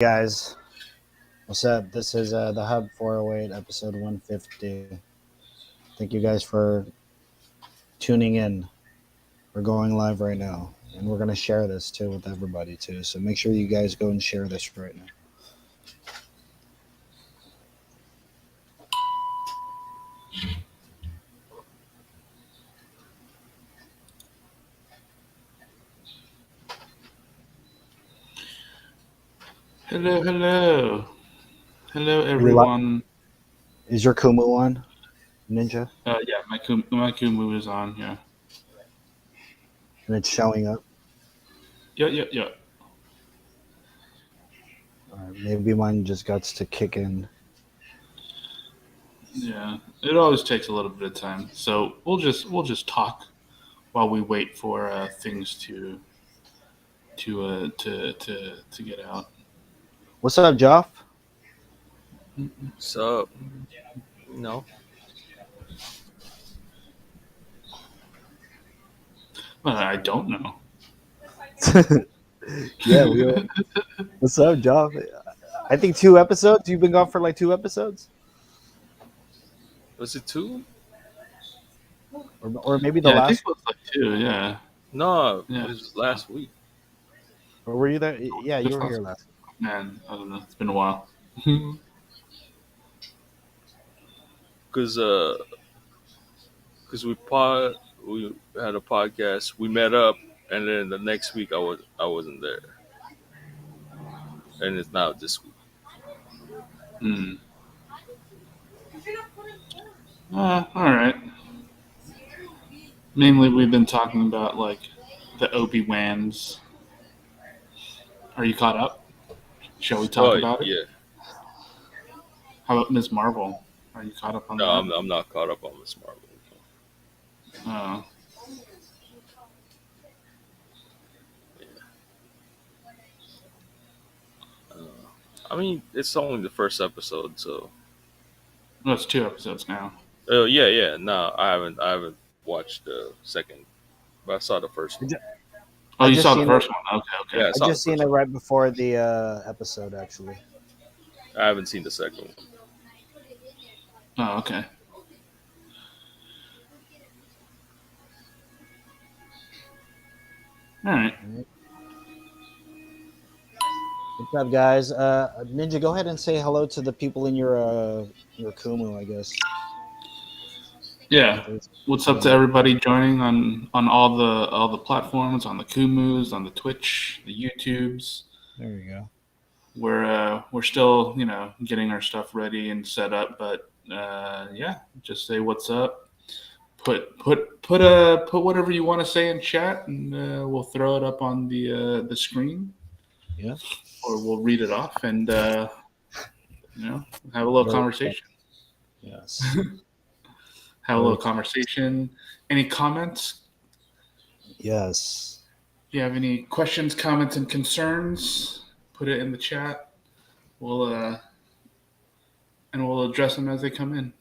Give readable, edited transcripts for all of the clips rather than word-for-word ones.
Guys, what's up? This is the Hub 408, episode 150. Thank you guys for tuning in. We're going live right now, and we're going to share this too with everybody too. So make sure you guys go and share this right now. Hello. Hello, You li- everyone. Is your Kumu on, Ninja? Yeah, my Kumu is on. Yeah. And it's showing up? Yeah. All right, maybe mine just got to kick in. Yeah. It always takes a little bit of time, so we'll just talk while we wait for things to get out. What's up, Joff? So, no. Well, I don't know. Yeah, what's up, Joff? I think 2 episodes. You've been gone for like 2 episodes, Was it 2? or maybe the Yeah, I think last. it was like 2. Yeah. No, Yeah. it was last week. Or were you there? Yeah, you Just were last- here last. Man, I don't know. It's been a while. Because we had a podcast. We met up, and then the next week I wasn't there, and it's now this week. Hmm. All right. Mainly, we've been talking about like the Obi-Wans. Are you caught up? Shall we talk about it? Yeah. How about Ms. Marvel? Are you caught up on No, that? I'm not caught up on Miss Marvel. Uh, I mean, it's only the first episode, so. well, it's 2 episodes now. Oh yeah. No, I haven't watched the second, but I saw the first one. Oh, I you just saw the seen first one. Okay. Yeah, I I saw just the seen first it right before the episode, actually. one. I haven't seen the second one. Oh, okay. All right. What's up, guys? Ninja, go ahead and say hello to the people in your Kumu, I guess. Yeah. What's up to everybody joining on all the platforms, on the Kumus, on the Twitch, the YouTubes? There you go. We're still getting our stuff ready and set up, but yeah, just say what's up. Put whatever you want to say in chat, and we'll throw it up on the screen. Yeah. Or we'll read it off and have a little conversation. Yes. Have a little conversation. Any comments? Yes. If you have any questions, comments, and concerns, put it in the chat. We'll address them as they come in.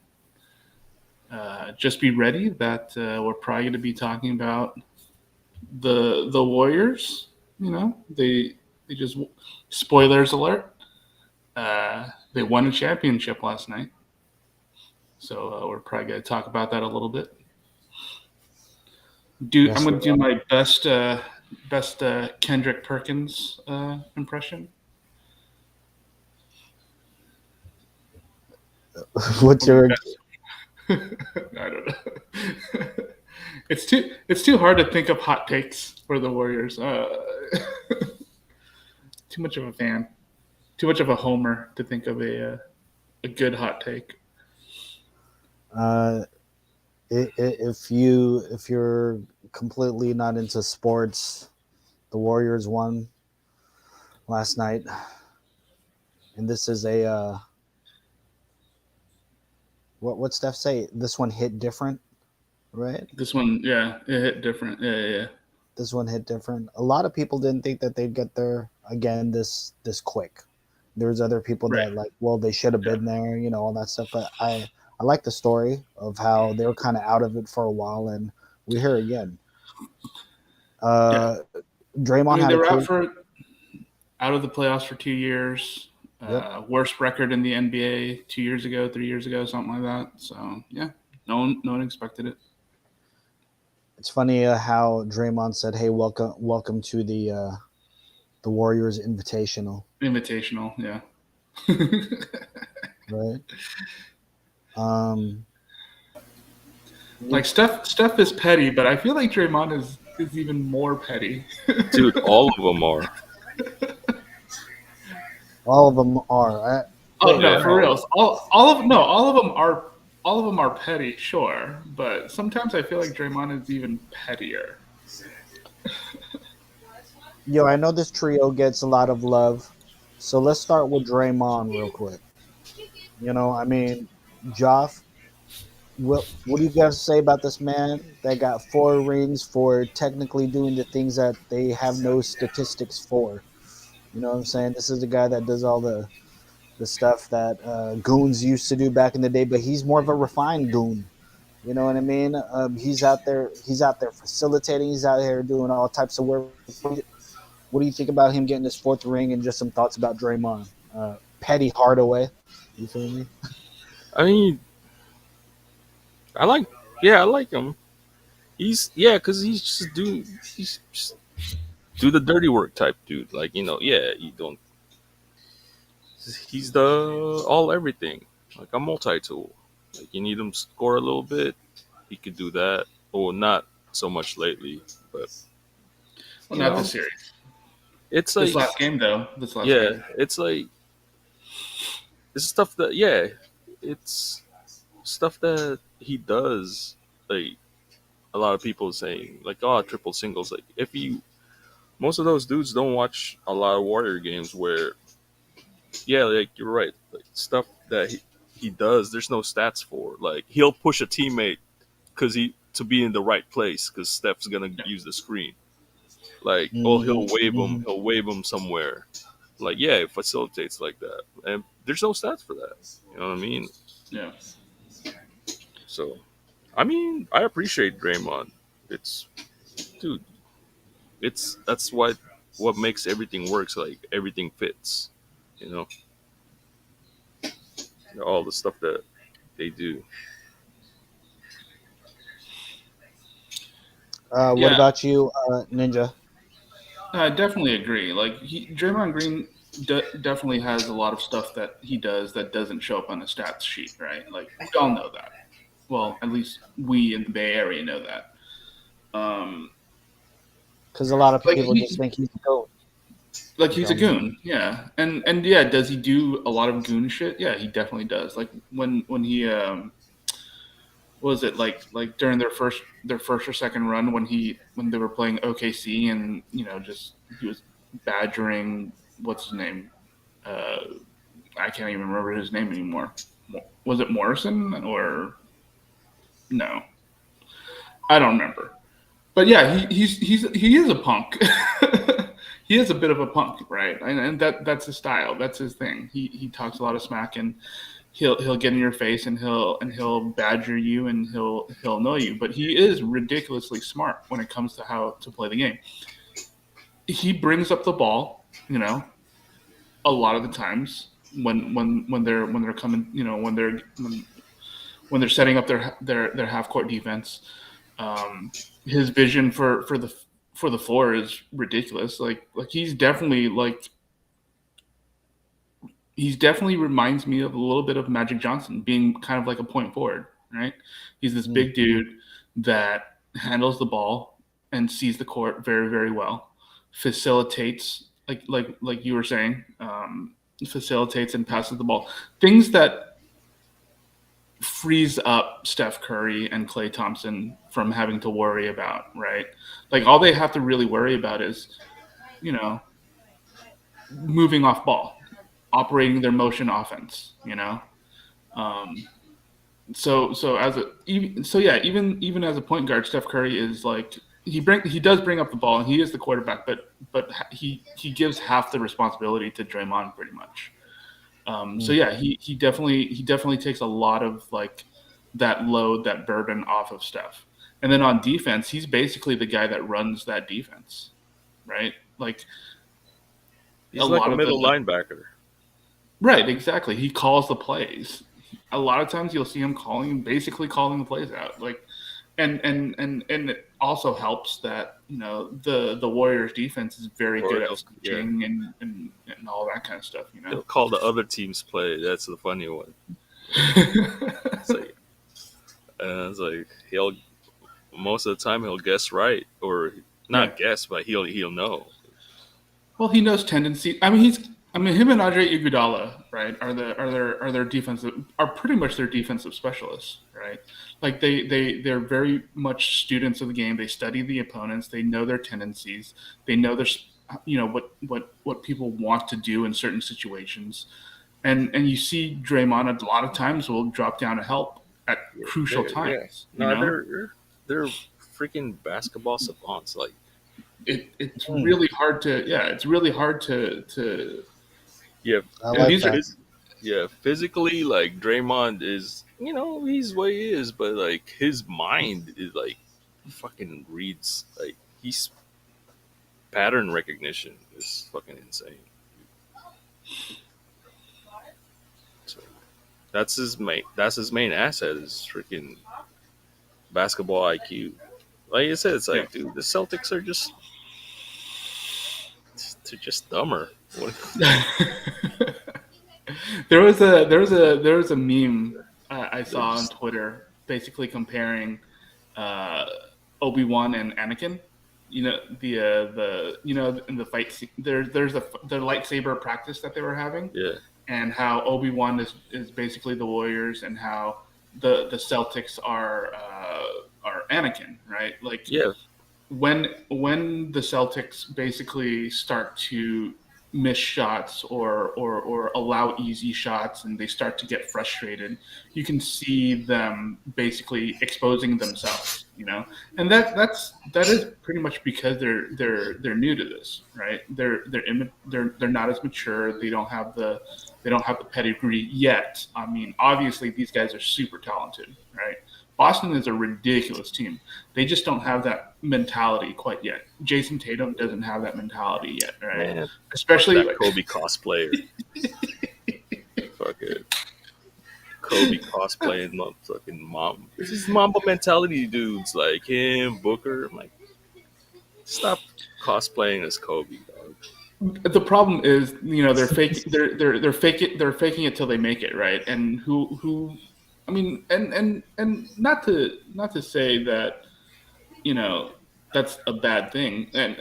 Just be ready that we're probably going to be talking about the Warriors. They just, spoilers alert. They won a championship last night, so we're probably going to talk about that a little bit. I'm going to do my best Kendrick Perkins impression. What's your? I don't know. It's too hard to think of hot takes for the Warriors. Too much of a fan, too much of a homer to think of a good hot take. If you're completely not into sports, the Warriors won last night, and this is a what Steph say? This one hit different, right? This one, yeah, it hit different. Yeah. This one hit different. A lot of people didn't think that they'd get there again this quick. There's other people that like, well, they should have been there, all that stuff. But I like the story of how they were kind of out of it for a while, and we're here again. Draymond had they a were cool. out for out of the playoffs for 2 years. Yep. Worst record in the NBA 2 years ago, 3 years ago, something like that. So yeah, no one expected it. It's funny how Draymond said, "Hey, welcome to the Warriors Invitational," Invitational, yeah. right? Um, Like Steph is petty, but I feel like Draymond is even more petty. Dude, all of them are. all of them are. Oh Wait, no, Yeah. for no. real. All of them are petty, sure, but sometimes I feel like Draymond is even pettier. Yo, I know this trio gets a lot of love, so let's start with Draymond real quick. I mean, Joff. What do you guys say about this man that got 4 rings for technically doing the things that they have no statistics for? You know what I'm saying? This is the guy that does all the stuff that goons used to do back in the day, but he's more of a refined goon. You know what I mean? He's out there. He's out there facilitating. He's out here doing all types of work. What do you think about him getting his 4th ring, and just some thoughts about Draymond? Petty Hardaway. You feel me? I mean, I like him. Because he's just do the dirty work type dude. Like, you don't, he's the all everything, like a multi tool. Like, you need him to score a little bit, he could do that. Or not so much lately, but Well, you not know, this series. it's This like, last game, though. This last yeah, game. it's like, it's stuff that, it's stuff that he does. Like, a lot of people saying, like, oh, triple singles. Like, if you, most of those dudes don't watch a lot of Warrior games where, yeah, like, you're right. Like, stuff that he does, there's no stats for. Like, he'll push a teammate to be in the right place because Steph's gonna Yeah. use the screen. Like, oh, Mm-hmm, mm-hmm. he'll wave him somewhere. Like, yeah, it facilitates like that, and there's no stats for that. You know what I mean? Yeah. So, I mean, I appreciate Draymond. It's, dude, that's what makes everything works. Like, everything fits. You know, all the stuff that they do. What Yeah, about you, Ninja? I definitely agree. Like Draymond Green definitely has a lot of stuff that he does that doesn't show up on the stats sheet, right? Like we all know that. Well, at least we in the Bay Area know that. Um, Because a lot of like people just think he's a goat. You he's a feel me? goon, yeah, and yeah, does he do a lot of goon shit? Yeah, he definitely does. Like when he what was it like during their first or second run when they were playing OKC and just he was badgering what's his name uh, I can't even remember his name anymore. Was it Morrison or no? I don't remember. But yeah, he is a punk. He is a bit of a punk, right? And that's his style. That's his thing. He talks a lot of smack and he'll get in your face and he'll badger you and he'll annoy you. But he is ridiculously smart when it comes to how to play the game. He brings up the ball, a lot of the times when they're coming, when they're setting up their half court defense. His vision for the floor is ridiculous. Like he's definitely reminds me of a little bit of Magic Johnson being kind of like a point forward, right? He's this Mm. big dude that handles the ball and sees the court very, very well, facilitates like you were saying, facilitates and passes the ball. Things that frees up Steph Curry and Klay Thompson from having to worry about, right? Like all they have to really worry about is, you know, moving off ball, operating their motion offense, Um, so as a even so yeah, even as a point guard, Steph Curry is like he does bring up the ball and he is the quarterback, but he gives half the responsibility to Draymond pretty much. So Mm. yeah, he definitely takes a lot of like that load, that burden off of Steph. And then on defense, he's basically the guy that runs that defense, right? Like A He's like a lot of middle the linebacker. right, exactly. He calls the plays. A lot of times you'll see him basically calling the plays out. Like, and it also helps that the Warriors defense is very Or good at yeah, switching and all that kind of stuff. he'll call the other team's play. That's the funny one. It's like, it's like he'll most of the time he'll guess right, or Yeah. not guess, but he'll know. Well, he knows tendency. I mean, him and Andre Iguodala, right, are their defensive are pretty much their defensive specialists, right? Like they're very much students of the game. They study the opponents. They know their tendencies. They know their what people want to do in certain situations, and you see Draymond a lot of times will drop down to help at crucial Yeah, times. no, they're freaking basketball savants. Like, It's really hard to it's really hard to yeah, I and like these are that. yeah, physically, like Draymond is, he's what he is, but like his mind is like fucking reads like he's pattern recognition is fucking insane. So that's his main asset is freaking basketball IQ. Like I said, it's yeah. like, dude, the Celtics are they're just dumber. There was a meme I They're saw on just Twitter basically comparing uh, Obi-Wan and Anakin. In the fight there's the lightsaber practice that they were having, yeah, and how Obi-Wan is basically the Warriors, and how the Celtics are Anakin, right? Like yeah, when the Celtics basically start to miss shots or allow easy shots and they start to get frustrated, you can see them basically exposing themselves, and that is pretty much because they're new to this, right? They're not as mature. They don't have the pedigree yet. I mean, obviously these guys are super talented, right? Boston is a ridiculous team. They just don't have that mentality quite yet. Jason Tatum doesn't have that mentality yet, right? man, fuck Especially that like, Kobe cosplayer. Fuck it. Kobe cosplaying motherfucking mom. This is Mamba mentality dudes like him, Booker. I'm like, stop cosplaying as Kobe, dog. the problem is, they're faking it till they make it, right? And I mean, and not to say that you know that's a bad thing, and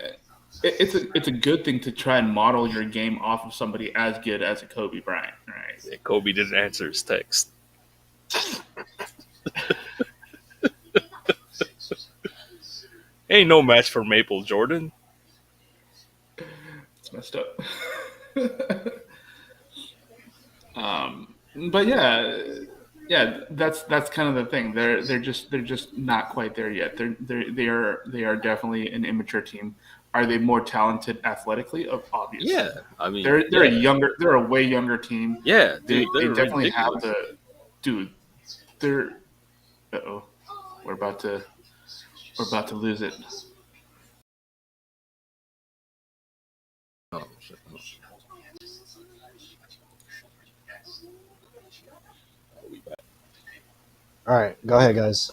it's a good thing to try and model your game off of somebody as good as a Kobe Bryant, right? Yeah, Kobe didn't answer his text. Ain't no match for Maple Jordan. It's messed up. But yeah, that's kind of the thing. They're just not quite there yet. They are definitely an immature team. Are they more talented athletically? Yeah, Obviously, I mean, yeah, they're a way younger team. yeah, dude, They they're definitely have ridiculous. the dude. They're oh, we're about to lose it. Oh, shit. All right, go ahead, guys.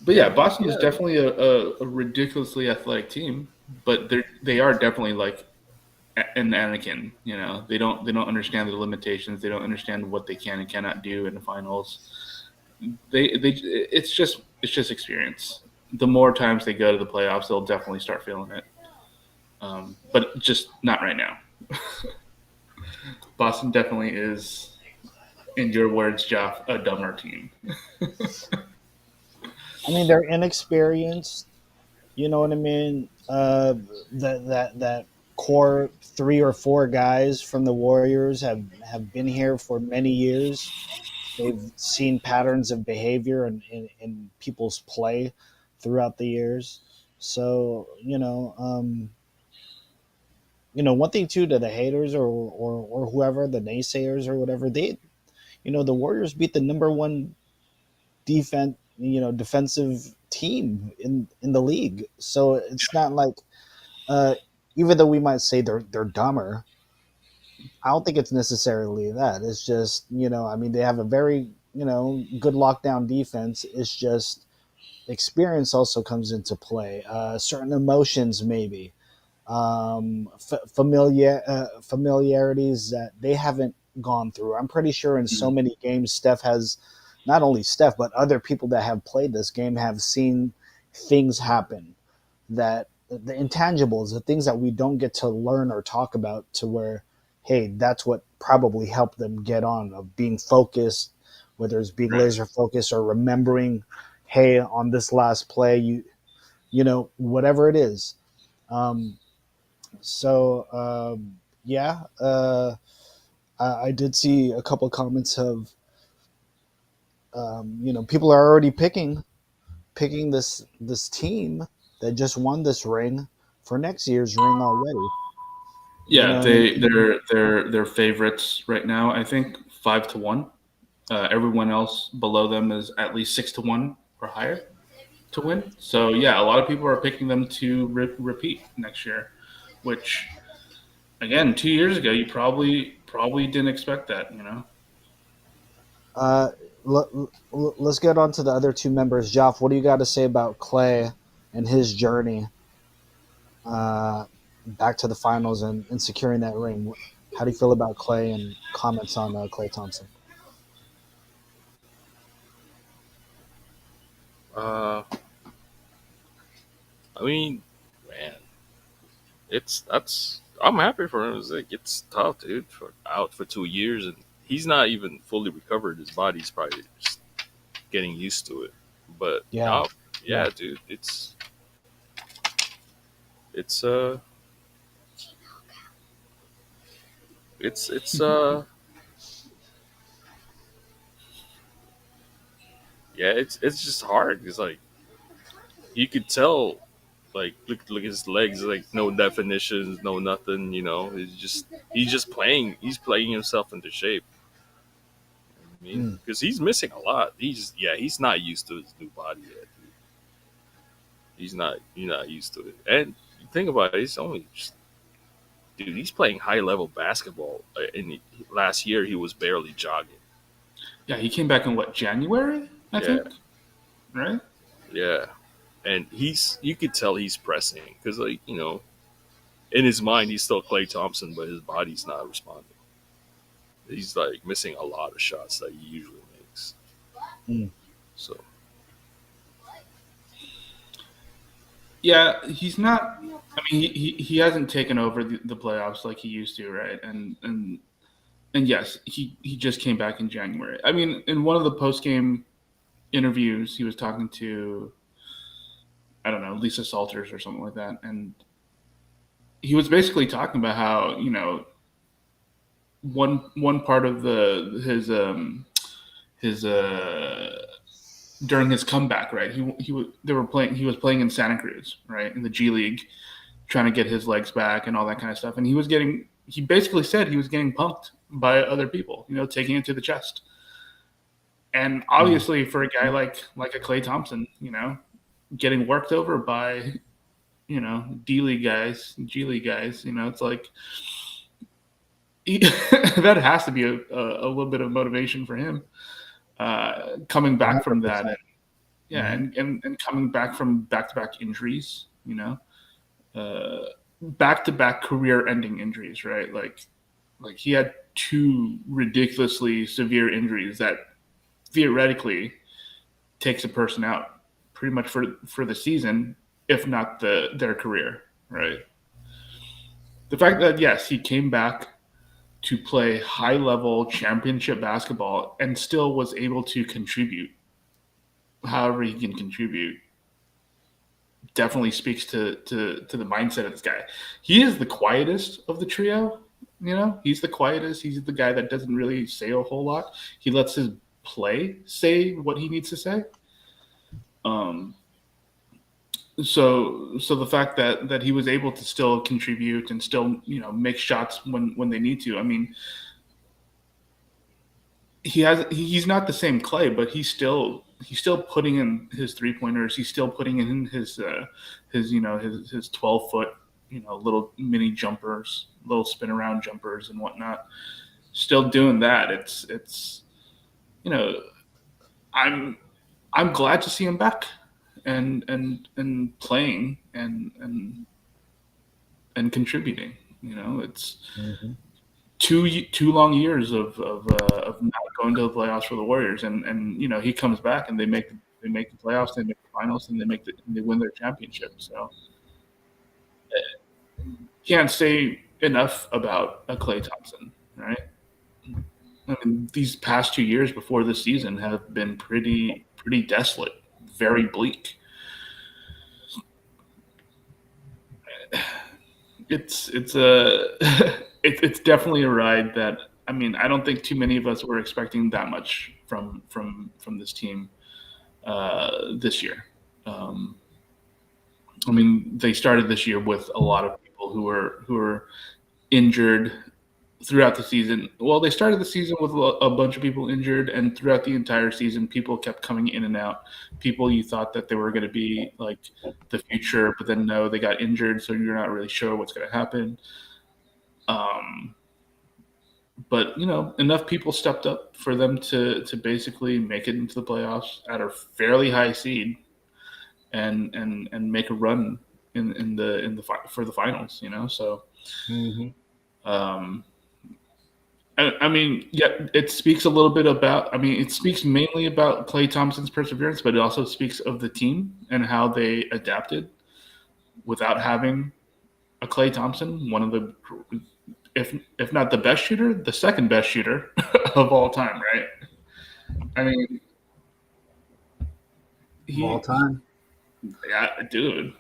But yeah, Boston is Yeah, definitely a ridiculously athletic team. But they are definitely like an Anakin. They don't understand the limitations. They don't understand what they can and cannot do in the finals. It's just experience. The more times they go to the playoffs, they'll definitely start feeling it. But just not right now. Boston definitely is, in your words, Jeff, a dumber team. I mean, they're inexperienced. You know what I mean? That core three or four guys from the Warriors have been here for many years. They've seen patterns of behavior in people's play throughout the years. So one thing too, to the haters or whoever, the naysayers or whatever, the Warriors beat the number one defensive team in the league. So it's not like uh, even though we might say they're dumber, I don't think it's necessarily that. It's just, I mean, they have a very, good lockdown defense. It's just experience also comes into play. Certain emotions, maybe, familiarities that they haven't gone through. I'm pretty sure in so Mm. many games, Steph has, not only Steph, but other people that have played this game have seen things happen that the intangibles, the things that we don't get to learn or talk about, to where, hey, that's what probably helped them get on, of being focused, whether it's being Right. laser focused or remembering, hey, on this last play, whatever it is. Um, yeah, I did see a couple of comments of, people are already picking this team that just won this ring for next year's ring already. You Yeah, know what I mean? they're favorites right now. I think 5-1. Everyone else below them is at least 6-1 or higher to win. So yeah, a lot of people are picking them to repeat next year, which again, 2 years ago, you probably didn't expect that. Uh, let's get on to the other two members. Joff, what do you got to say about Clay and his journey uh, back to the finals and securing that ring? How do you feel about Clay, and comments on Clay Thompson? Uh, I mean, man, it's that's I'm happy for him. It's like it's tough, dude. For out for 2 years, and he's not even fully recovered. His body's probably just getting used to it. But Yeah, yeah. yeah, dude, it's it's yeah, it's just hard. It's like you could tell, like look at his legs, like no definitions, no nothing. He's just playing. He's playing himself into shape. I mean, Mm. because he's missing a lot. He's not used to his new body yet. Dude. He's not used to it. And think about it, he's only dude. He's playing high level basketball. Last year he was barely jogging. Yeah, he came back in what, January, I Yeah, think, right? yeah. And you could tell he's pressing because in his mind he's still Clay Thompson, but his body's not responding. He's like missing a lot of shots that he usually makes. Mm. So Yeah, he's not. I mean, he hasn't taken over the playoffs like he used to, right? And yes, he just came back in January. I mean, in one of the post game interviews, he was talking to, I don't know, Lisa Salters or something like that, and he was basically talking about how, one part of the his during his comeback, right? He was playing in Santa Cruz, right, in the G League, trying to get his legs back and all that kind of stuff. And he basically said he was getting punked by other people, taking it to the chest. And Mm. obviously, for a guy like a Clay Thompson, getting worked over by D League guys, G League guys, it's like that has to be a little bit of motivation for him, coming back from that. 100%. And yeah, Hmm. and coming back from back to back injuries, back to back career ending injuries, right? Like he had two ridiculously severe injuries that theoretically takes a person out pretty much for the season, if not their career, right? The fact that yes, he came back to play high level championship basketball and still was able to contribute however he can contribute definitely speaks to the mindset of this guy. He is the quietest of the trio. He's the quietest. He's the guy that doesn't really say a whole lot. He lets his play say what he needs to say. Um, so the fact that he was able to still contribute and still make shots when they need to. I mean, he's not the same Clay, but he's still putting in his 3 pointers. He's still putting in his 12 foot. little mini jumpers, little spin around jumpers and whatnot. Still doing that. It's you know I'm I'm glad to see him back and playing and contributing. It's Hmm. two long years of not going to the playoffs for the Warriors, and he comes back and they make the playoffs, they make the finals, and they win their championship. So can't say enough about a Klay Thompson, right? I mean, these past 2 years before this season have been pretty desolate, very bleak. It's a it's definitely a ride that, I mean, I don't think too many of us were expecting that much from this team this year. Um, I mean, they started this year with a lot of people who were injured throughout the season. Well, they started the season with a bunch of people injured, and throughout the entire season, people kept coming in and out. People you thought that they were going to be like the future, but then no, they got injured, so you're not really sure what's going to happen. Um, but enough people stepped up for them to basically make it into the playoffs at a fairly high seed and make a run for the finals. So. Hmm. Um, I mean, yeah, it speaks a little bit about. I mean, it speaks mainly about Klay Thompson's perseverance, but it also speaks of the team and how they adapted without having a Klay Thompson, one of the, if not the best shooter, the second best shooter of all time, right? I mean, Of all he, time. yeah, dude,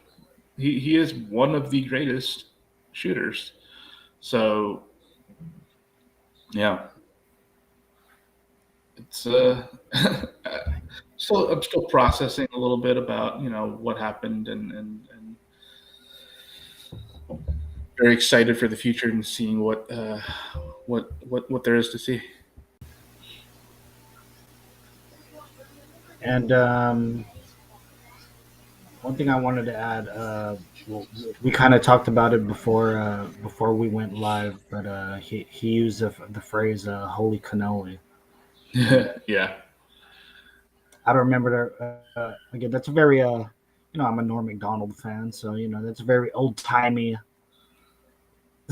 he is one of the greatest shooters. So yeah, it's so I'm still processing a little bit about what happened, and very excited for the future and seeing what there is to see. And one thing I wanted to add, well, we kind of talked about it before we went live, but he used the phrase "holy cannoli." Yeah, I don't remember again. That's a very I'm a Norm Macdonald fan, so that's a very old timey.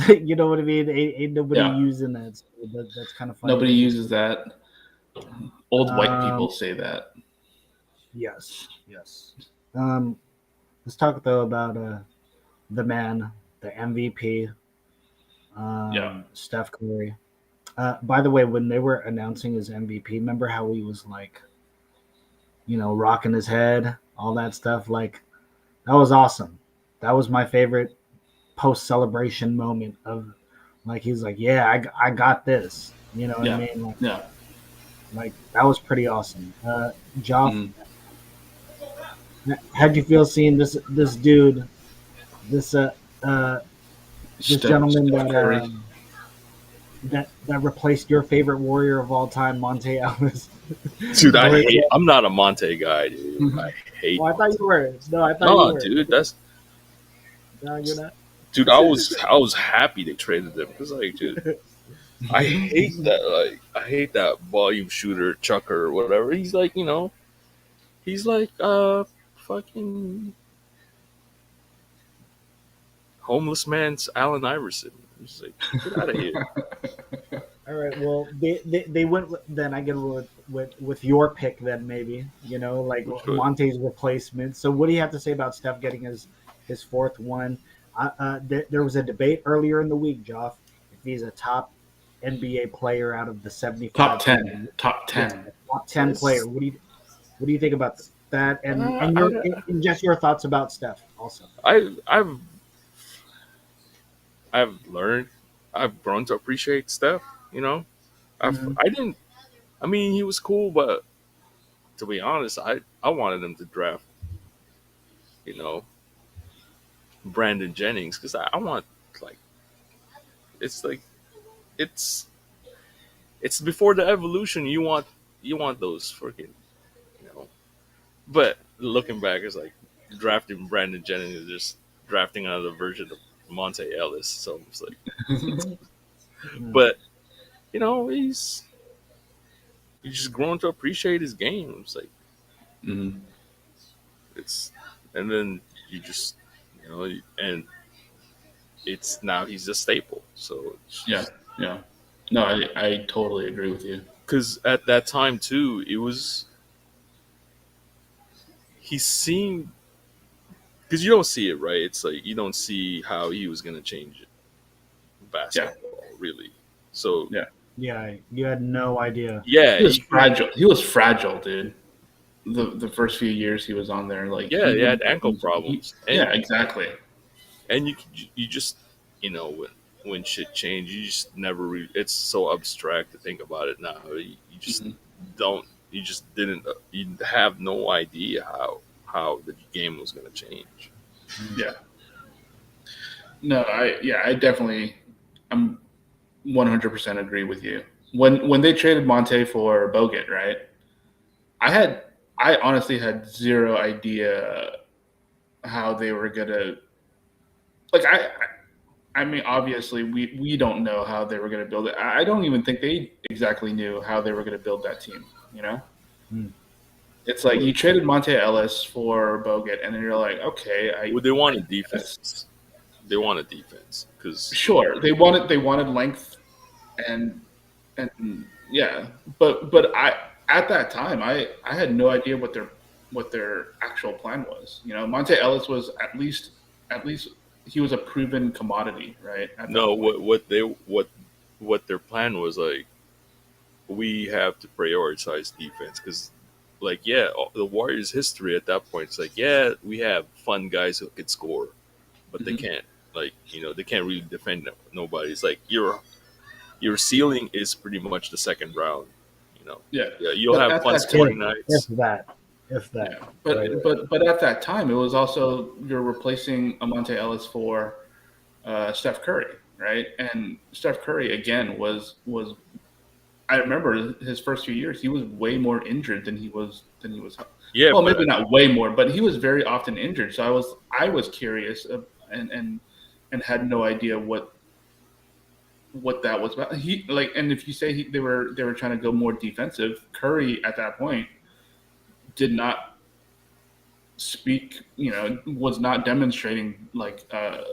You know what I mean? Ain't nobody yeah. using that. So that's kind of funny Nobody that he. uses that. Old white Um, people say that. yes, yes. Um, let's talk though about the man, the MVP, Yeah, Steph Curry. By the way, when they were announcing his MVP, remember how he was like, rocking his head, all that stuff. Like that was awesome. That was my favorite post celebration moment of, like, he's like, yeah, I got this. You know what I yeah, mean? yeah. Like that was pretty awesome. Joff, Mhm. how'd you feel seeing this dude, this uh this gentleman Steph Curry. that replaced your favorite warrior of all time, Monte Ellis? Dude, Or, I'm not a Monte guy, dude. I oh, hate I thought you Monte. were. No, I thought you No, were. dude, that's No, you're not. dude. I was happy they traded them because, like, dude, I hate that. Like, I hate that volume shooter, chucker, or whatever. He's like, he's like fucking homeless man's Allen Iverson. He's like, get out of here. All right. Well, they went then. I get with your pick then, maybe like Which one? Monte's replacement. So what do you have to say about Steph getting his fourth one? There was a debate earlier in the week, Joff, if he's a top NBA player out of the Top 75 10. people. Top Yeah, 10. a top 10 player. This, What do you think about that? And I, and just your thoughts about Steph also. I've learned, I've grown to appreciate Steph. You know, Hmm. I didn't. I mean, he was cool, but to be honest, I wanted him to draft, you know, Brandon Jennings because I want, like, it's like it's it's before the evolution. You want those freaking, you know. But looking back, it's like drafting Brandon Jennings is just drafting another version of Monte Ellis. So it's like, Mm. but you know, he's just grown to appreciate his game. It's like Mhm. it's, and then you just, you know, and it's now he's a staple. So Yeah, yeah. No, I totally agree with you. because at that time too, it was he seemed because you don't see it right. It's like you don't see how he was gonna change it, Yeah, basketball really. So yeah. Yeah, you had no idea. yeah, He was fragile. He was fragile, dude. The first few years he was on there, like yeah, he he would. had ankle He, problems, yeah, exactly. and you just you know when shit changed, you just never. It's so abstract to think about it now. You just Hmm. don't. You just didn't. You have no idea how the game was gonna change. Mm. Yeah. No, I definitely, I'm 100% agree with you. When they traded Monte for Bogut, right? I had, I honestly had zero idea how they were gonna like. I mean, obviously, we don't know how they were gonna build it. I don't even think they exactly knew how they were gonna build that team. You know, Mm. it's like you traded Monte Ellis for Bogut, and then you're like, okay, Well, they I wanted guess defense. They wanted defense because sure they wanted length and yeah, but at that time I had no idea what their actual plan was. You know, Monte Ellis was at least he was a proven commodity, right? At no, that point. what their plan was like. We have to prioritize defense because, like, yeah, the Warriors' history at that point is like, yeah, we have fun guys who can score, but they Hmm. can't, like, you know, they can't really defend nobody. It's like your ceiling is pretty much the second round. You know, Yeah, yeah, you'll but have at fun that If scoring time, if nights. that, if that, yeah, right? but at that time, it was also you're replacing a Monte Ellis for Steph Curry, right? And Steph Curry again was I remember his first few years, he was way more injured than he was. Yeah, Well, but maybe not way more, but he was very often injured. So I was curious and had no idea what that was about. He like, and if you say they were trying to go more defensive, Curry at that point did not speak. You know, was not demonstrating like a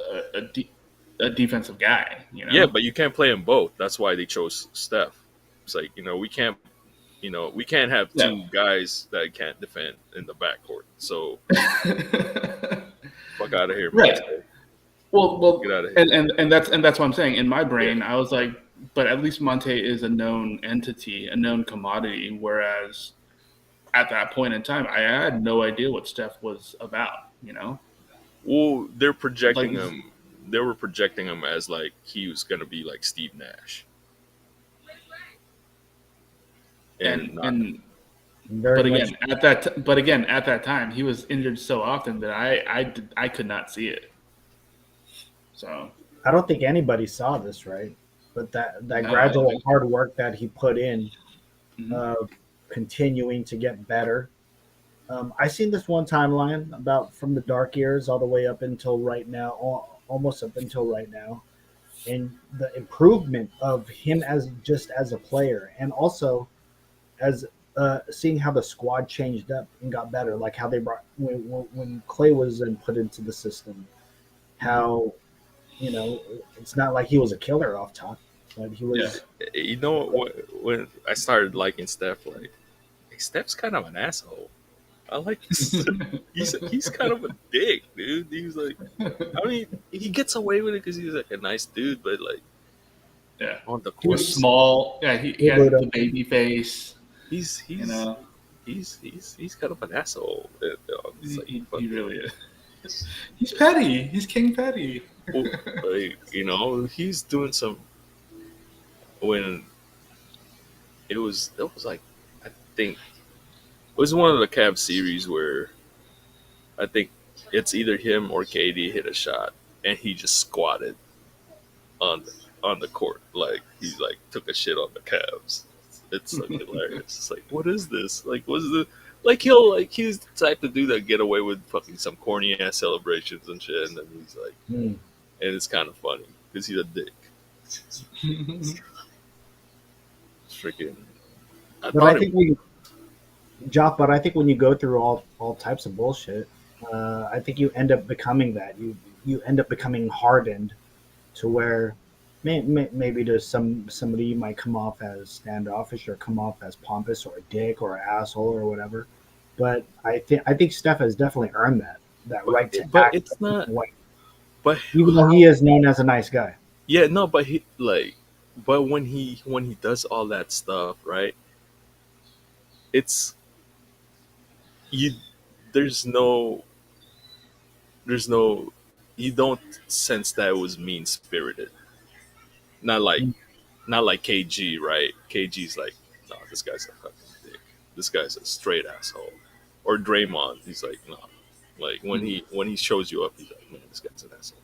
defensive guy. You yeah, know. but you can't play them both. That's why they chose Steph. It's like we can't have Yeah. two guys that can't defend in the backcourt. So fuck out of here, Right. Monte. Get Well, out of here. and that's what I'm saying. In my Yeah. brain, I was like, but at least Monte is a known entity, a known commodity. Whereas at that point in time, I had no idea what Steph was about. You know, Well, they're like, projecting him. They were projecting him as like he was gonna be like Steve Nash, and and not. and Very but much. again at that time, he was injured so often that I could not see it. So I don't think anybody saw this, right? But that no, I don't gradual think. hard work that he put in, Mhm. of continuing to get better. I seen this one timeline about from the dark years all the way up until right now, almost up until right now, and the improvement of him as just as a player, and also as seeing how the squad changed up and got better, like how they brought when Clay was then put into the system, Mhm. how it's not like he was a killer off top, but he Yeah. was. You know when I started liking Steph, like hey, Steph's kind of an asshole. I like he's kind of a dick, dude. He's like, I mean, he gets away with it because he's like a nice dude, but like Yeah. on the He court, was small. Yeah, he Hey, had the Ludo. baby face. he's You he's know, he's kind of an asshole. And, it's he, like he, fuck. he really is. He's petty. He's King Petty. Well, like, he's doing some when it was like I think it was one of the Cavs series where I think it's either him or KD hit a shot and he just squatted on on the court like he like took a shit on the Cavs. It's like hilarious. It's like what is this? Like what's the like he's the type of dude that get away with fucking some corny ass celebrations and shit, and then he's like Hmm. and it's kind of funny because he's a dick. Freaking, I But I thought it. think we, Joff. But I think when you go through all types of bullshit, I think you end up becoming that. You end up becoming hardened to where maybe to somebody you might come off as standoffish or come off as pompous or a dick or an asshole or whatever. But I think Steph has definitely earned that But right to but act a it's certain not. way, But even though he how? is known as a nice guy. Yeah, no. But he like. But when he does all that stuff, right? It's you. There's no. There's no. You don't sense that it was mean spirited. Not like not like KG, right? KG's like, no, this guy's a fucking dick. This guy's a straight asshole. Or Draymond, he's like, no. Like when he shows you up, he's like, man, this guy's an asshole.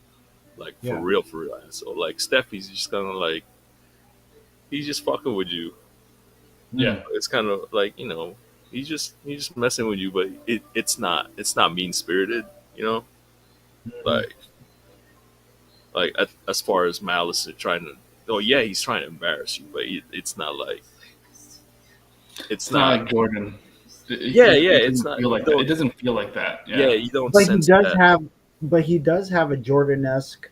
Like Yeah. for real asshole. Like Steph, he's just kind of like he's just fucking with you. Yeah. Mm. It's kind of like he's just messing with you, but it's not mean spirited, you know. Mhm. Like as far as malice and trying to. Oh yeah, he's trying to embarrass you, but it's not like it's It's not not. like Jordan. Yeah, yeah, It it's doesn't not. feel You like that. It don't. doesn't feel like that. Yeah, Yeah. you don't But he sense does that. have, but he does have a Jordan-esque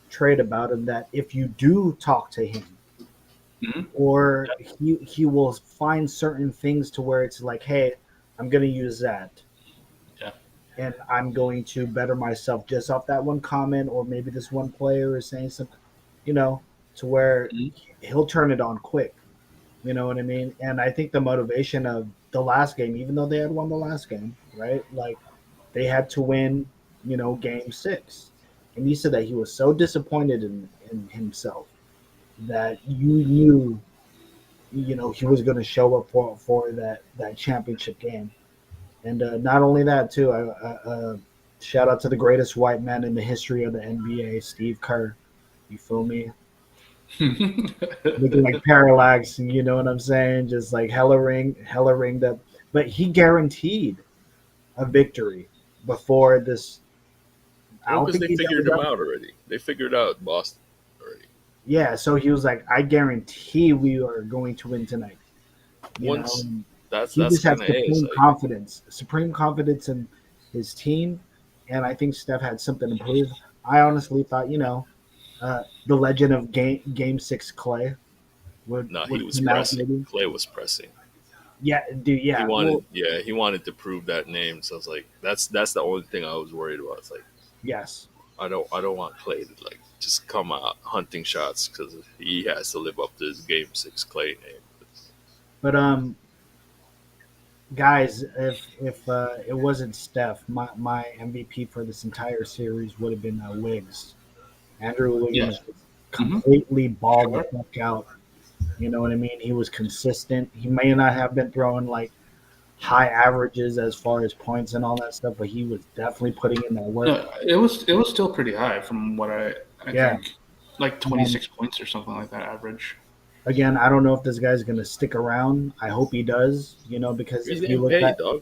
trait about him that if you do talk to him, Hmm. or he will find certain things to where it's like, hey, I'm going to use that, Yeah. and I'm going to better myself just off that one comment, or maybe this one player is saying something, you know, to where Mhm. he'll turn it on quick. You know what I mean? And I think the motivation of the last game, even though they had won the last game, right? Like they had to win, game six. And he said that he was so disappointed in himself that you knew, he was going to show up for that championship game. And not only that, too, shout out to the greatest white man in the history of the NBA, Steve Kerr. You feel me? Looking like parallax, you know what I'm saying? Just like hella ringed up. But he guaranteed a victory before this. I Well, don't because think they he's ever figured him done. out already. They figured out Boston already. Yeah, so he was like, I guarantee we are going to win tonight. Once And that's he that's just has kind of is like supreme confidence in his team, and I think Steph had something to prove. I honestly thought, the legend of Game Six Clay would no, he would was come out pressing. maybe. Clay was pressing. Yeah, dude. He Yeah, wanted, well, yeah, he wanted to prove that name. So I was like, that's the only thing I was worried about. It's like yes. I don't want Clay to like just come out hunting shots because he has to live up to his Game Six Clay name. But guys, if it wasn't Steph, my MVP for this entire series would have been Wiggs. Andrew Yes. Wiggins just Hmm. completely balled the Sure. fuck out. You know what I mean? He was consistent. He may not have been throwing like high averages as far as points and all that stuff, but he was definitely putting in that work. No, it was still pretty high from what I Yeah. think, like Um, 26 points or something like that average. Again, I don't know if this guy's gonna stick around. I hope he does. Because He's getting paid, dog.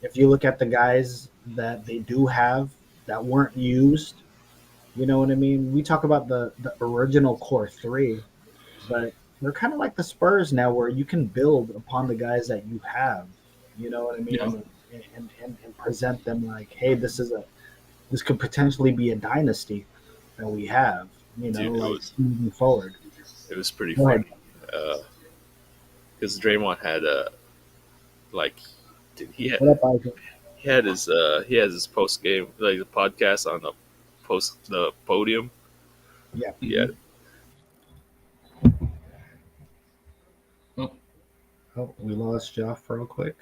if you look at the guys that they do have that weren't used, you know what I mean? We talk about the original core three, but they're kind of like the Spurs now, where you can build upon the guys that you have. You know what I mean? Yeah. And present them like, hey, this could potentially be a dynasty that we have. Dude, it Like was moving forward. it was pretty Go ahead. funny because Draymond had a like, dude, What up, Isaac? he has his post game like the podcast on the podium. Yeah. Yeah, Hmm. Oh, Oh, we lost Joff real quick.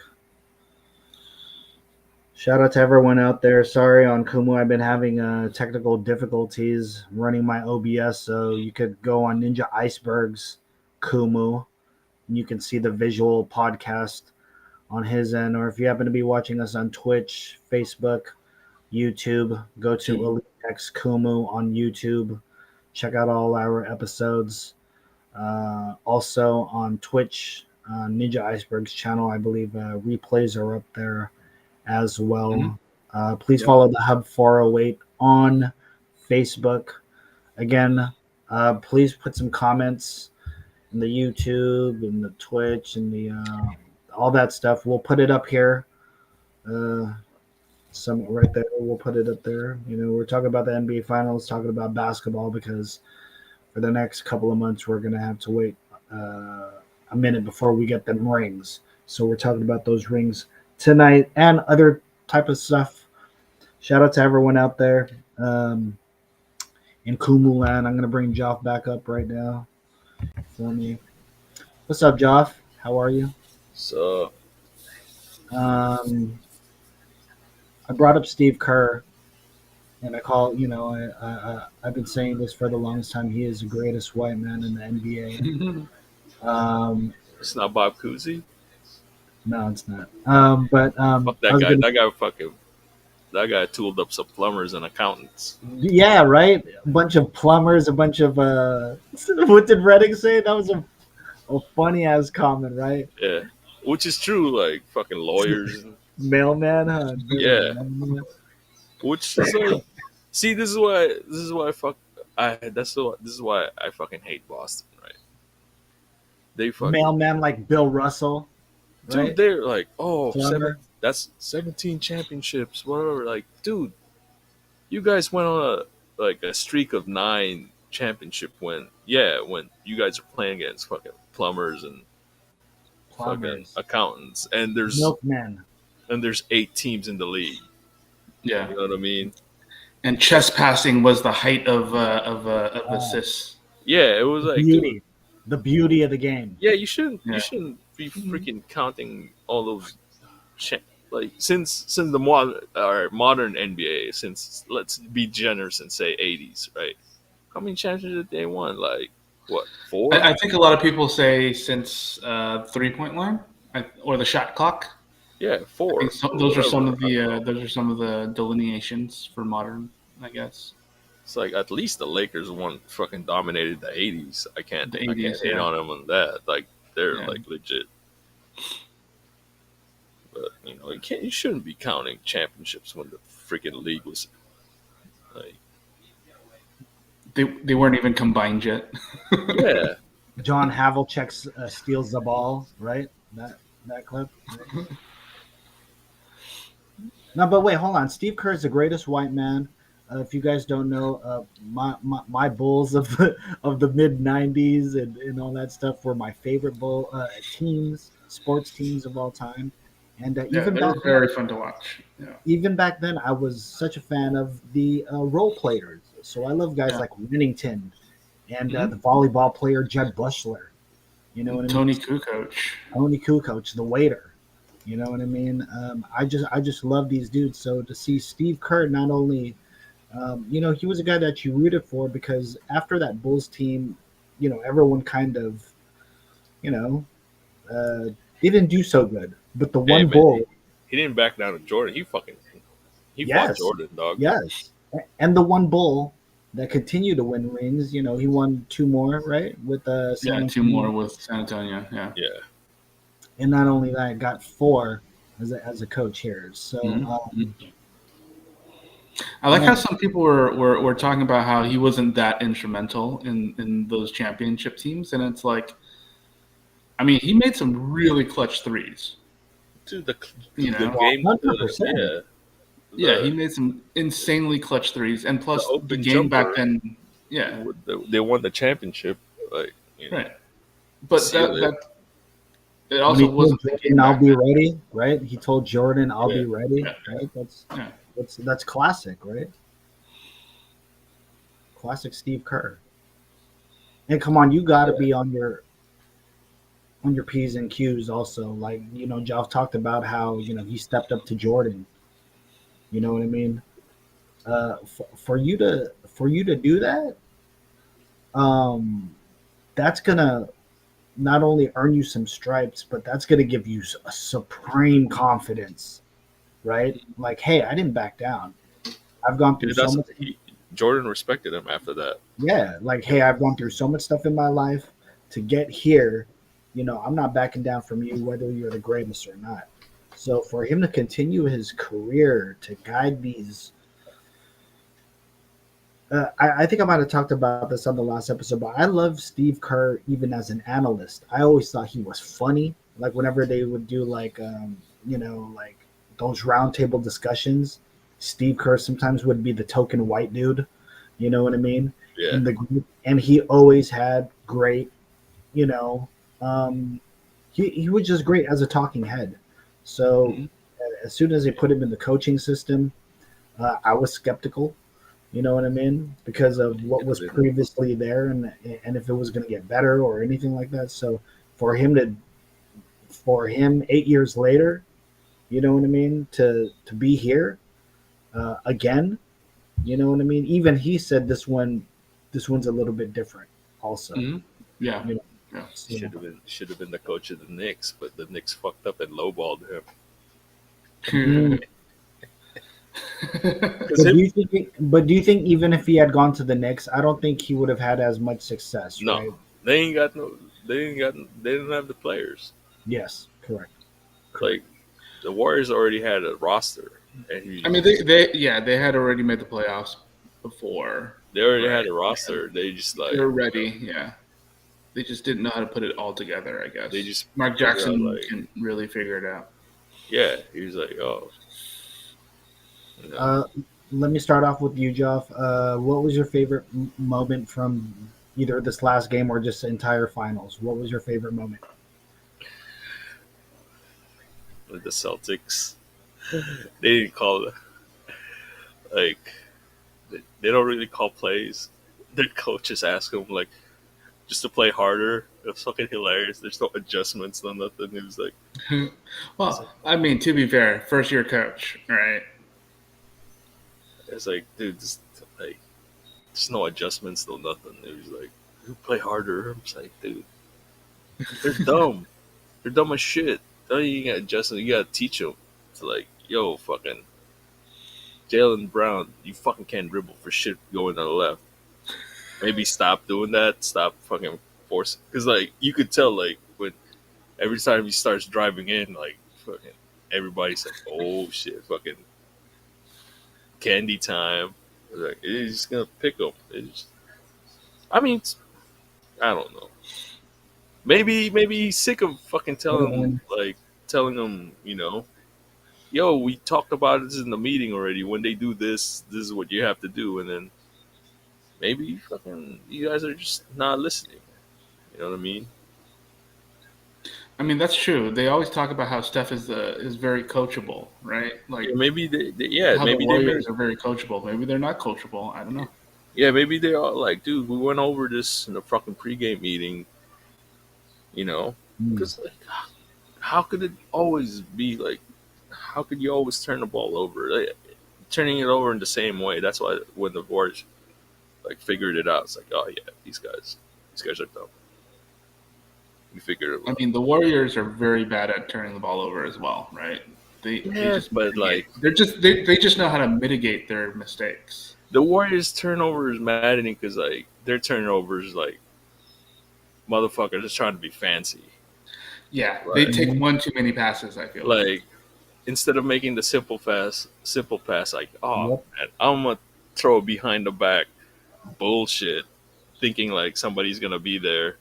Shout out to everyone out there. Sorry on Kumu. I've been having technical difficulties running my OBS, so you could go on Ninja Iceberg's Kumu, and you can see the visual podcast on his end. Or if you happen to be watching us on Twitch, Facebook, YouTube, go to mm, Elite X Kumu on YouTube. Check out all our episodes. Also on Twitch, Ninja Iceberg's channel, I believe replays are up there as mhm. well. Please Yeah. follow the Hub 408 on Facebook. again, please put some comments in the YouTube and the Twitch and the all that stuff. We'll put it up here. Some right there. We'll put it up there. We're talking about the NBA Finals, talking about basketball because for the next couple of months we're gonna have to wait a minute before we get them rings. So we're talking about those rings tonight and other type of stuff. Shout out to everyone out there in Kumulan. I'm gonna bring Joff back up right now for me. What's up, Joff? How are you? So Um, I brought up Steve Kerr, and I call I've been saying this for the longest time. He is the greatest white man in the NBA. it's not Bob Cousy. No, it's not. But Fuck I that was guy. gonna, That guy tooled up some plumbers and accountants. yeah, right. A bunch of plumbers, a bunch of what did Reddick say? That was a funny ass comment, right? Yeah, which is true. Like fucking lawyers. Mailman, huh? Yeah, Mailman. which is like, see, this is why I fuck. This is why I fucking hate Boston. Right? They fucking Mailman like Bill Russell, dude. right? They're like, oh, Plumber. that's 17 championships. Whatever. Like, dude, you guys went on a streak of 9 championship when you guys are playing against fucking plumbers and fucking Plumbers. accountants, and Milkman. there's 8 teams in the league. Yeah. You know what I mean? And chest passing was the height of assists. Yeah, it was like, Beauty. dude, The beauty of the game. yeah, you shouldn't Yeah. be freaking counting all those like since the modern NBA, since let's be generous and say 80s, right? How many championships did they won? Like what, 4? I think a lot of people say since 3-point line or the shot clock. Yeah, I 4. think those are some Whatever. of the delineations for modern, I guess. It's like at least the Lakers fucking dominated the 80s. I can't The hate 80s, yeah. on them on that. Like they're Yeah. like legit. But you shouldn't be counting championships when the freaking league was like, They weren't even combined yet. yeah. John Havlicek steals the ball, right? That clip. Right? No, but wait, hold on. Steve Kerr is the greatest white man. If you guys don't know, my Bulls of the mid '90s and all that stuff were my favorite teams, sports teams of all time. And Yeah, they were very fun to watch. Yeah. even back then, I was such a fan of the role players. So I love guys Yeah. like Winnington and Mhm. the volleyball player Jed Bushler. You know what I mean? Tony Kukoc. Tony Kukoc, the waiter. You know what I mean? I just love these dudes. So to see Steve Kerr not only, he was a guy that you rooted for because after that Bulls team, everyone kind of, you know, uh, they didn't do so good. But the Hey, one man, Bull, he didn't back down to Jordan. He fought yes, Jordan, dog. yes, and the one Bull that continued to win rings, he won 2 more, right, with San Yeah, 2 Antonio. more with San Antonio. Yeah. Yeah. And not only that, got 4 as a coach here. So. Mhm. I like how some people were talking about how he wasn't that instrumental in those championship teams, and it's like, I mean, he made some really clutch threes. Dude, the You know, game, 100%. Yeah, he made some insanely clutch threes, and plus The the open game back jumper. then, yeah, they won the championship. Like, right. But seal that it When also he told wasn't the game Jordan, "I'll back be then. ready," right? He told Jordan, "I'll be Yeah. ready," Yeah. right? Yeah. That's classic, right? Classic Steve Kerr. And come on, you got to be on your P's and Q's also. Like, Joff talked about how, he stepped up to Jordan. You know what I mean? For you to do that, that's gonna not only earn you some stripes, but that's gonna give you a supreme confidence, right? Like, hey, I didn't back down. I've gone through so much. Jordan respected him after that. Yeah, like, hey, I've gone through so much stuff in my life to get here. I'm not backing down from you, whether you're the greatest or not. So for him to continue his career to guide these I think I might have talked about this on the last episode, but I love Steve Kerr even as an analyst. I always thought he was funny. Like whenever they would do like those roundtable discussions, Steve Kerr sometimes would be the token white dude. You know what I mean? Yeah. In the group, and he always had great, you know, um, he was just great as a talking head. So Mhm. as soon as they put him in the coaching system, I was skeptical. You know what I mean? Because of what was Didn't- previously there, and if it was going to get better or anything like that. So for him to for him 8 years later, you know what I mean, to be here again, you know what I mean. Even he said this one's a little bit different. Also, Mhm. Yeah. you know, Yeah. so, should have been the coach of the Knicks, but the Knicks fucked up and lowballed him. mm. Because But do you think even if he had gone to the Knicks, I don't think he would have had as much success, no, right? they ain't got no. They didn't have the players. Yes, correct, correct. Like the Warriors already had a roster, and I mean, they had already made the playoffs before, they already right? had a roster. They just They like were ready. Yeah, they just didn't know how to put it all together. I they guess just Mark figure out Jackson like can really figure it out. yeah, he was like oh you know Uh, Let me start off with you, Joff. What was your favorite moment from either this last game or just the entire finals? What was your favorite moment? with the Celtics. They didn't call like they don't really call plays. Their coaches ask them like just to play harder. It was fucking hilarious. There's no adjustments, no nothing. It was like it's like Well, I mean, to be fair, first year coach, right? it's like dude, just like there's no adjustments, no nothing. It was like you play harder. I'm just like dude, they're dumb. They're dumb as shit. Don't you gotta adjust them. You gotta teach them to like yo fucking Jalen Brown. You fucking can't dribble for shit going to the left. Maybe stop doing that. Stop fucking forcing. Because like you could tell like when every time he starts driving in, like fucking everybody's like, oh shit, fucking candy time. Like he's just gonna pick him. I mean, I don't know. Maybe he's sick of fucking telling him, yo, we talked about this in the meeting already. When they do this, this is what you have to do, and then maybe fucking you guys are just not listening. You know what I mean? I mean, that's true. They always talk about how Steph is very coachable, right? Like Yeah, maybe yeah, how the maybe they Warriors made, are very coachable. Maybe they're not coachable. I don't know. yeah, maybe they are like, dude, we went over this in the fucking pregame meeting, you know, Mm. because like, how could it always be like, how could you always turn the ball over? Like, turning it over in the same way. That's why when the Warriors like figured it out, it's like, oh yeah, these guys are dumb. We figured it I out. mean, the Warriors are very bad at turning the ball over as well, right? They Yeah, just but mitigate. like They just know how to mitigate their mistakes. the Warriors turnover is maddening because like their turnovers like motherfuckers just trying to be fancy. Yeah, they Like take Mhm. one too many passes. I feel like. like instead of making the simple pass, like oh Yep. man, I'm gonna throw it behind the back bullshit, thinking like somebody's gonna be there.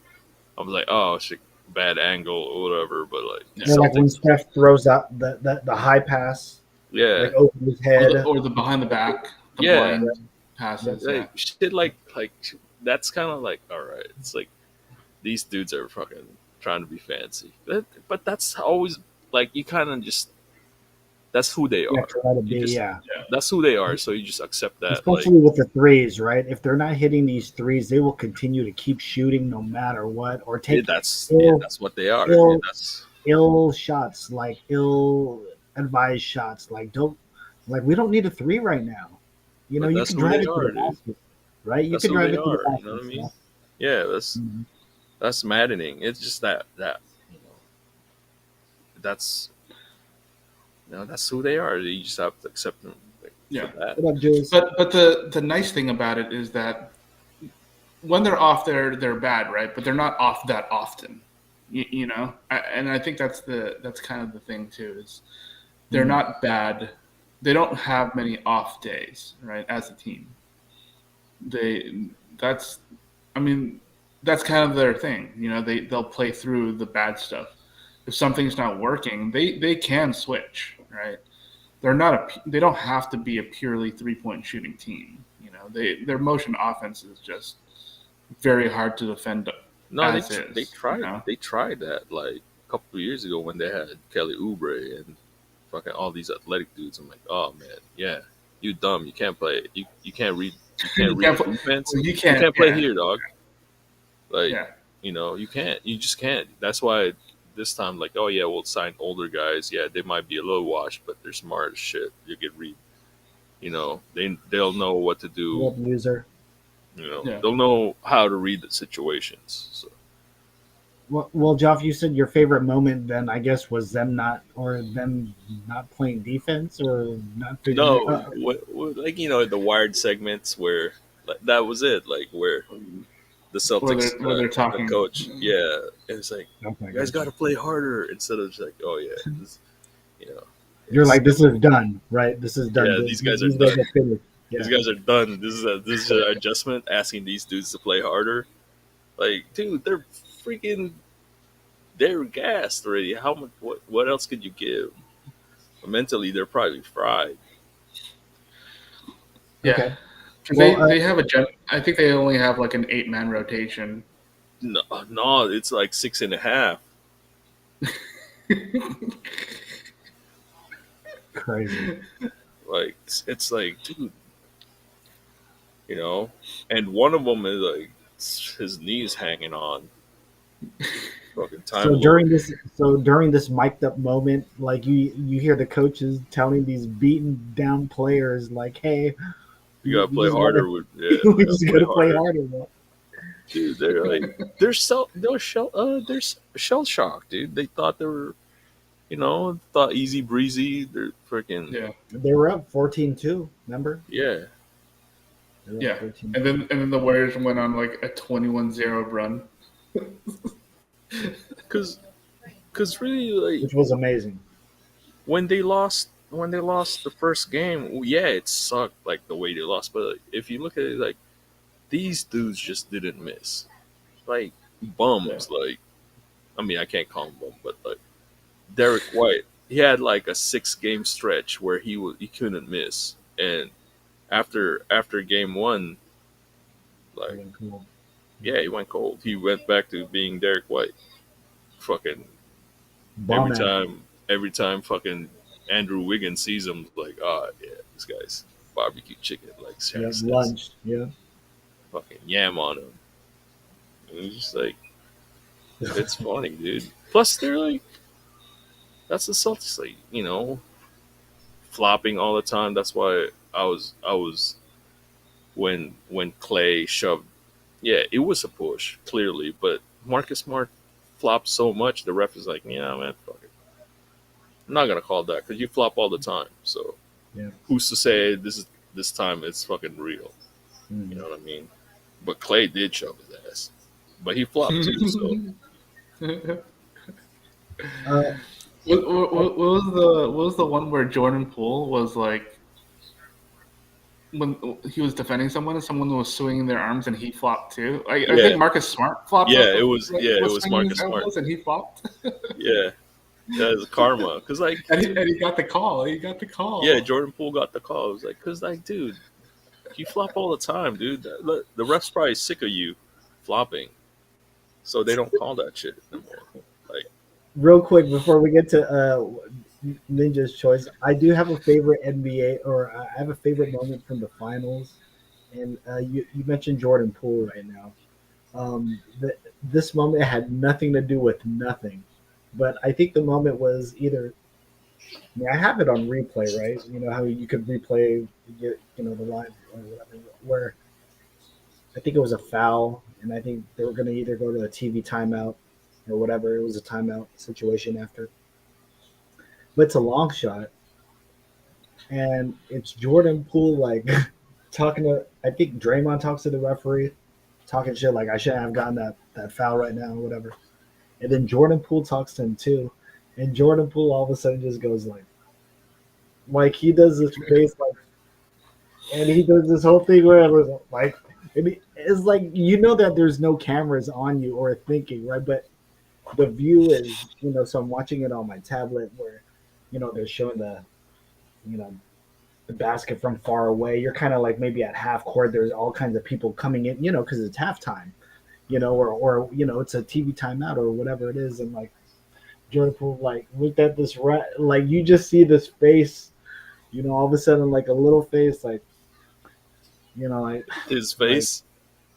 I was like, oh shit, bad angle or whatever. But like the Yeah. Or like when Celtics, Steph throws out the high pass, yeah, like over his head. Or the behind the back, the yeah, blind Yep. passes. Yeah. like shit, like that's kind of like all right. It's like these dudes are fucking trying to be fancy, but that's always like you kind of just that's who they Yeah, are. try to You be, just yeah. that's who they are. So you just accept that. Like Especially with the threes, right? If they're not hitting these threes, they will continue to keep shooting no matter what, or take ill, that's what they are. Yeah, ill, that's ill shots, like ill advised shots. Like don't, like we don't need a three right now. You know, but you that's can who drive they it to the are, dude. basket, right? You That's can who drive they it to the are. You know what basket. I So, mean? Yeah, mhm. that's maddening. It's just that that's that's who they are. You just have to accept them like, for Yeah. that. What up, Jules? But the nice thing about it is that when they're off, they're bad, right? But they're not off that often. You know, and I think that's kind of the thing too is they're Mm. not bad. They don't have many off days, right? As a team. That's, I mean, that's kind of their thing. They'll play through the bad stuff. If something's not working, they can switch, right? They don't have to be a purely 3-point shooting team. Their motion offense is just very hard to defend No, as is. they tried that like a couple of years ago when they had Kelly Oubre and fucking all these athletic dudes. I'm like, oh man, yeah, you dumb. You can't play. You can't read. You can't You read can't play, defense. well, you You can't. can't play Yeah, here, dog. Like, yeah. you can't. You just can't. That's why this time, like, oh yeah, we'll sign older guys. Yeah, they might be a little washed, but they're smart as shit. You get read. They'll know what to do. Old user. Yeah. They'll know how to read the situations. So. Well, Joff, you said your favorite moment then, I guess, was them not playing defense or not figuring it No, out. like the wired segments where like, that was it. Like where the Where Celtics, they're the talking. coach, yeah, and it's like Okay, you guys got to play harder instead of just like, oh yeah, you know, You're it's- like, this is done, right? This is done. Yeah, these guys are These done. are finished. Yeah. these guys are done. This is an adjustment. Asking these dudes to play harder, like, dude, they're freaking, they're gassed already. How much? What else could you give? Mentally, they're probably fried. Yeah. Okay. 'Cause Well, they have I think they only have like an 8-man rotation. No, no, it's like 6.5. Crazy. Like it's like, dude, and one of them is like his knees hanging on. Fucking time So lord. during this mic'd up moment, like you hear the coaches telling these beaten down players, like, "Hey, You gotta we play just harder gotta, with yeah. we We gotta just play gotta play harder, harder." Man. dude. They're like they're shell shocked, dude. They thought they were thought easy breezy. They're freaking Yeah. They were up 14-2. Remember? yeah. They were up Yeah. 14-2. And then the Warriors went on like a 21-0 run. Cause really like Which was amazing. when they lost the first game, yeah, it sucked like the way they lost. But like, if you look at it, like these dudes just didn't miss, like bums. Like I mean, I can't call him bum, but like Derek White, he had like a 6-game stretch where he couldn't miss, and after game one, like Cool. yeah, he went cold. He went back to being Derek White. Fucking Bomb out. every time fucking Andrew Wiggins sees him, like, oh yeah, this guy's barbecue chicken, like Yeah, seriously, lunch. Yeah. fucking yam on him. And it's just like it's funny, dude. Plus, they're like, that's the Celtics, like flopping all the time. That's why I was when Clay shoved. Yeah, it was a push clearly, but Marcus Smart flopped so much. The ref is like, yeah, man, fuck it. I'm not gonna call that because you flop all the time. So Yeah. who's to say this time it's fucking real? Mm. You know what I mean? But Clay did shove his ass, but he flopped too. So Uh, What was the one where Jordan Poole was like when he was defending someone and someone was swinging their arms and he flopped too? I Yeah. think Marcus Smart flopped. Yeah, it was swinging Marcus his Smart. elbows and he flopped. yeah, that is karma. Cause like, and he got the call. He got the call. yeah, Jordan Poole got the call. It was like, cause like, dude, you flop all the time, dude. The ref's probably sick of you flopping, so they don't call that shit anymore. Like, real quick before we get to Ninja's choice, I do have a favorite NBA, or I have a favorite moment from the finals, and you mentioned Jordan Poole right now. This moment had nothing to do with nothing, but I think the moment was either. I mean, I have it on replay, right? You know how you could replay, the live or whatever. Where I think it was a foul, and I think they were going to either go to a TV timeout or whatever. It was a timeout situation after. But it's a long shot, and it's Jordan Poole like talking to. I think Draymond talks to the referee, talking shit like I shouldn't have gotten that foul right now or whatever. And then Jordan Poole talks to him too, and Jordan Poole all of a sudden just goes like he does this face like, and he does this whole thing where it was like It's like that there's no cameras on you or thinking, right? But the view is, so I'm watching it on my tablet where, they're showing you know, the basket from far away. You're kind of like maybe at half court. There's all kinds of people coming in, because it's halftime, or it's a TV timeout or whatever it is, and like Jordan Poole like looked at this like you just see this face, all of a sudden like a little face, like like His like face.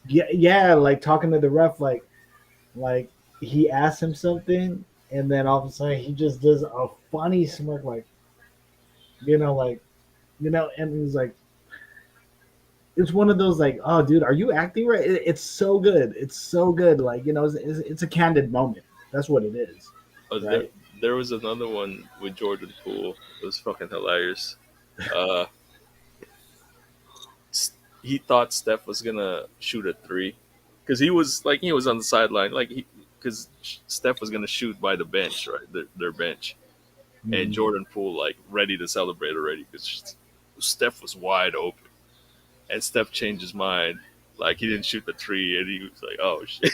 yeah, like talking to the ref, like he asked him something, and then all of a sudden he just does a funny smirk, like like and he's like, it's one of those like, oh, dude, are you acting right? It's so good. It's so good. Like it's a candid moment. That's what it is, There, right? there was another one with Jordan Poole. It was fucking hilarious. Uh, he thought Steph was gonna shoot a three because he was on the sideline, because Steph was gonna shoot by the bench, right? Their bench, and Mhm. Jordan Poole like ready to celebrate already because Steph was wide open, and Steph changed his mind. Like he didn't shoot the three, and he was like, "Oh shit!"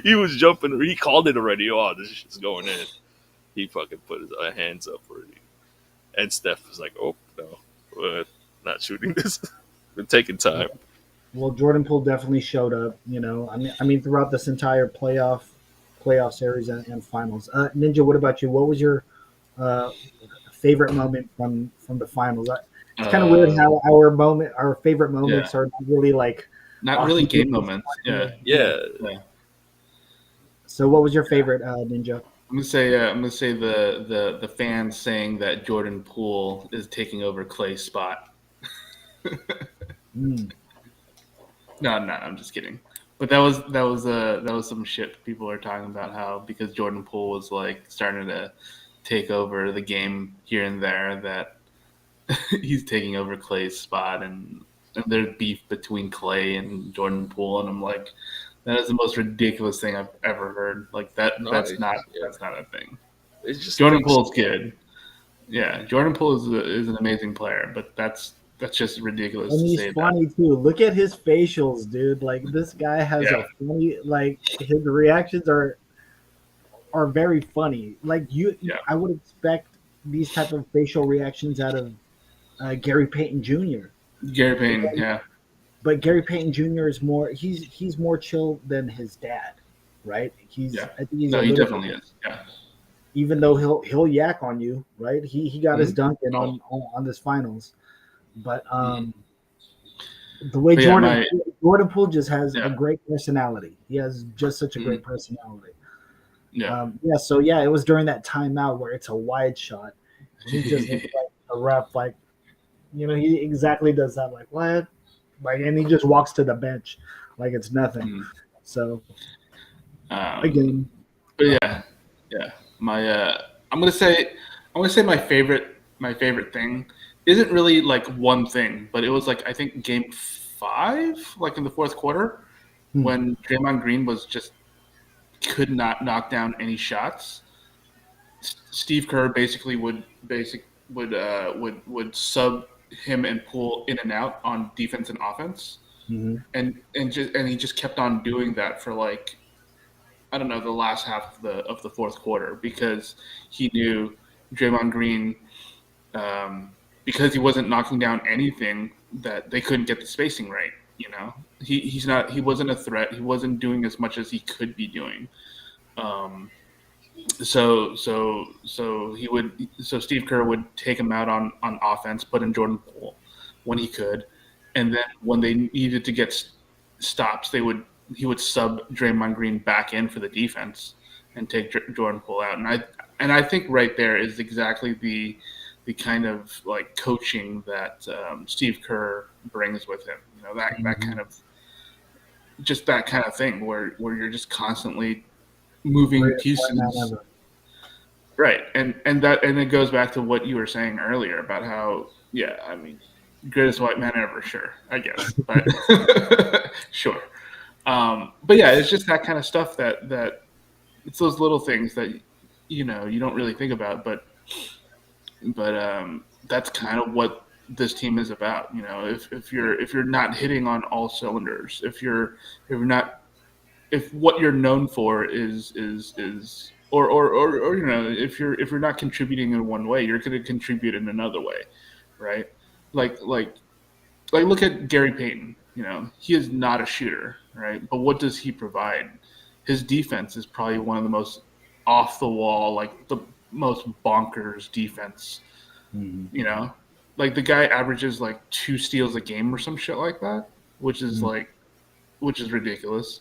He was jumping. He called it already. Oh, this shit's going in. He fucking put his hands up already, and Steph was like, "Oh no, not shooting this. Been taking time." Well, Jordan Poole definitely showed up. I mean, throughout this entire playoff series and finals. Ninja, what about you? What was your uh, favorite moment from the finals? It's kind of weird Uh, how our favorite yeah, moments are not really like not really game authentically moments. Yeah, funny. Yeah. Yeah, yeah. So, what was your favorite, Ninja? I'm gonna say the fans saying that Jordan Poole is taking over Clay's spot. Mm. No, no, I'm just kidding. But that was some shit people are talking about how because Jordan Poole was like starting to take over the game here and there that he's taking over Clay's spot and there's beef between Clay and Jordan Poole and I'm like that is the most ridiculous thing I've ever heard. Like no, yeah, that's not a thing. it just Jordan takes. Poole's good. Yeah, Jordan Poole is an amazing player, but that's just ridiculous And to he's say that. funny too. Look at his facials, dude. Like this guy has Yeah, a funny, like his reactions are very funny. Like yeah. I would expect these type of facial reactions out of Gary Payton Jr. Gary But, Payne, yeah, Gary Payton Jr. is more he's more chill than his dad, right? yeah. I think he's a No, he little bit, definitely is. Yeah. even though he'll yak on you, right? He got his Mm-hmm. dunk in Oh, on this finals, but mm-hmm. the way But yeah, my Jordan Poole just has a yeah, great personality. He has just such a mm-hmm. great personality. Yeah, Yeah, so yeah, it was during that timeout where it's a wide shot, and he just looks like a ref, like he exactly does that, like what, like, and he just walks to the bench like it's nothing. mm-hmm. So Um, again, but yeah, yeah. My I'm gonna say my favorite thing isn't really like one thing, but it was like I think game five, like in the fourth quarter, hmm, when Draymond Green was just could not knock down any shots. Steve Kerr basically would sub him and pull in and out on defense and offense, hmm, and he just kept on doing that for like I don't know the last half of the fourth quarter because he knew Draymond Green because he wasn't knocking down anything that they couldn't get the spacing right. You know, he wasn't a threat. He wasn't doing as much as he could be doing. Um, so Steve Kerr would take him out on offense, put in Jordan Poole when he could, and then when they needed to get stops, he would sub Draymond Green back in for the defense and take Jordan Poole out. And I think right there is exactly the kind of like coaching that Steve Kerr brings with him. You know that hmm, kind of just that kind of thing where you're just constantly moving greatest white man pieces. ever. Right, and it goes back to what you were saying earlier about how yeah, I mean, greatest white man ever, sure, I guess, but sure, but yeah, it's just that kind of stuff that it's those little things that you know you don't really think about, but that's kind of what this team is about. You know, if you're not hitting on all cylinders, if you're not if what you're known for is or you know if you're not contributing in one way, you're going to contribute in another way, right? Like like like look at Gary Payton. You know, he is not a shooter, right? But what does he provide? His defense is probably one of the most off the wall, like the most bonkers defense. Mhm. You know, like the guy averages like 2 steals a game or some shit like that, which is Mhm. like which is ridiculous.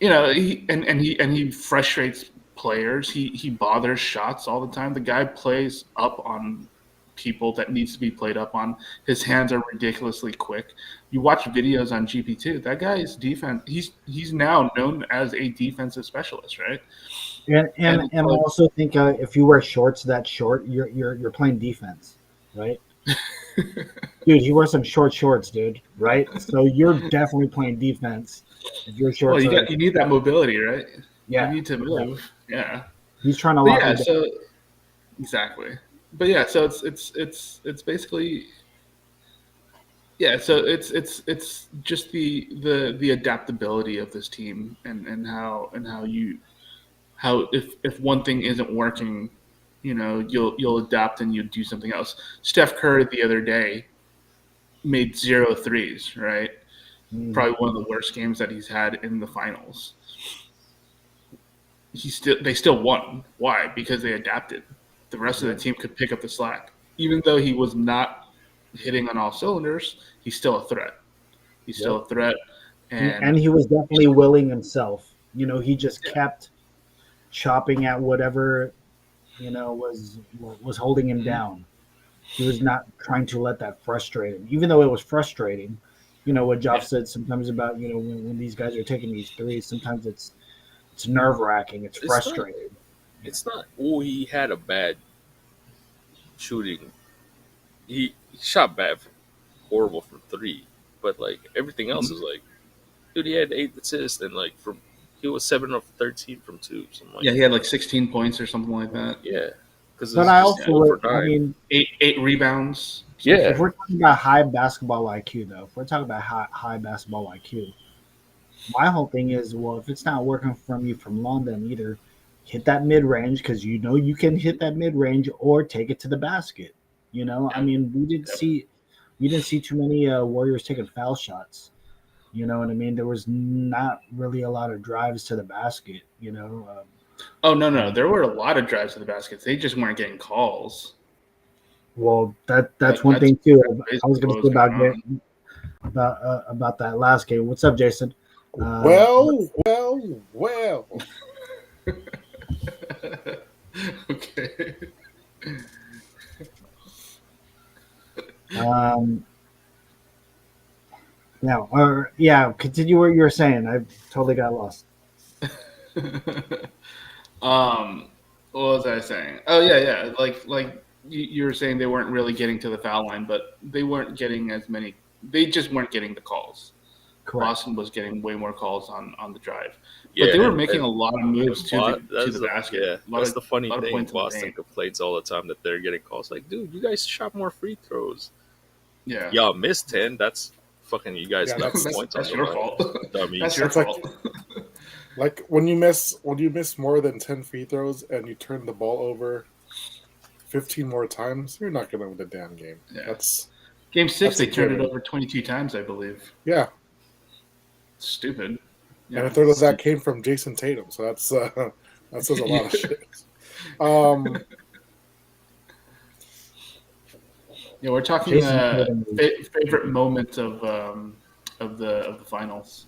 You know, he frustrates players. He bothers shots all the time. The guy plays up on people that needs to be played up on. His hands are ridiculously quick. You watch videos on GP2. That guy's defense. He's now known as a defensive specialist, right? And And and it's and I like, also think if you wear shorts that short, you're playing defense, right? Dude, you wear some short shorts, dude, right? So you're definitely playing defense if your well, shorts are. you need that mobility, right? You Yeah, need to yeah. move. Yeah. He's trying to But lock yeah, you down. so exactly. But yeah, so it's basically yeah, so it's just the adaptability of this team and how you how if one thing isn't working, you know, you'll adapt and you do something else. Steph Curry the other day made 0 threes, right? Mm, Probably one of the worst games that he's had in the finals. They still won. Why? Because they adapted. The rest of the yep, team could pick up the slack. Even though he was not hitting on all cylinders, he's still a threat. He's yep. still a threat, And and he was definitely willing himself. He just kept chopping at whatever was holding him Mhm. down. He was not trying to let that frustrate him, even though it was frustrating. What Joff yeah, said sometimes about when these guys are taking these threes, sometimes it's nerve wracking, it's It's not. frustrating. It's not. Oh, he had a bad shooting. He shot bad, horrible from three, but like everything else Mhm. is like, dude, he had 8 assists and like from he was 7 of 13 from two, something like yeah. He had like 16 points or something like that. yeah, because But it's I just Yeah, over I 9. mean, eight rebounds, some Yeah, if shit. we're talking about high basketball IQ, though, if we're talking about high basketball IQ, my whole thing is, well, if it's not working from you from London, either hit that mid range because you can hit that mid range, or take it to the basket. I Yep, mean, yep. we didn't see too many Warriors taking foul shots. You know what I mean? There was not really a lot of drives to the basket. Oh no, no, Um, there were a lot of drives to the baskets. They just weren't getting calls. well, that's one That's thing too. I was basically going what to was say going on. about that last game. What's up, Jason? Um, Well. Okay. um, yeah, or yeah, continue what you were saying. I totally got lost. What was I saying? Oh yeah, yeah. Like you were saying, they weren't really getting to the foul line, but they weren't getting as many. They just weren't getting the calls. Correct. Boston was getting way more calls on the drive, but yeah, they were making a lot of moves to That's the the basket. yeah, A that's the funny lot of thing. points in the Boston paint. complains all the time that they're getting calls like, dude, you guys shot more free throws. Yeah, Y'all missed 10. That's fucking you guys Yeah, left that's points on that's the your line, fault. That's dummies. your that's like fault. like when you miss more than 10 free throws and you turn the ball over 15 more times, you're not gonna win the damn game. Yeah. That's Game six, that's a they turned it given. over 22 times, I believe. Yeah, Stupid. and a Yeah. third of that came from Jason Tatum, so that says a lot of shit. Um, Yeah, we're talking Jason Tatum favorite moment of the finals.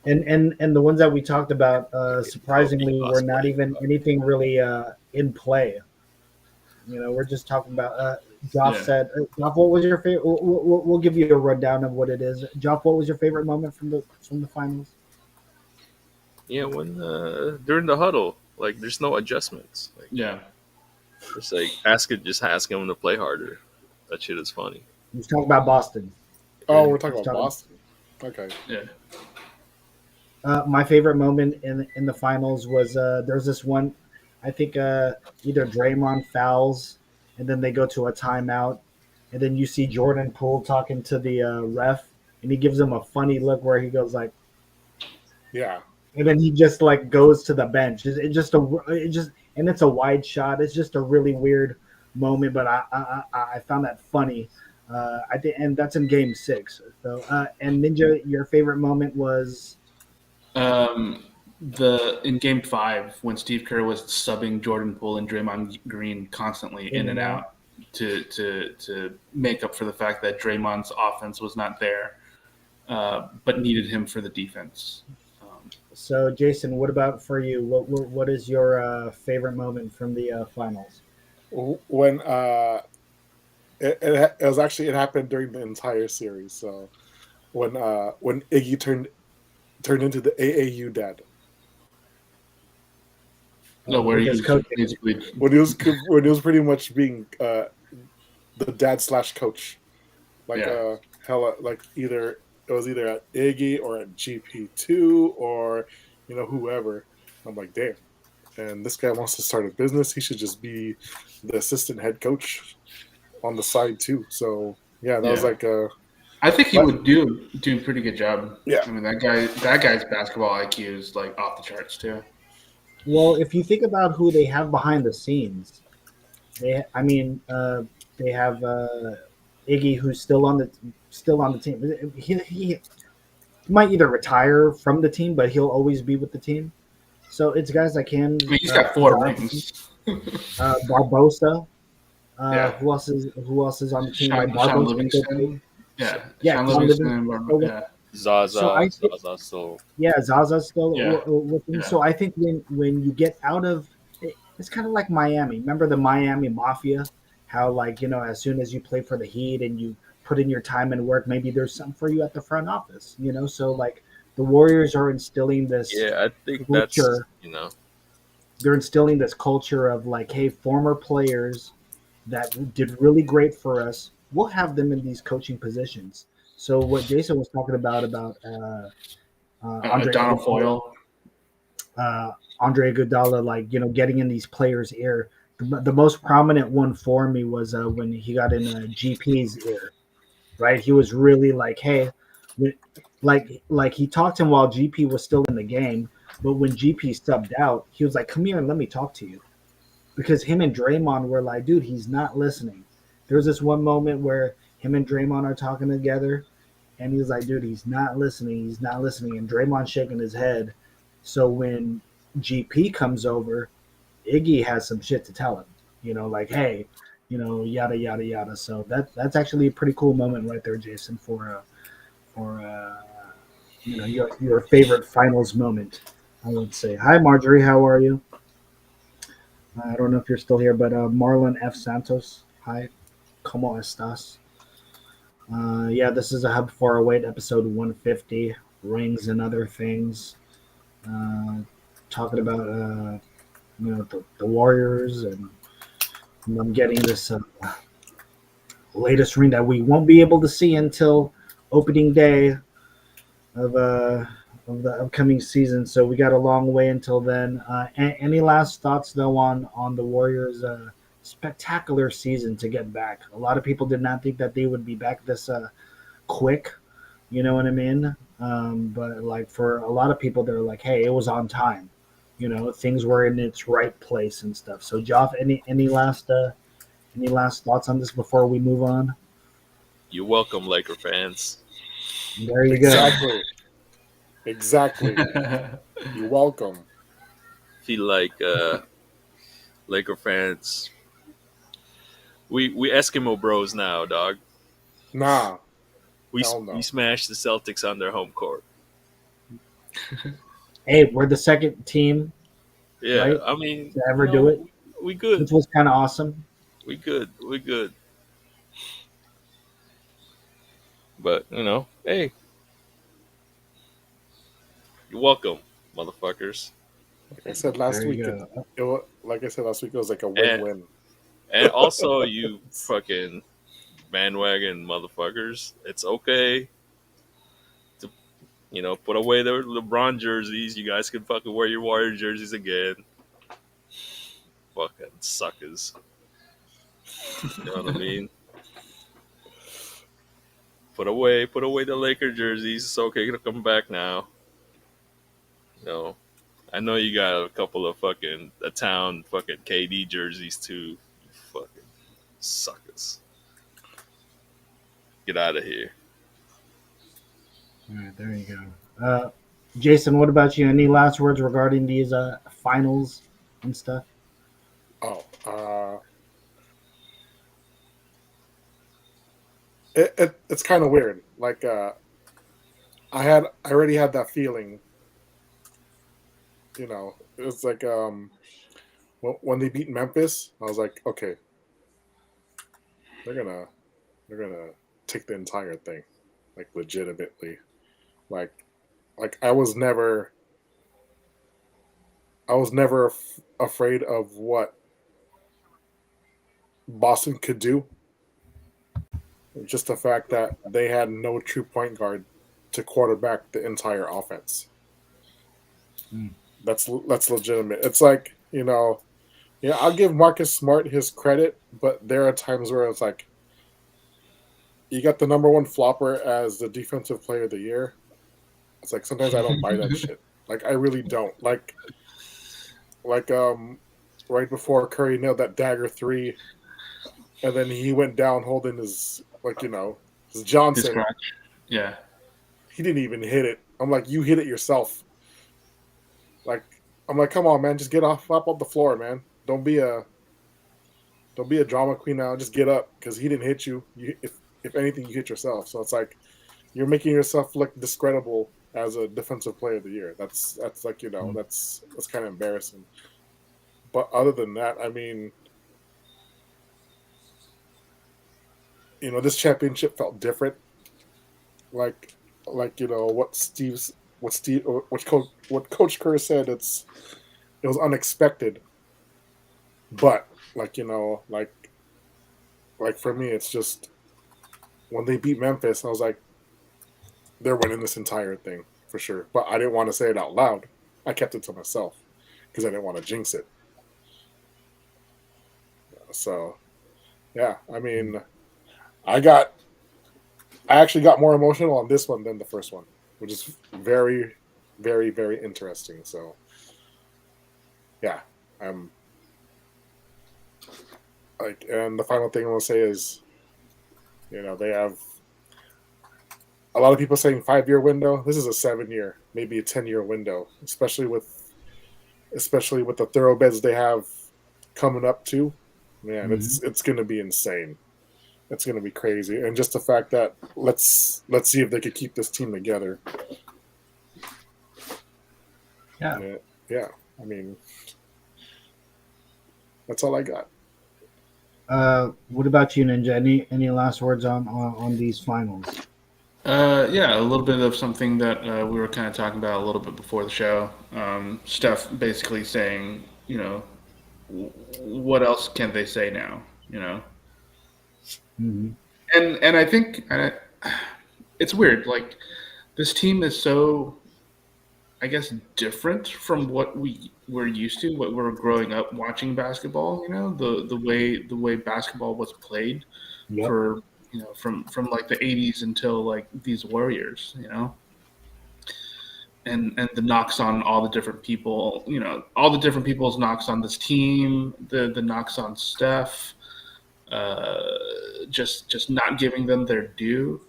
and the ones that we talked about, Kobe surprisingly, were not cosplay. even anything really in play. We're just talking about. Joff Yeah. said, "Joff, what was your favorite?" We'll give you a rundown of what it is. Joff, what was your favorite moment from the finals? Yeah, when during the huddle, like there's no adjustments. Like Yeah. it's like just asking him to play harder. That shit is funny. He's talking about Boston. oh, Yeah. we're talking He's about talking. Boston. Okay. Yeah. My favorite moment in the finals was there's this one. I think either Draymond fouls, and then they go to a timeout, and then you see Jordan Poole talking to the ref, and he gives him a funny look where he goes like, Yeah. and then he just like goes to the bench. It just and it's a wide shot. It's just a really weird moment, but I found that funny. I did, and that's in Game 6. So and Ninja, your favorite moment was The in Game 5 when Steve Kerr was subbing Jordan Poole and Draymond Green constantly in and out to make up for the fact that Draymond's offense was not there, but needed him for the defense. So Jason, what about for you? What is your favorite moment from the finals? When it was actually, it happened during the entire series. So when Iggy turned into the AAU dad. No, where With he his was coaching. basically When he was pretty much being the dad slash coach, like Yeah. hella, like either it was either at Iggy or at GP2 or whoever. I'm like, damn. And this guy wants to start a business. He should just be the assistant head coach on the side too. So yeah, that was Yeah. like a I think he but would do a pretty good job. yeah. I mean, that guy's basketball IQ is like off the charts too. Well, if you think about who they have behind the scenes, I mean, they have Iggy, who's still on the team. He might either retire from the team, but he'll always be with the team. So it's guys like him, I mean, he's got 4 rings. Barbosa. Yeah, Who else is on the team? Right, Sean Barbosa still plays. Livingston. So, Yeah, yeah, Sean Sean Livingston. Livingston still with. Yeah, So I think Zaza. So yeah, Zaza's still yeah, with him. yeah. So I think when you get out of it's kind of like Miami. Remember the Miami Mafia? How like as soon as you play for the Heat and you put in your time and work, maybe there's something for you at the front office. So like the Warriors are instilling this yeah, I think that's culture. They're instilling this culture of like, hey, former players that did really great for us, we'll have them in these coaching positions. So what Jason was talking about Andre Donald Iguodala, Foyle. Andre Iguodala, like getting in these players' ear. The most prominent one for me was when he got in GP's ear. Right, he was really like, hey, like he talked to him while GP was still in the game, but when GP subbed out, he was like, come here and let me talk to you, because him and Draymond were like, dude, he's not listening. There was this one moment where him and Draymond are talking together, and he's like, dude, he's not listening. He's not listening. And Draymond shaking his head. So when GP comes over, Iggy has some shit to tell him, like, hey, yada, yada, yada. So that's actually a pretty cool moment right there, Jason, for your favorite finals moment, I would say. Hi, Marjorie. How are you? I don't know if you're still here, but Marlon F. Santos. Hi. ¿Cómo estás? Yeah, this is a Hub 408, episode 150, rings and other things. Talking about the Warriors, and I'm getting this latest ring that we won't be able to see until opening day of the upcoming season. So we got a long way until then. Any last thoughts though on the Warriors' spectacular season to get back? A lot of people did not think that they would be back this quick. You know what I mean? But like for a lot of people, they're like, "Hey, it was on time." Things were in its right place and stuff. So, Joff, any last thoughts on this before we move on? you're welcome, Laker fans. There you go. Exactly. You're welcome. Feel like Laker fans. We Eskimo bros now, dog. Nah, We hell no. we smashed the Celtics on their home court. Hey, we're the second team Yeah, right I mean, to ever do it, we good. which was kind of awesome. We good. We good. But hey, you're welcome, motherfuckers. Like I said last There you week, go. it was like a And win-win. and also you fucking bandwagon motherfuckers. It's okay to put away the LeBron jerseys. You guys can fucking wear your Warrior jerseys again. Fucking suckers. You know what I mean? Put away the Laker jerseys. It's okay to come back now. No, I know you got a couple of fucking a town fucking KD jerseys too. You fucking suckers. Get out of here. All right, there you go. Jason, what about you? Any last words regarding these finals and stuff? Oh, it's kind of weird. Like I already had that feeling. You know, it's like when they beat Memphis, I was like, okay, they're gonna they're gonna take the entire thing, like legitimately. Like like I was never afraid of what Boston could do. Just the fact that they had no true point guard to quarterback the entire offense. Mm. That's legitimate. It's like, yeah, I'll give Marcus Smart his credit, but there are times where it's like you got the number one flopper as the defensive player of the year. It's like sometimes I don't buy that shit. Like I really don't. Like right before Curry nailed that dagger three, and then he went down holding his his His Johnson. crotch. Yeah. He didn't even hit it. I'm like, you hit it yourself. Like I'm like, come on, man, just get off the floor, man. Don't be a drama queen now. Just get up because he didn't hit you. If anything, you hit yourself. So it's like you're making yourself look discreditable as a defensive player of the year. That's like that's kind of embarrassing. But other than that, I mean, this championship felt different. Like what Coach Kerr said. It was unexpected, but like for me, it's just when they beat Memphis, I was like, they're winning this entire thing for sure. But I didn't want to say it out loud. I kept it to myself because I didn't want to jinx it. So, yeah, I mean, I actually got more emotional on this one than the first one, which is very, very, very interesting. So, yeah, I'm like, and the final thing I will say is, they have a lot of people saying 5-year window. This is a 7-year, maybe a 10-year window, especially with the thoroughbreds they have coming up too. Man, it's going to be insane. It's going to be crazy, and just the fact that let's see if they could keep this team together. Yeah. I mean, that's all I got. What about you, Ninja? Any last words on these finals? Yeah, a little bit of something that we were kind of talking about a little bit before the show. Steph basically saying, what else can they say now? Mm-hmm. And I think it's weird. Like this team is so, I guess, different from what we were used to, what we were growing up watching basketball. The way basketball was played Yep. for from like the 80s until like these Warriors. And the knocks on all the different people, all the different people's knocks on this team, the knocks on Steph, uh, just not giving them their due,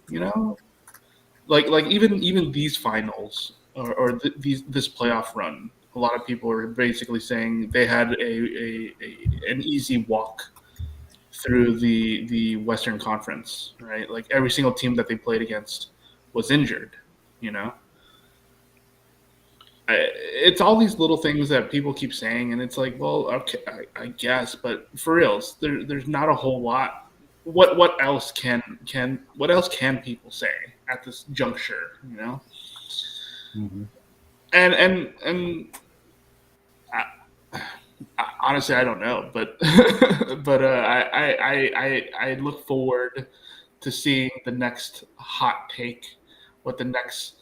like even these finals or this playoff run. A lot of people are basically saying they had an easy walk through the Western Conference, right? Like every single team that they played against was injured, you know. It's all these little things that people keep saying, and it's like, well, okay, I guess, but for reals, there's not a whole lot. What else can people say at this juncture, Mm-hmm. And honestly, I don't know, but but I look forward to seeing the next hot take, what the next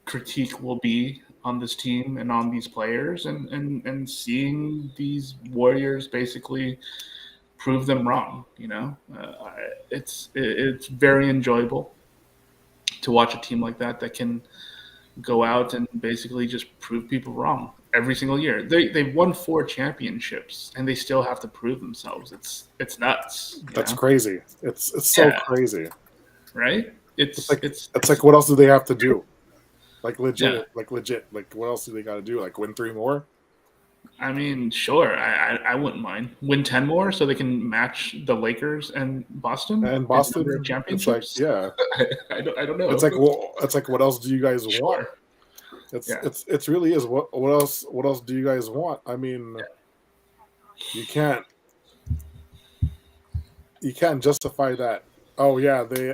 critique will be on this team and on these players, and seeing these Warriors basically prove them wrong. It's very enjoyable to watch a team like that can go out and basically just prove people wrong every single year. They've won 4 championships and they still have to prove themselves. It's nuts. That's crazy. It's so crazy, right? It's like what else do they have to do? Like legit. Like what else do they got to do? Like win 3 more? I mean, sure. I wouldn't mind win 10 more so they can match the Lakers and Boston And Boston in championships. It's like, I don't know. It's like what else do you guys want? It's really is what else do you guys want? I mean, you can't justify that. Oh yeah, they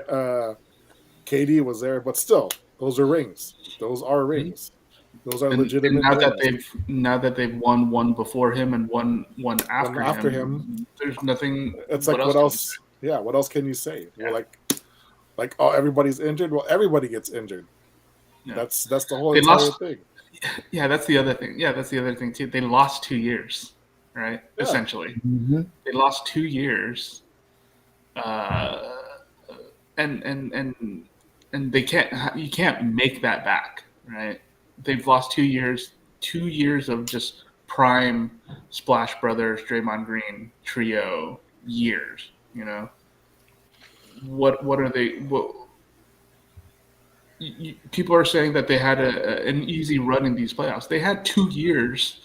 KD was there, but still, those are rings. Those are rings. Those are legitimate. And now that they've won one before him and one after him, there's nothing. It's like what else? Yeah, what else can you say? Yeah. Well, like oh, everybody's injured. Well, everybody gets injured. Yeah. That's the whole thing. Yeah, that's the other thing. Yeah, that's the other thing too. They lost 2 years, right? Yeah. Essentially, they lost 2 years, and they can't. You can't make that back, right? They've lost 2 years. 2 years of just prime Splash Brothers, Draymond Green trio years. What are they? People are saying that they had an easy run in these playoffs. They had 2 years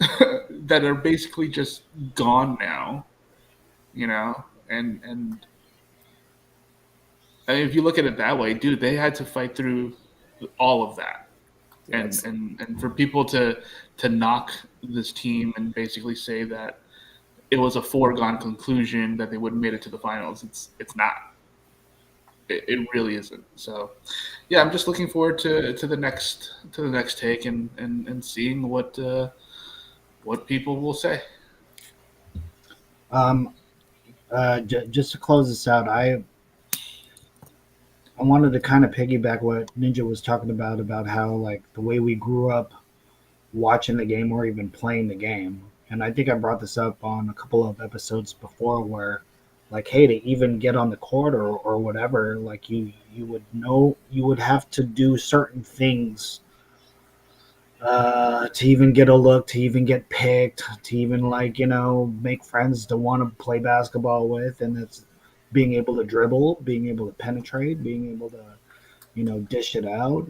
that are basically just gone now, and if you look at it that way, dude, they had to fight through all of that. Yes. And for people to knock this team and basically say that it was a foregone conclusion that they wouldn't made it to the finals, it's not. It really isn't. So, yeah, I'm just looking forward to the next take and seeing what people will say. Just to close this out, I wanted to kind of piggyback what Ninja was talking about how like the way we grew up watching the game or even playing the game. And I think I brought this up on a couple of episodes before where like, hey, to even get on the court or whatever, like you would have to do certain things to even get a look, to even get picked, to even make friends to want to play basketball with. And it's being able to dribble, being able to penetrate, being able to, dish it out,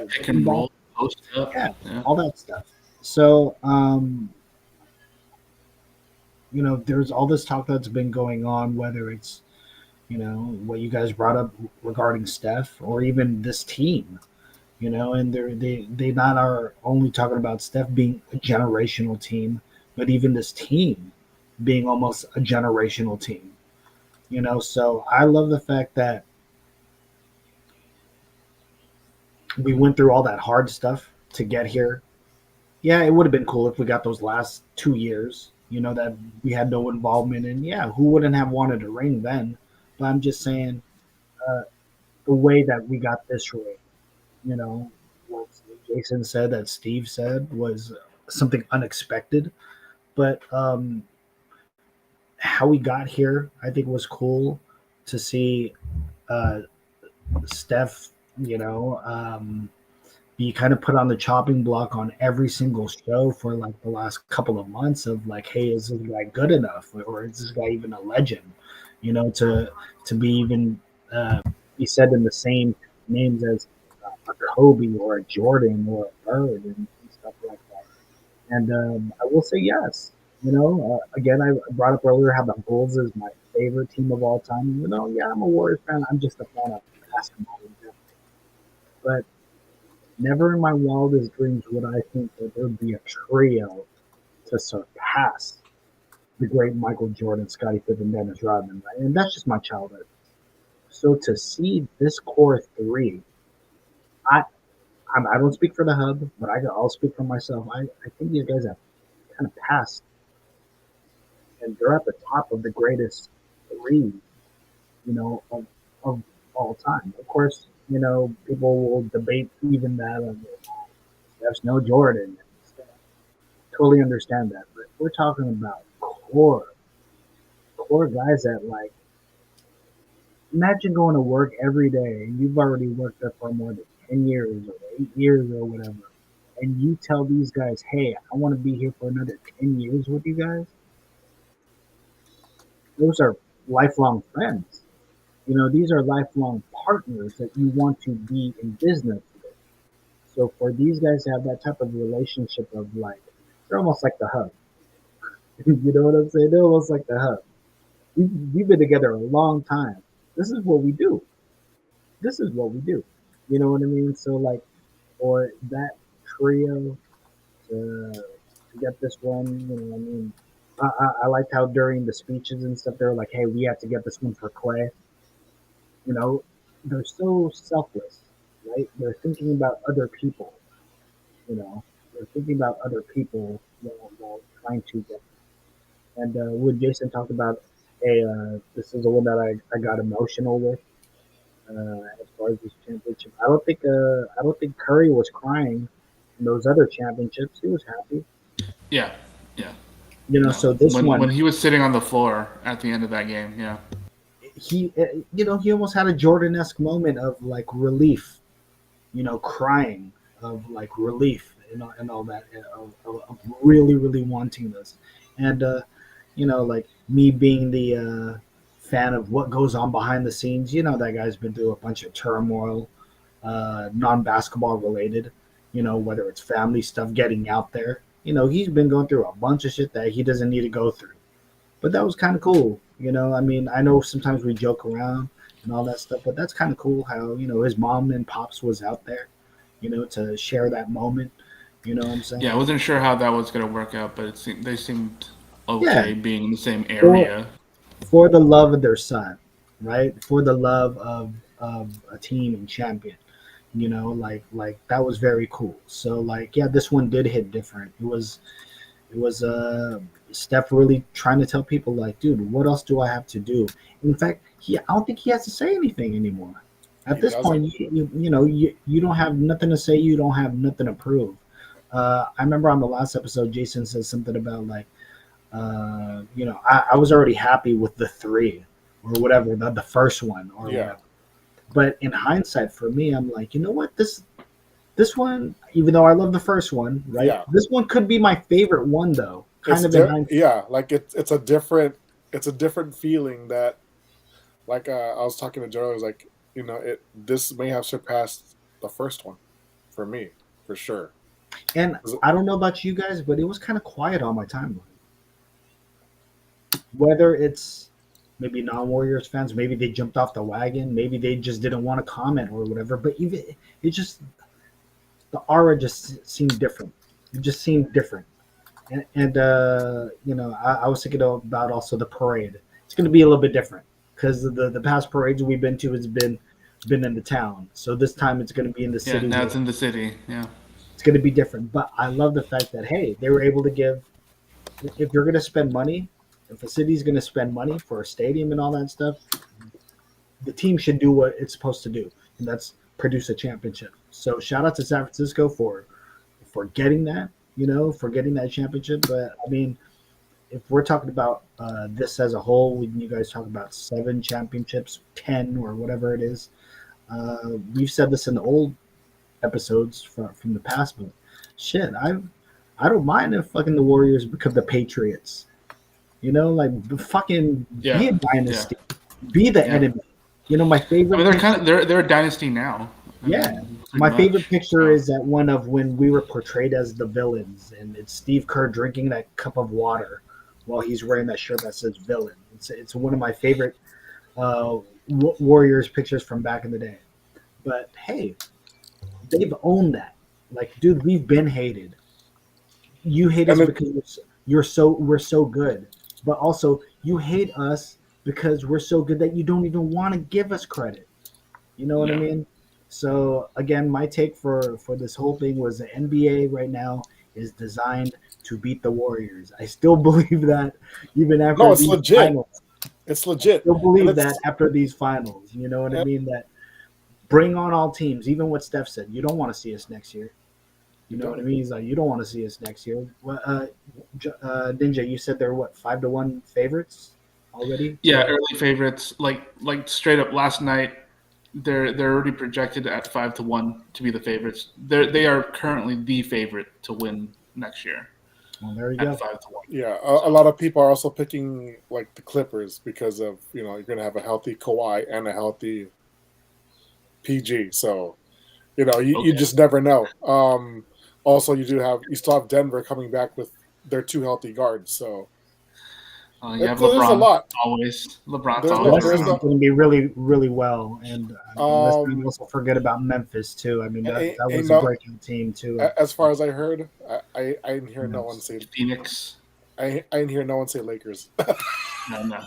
pick and roll, post up, all that stuff. So, there's all this talk that's been going on, whether it's, what you guys brought up regarding Steph or even this team, and they not are only talking about Steph being a generational team, but even this team being almost a generational team. So I love the fact that we went through all that hard stuff to get here. Yeah, it would have been cool if we got those last 2 years, that we had no involvement in. Yeah, who wouldn't have wanted a ring then? But I'm just saying the way that we got this ring, what Jason said, that Steve said, was something unexpected. But how we got here, I think, was cool to see Steph, be kind of put on the chopping block on every single show for like the last couple of months of like, hey, is this guy good enough, or is this guy even a legend? To be even be said in the same names as a Kobe or a Jordan or a Bird and stuff like that. And I will say yes. Again, I brought up earlier how the Bulls is my favorite team of all time. Yeah, I'm a Warriors fan. I'm just a fan of basketball in general. But never in my wildest dreams would I think that there would be a trio to surpass the great Michael Jordan, Scottie Pippen, Dennis Rodman. Right? And that's just my childhood. So to see this core three, I don't speak for the hub, but I'll speak for myself. I think these guys have kind of passed, and they're at the top of the greatest three, of all time. Of course, people will debate even that. There's no Jordan. Totally understand that, but we're talking about core. poor guys that like imagine going to work every day and you've already worked there for more than 10 years or 8 years or whatever, and you tell these guys, "Hey, I want to be here for another 10 years with you guys." Those are lifelong friends. These are lifelong partners that you want to be in business with. So for these guys to have that type of relationship of like, they're almost like the hub. You know what I'm saying? They're almost like the hub. We've been together a long time. This is what we do. This is what we do. You know what I mean? So like, for that trio to get this one, I mean, I liked how during the speeches and stuff, they were like, "Hey, we have to get this one for Clay." You know, they're so selfless, right? They're thinking about other people. They're thinking about other people while trying to get. And when Jason talked about, hey, this is the one that I got emotional with as far as this championship. I don't think Curry was crying in those other championships. He was happy. Yeah, yeah. So No, this when one, he was sitting on the floor at the end of that game, yeah, he almost had a Jordan-esque moment of like relief, crying of like relief and all that, of really, really wanting this. And, like me being the fan of what goes on behind the scenes, that guy's been through a bunch of turmoil, non basketball related, whether it's family stuff getting out there. He's been going through a bunch of shit that he doesn't need to go through. But that was kind of cool. I mean, I know sometimes we joke around and all that stuff, but that's kind of cool how, his mom and pops was out there, to share that moment. You know what I'm yeah. I saying? wasn't sure how that was gonna work out, but they seemed Yeah. okay being in the same For area. for the love of their son, right? For the love of a team and champion. Like that was very cool. So like yeah, this one did hit different. It was Steph really trying to tell people like, dude, what else do I have to do? In fact, I don't think he has to say anything anymore. At He this doesn't. point, you don't have nothing to say. You don't have nothing to prove. I remember on the last episode, Jason said something about like, I was already happy with the three or whatever, the first one or Yeah, whatever. But in hindsight, for me, I'm like, you know what, this one, even though I love the first one, right? yeah. This one could be my favorite one, though. Kind of in hindsight. Yeah. Like it's a different feeling that like I was talking to Joe. I was like, this may have surpassed the first one for me for sure. And I don't know about you guys, but it was kind of quiet on my timeline. Whether it's maybe non-Warriors fans, maybe they jumped off the wagon, maybe they just didn't want to comment or whatever. But even it just the aura just seemed different. It just seemed different. And I was thinking about also the parade. It's going to be a little bit different because the past parades we've been to has been in the town. So this time it's going to be in the Yeah, city. now Where it's in the city. Yeah, it's going to be different. But I love the fact that hey, they were able to give. If you're going to spend money, if a city's going to spend money for a stadium and all that stuff, the team should do what it's supposed to do, and that's produce a championship. So shout out to San Francisco for getting that, for getting that championship. But I mean, if we're talking about this as a whole, when you guys talk about 7 championships, 10 or whatever it is, we've said this in the old episodes from the past, but shit, I don't mind if fucking the Warriors become the Patriots. Like fucking be yeah, a yeah, dynasty, be the yeah. enemy. My I mean, favorite they're picture. kind of they're a dynasty now. I Yeah, mean, pretty my favorite much. picture So is that one of when we were portrayed as the villains, and it's Steve Kerr drinking that cup of water while he's wearing that shirt that says villain. It's one of my favorite Warriors pictures from back in the day. But hey, they've owned that. Like, dude, we've been hated. You hate and us then because we're so good, but also you hate us because we're so good that you don't even want to give us credit. You know what I yeah, mean? So again, my take for this whole thing was the NBA right now is designed to beat the Warriors. I still believe that even no, after it's these legit. finals. It's I legit, still and believe that it's after these finals. You know what I uh, mean? That bring on all teams. Even what Steph said, you don't want to see us next year. You you know what I don't. mean? He's like, you don't want to see us next year. Well, Ninja, you said they're what 5-1 favorites? already? Yeah, early favorites. Like straight up last night, they're already projected at 5-1 to be the favorites. They are currently the favorite to win next year Well, there you at go. 5-1. Yeah, a lot of people are also picking like the Clippers because of you're going to have a healthy Kawhi and a healthy PG. So you Okay. just never know. Also, you still have Denver coming back with their two healthy guards. So You have there's a LeBron lot. always. LeBron's There's always no West there's is around. no going to be really, really well, and let's not um also forget about Memphis too. I mean, that ain't was a no breaking team too. as far as I heard, I didn't hear no one Yes. say Phoenix. I didn't hear no one say Lakers. No.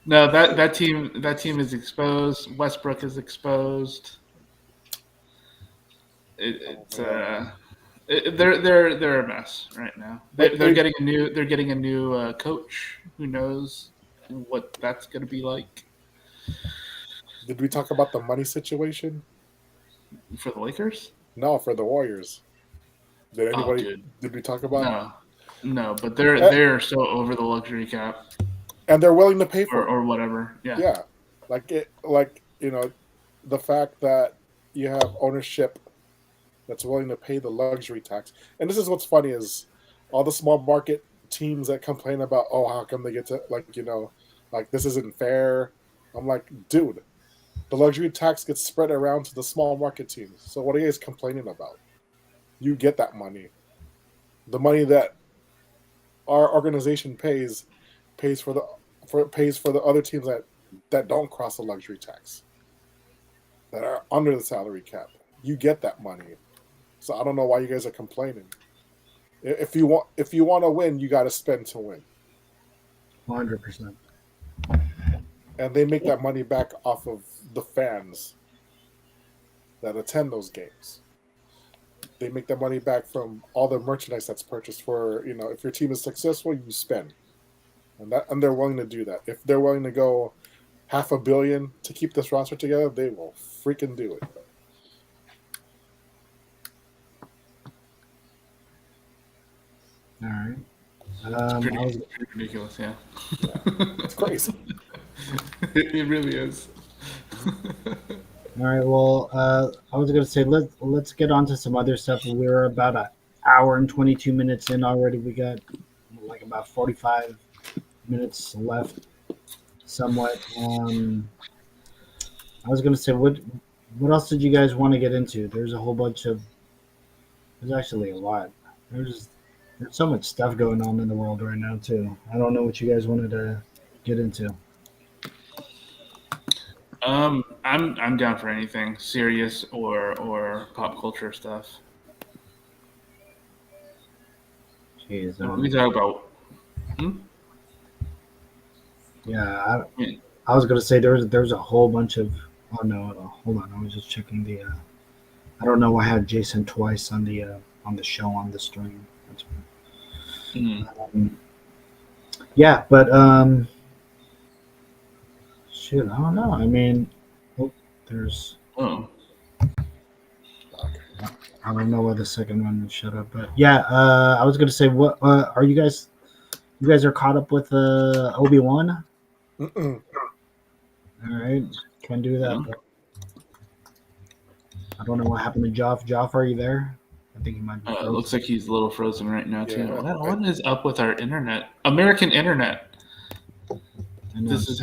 No, that team is exposed. Westbrook is exposed. It's Man. they're a mess right now. But They're getting a new coach. Who knows what that's going to be like did we talk about the money situation? for the Lakers? No, for the Warriors. Did Oh, anybody dude, did we talk about? no, but they're Uh, they're so over the luxury cap and they're willing to pay for it. or whatever. Yeah, Yeah, like the fact that you have ownership that's willing to pay the luxury tax. And this is what's funny is all the small market teams that complain about, oh, how come they get to like this isn't fair. I'm like, dude, the luxury tax gets spread around to the small market teams. So what are you guys complaining about? You get that money. The money that our organization pays for the other teams that don't cross the luxury tax, that are under the salary cap. You get that money. So I don't know why you guys are complaining. If you want to win, you got to spend to win, 100%. and they make that money back off of the fans that attend those games. They make that money back from all the merchandise that's purchased for if your team is successful, you spend, and they're willing to do that. If they're willing to go $500 million to keep this roster together, they will freaking do it. All right. it's pretty, I was pretty ridiculous. Yeah, It's crazy. it really is. all right. Well, I was gonna say let's get on to some other stuff. We're about an hour and 22 minutes in already. We got like about 45 minutes left, somewhat. I was gonna say what else did you guys want to get into? There's a whole bunch of. There's actually a lot. There's so much stuff going on in the world right now too. I don't know what you guys wanted to get into. I'm down for anything serious or pop culture stuff. Jeez. We talk about. Yeah, Yeah. I was gonna say there's a whole bunch of. Oh no, hold on. I was just checking the. I don't know. I had Jason twice on the show on the stream. That's, yeah, but shoot, I don't know. I mean, oh, there's. Oh, I don't know why the second one shut up, but yeah, I was gonna say, what are you guys? You guys are caught up with Obi-Wan? Mm-mm. All right, can do that. yeah. But I don't know what happened to Joff. Joff, are you there? I think he might be It frozen. looks like he's a little frozen right now too. Yeah. What is up with our internet? American internet. I know, This is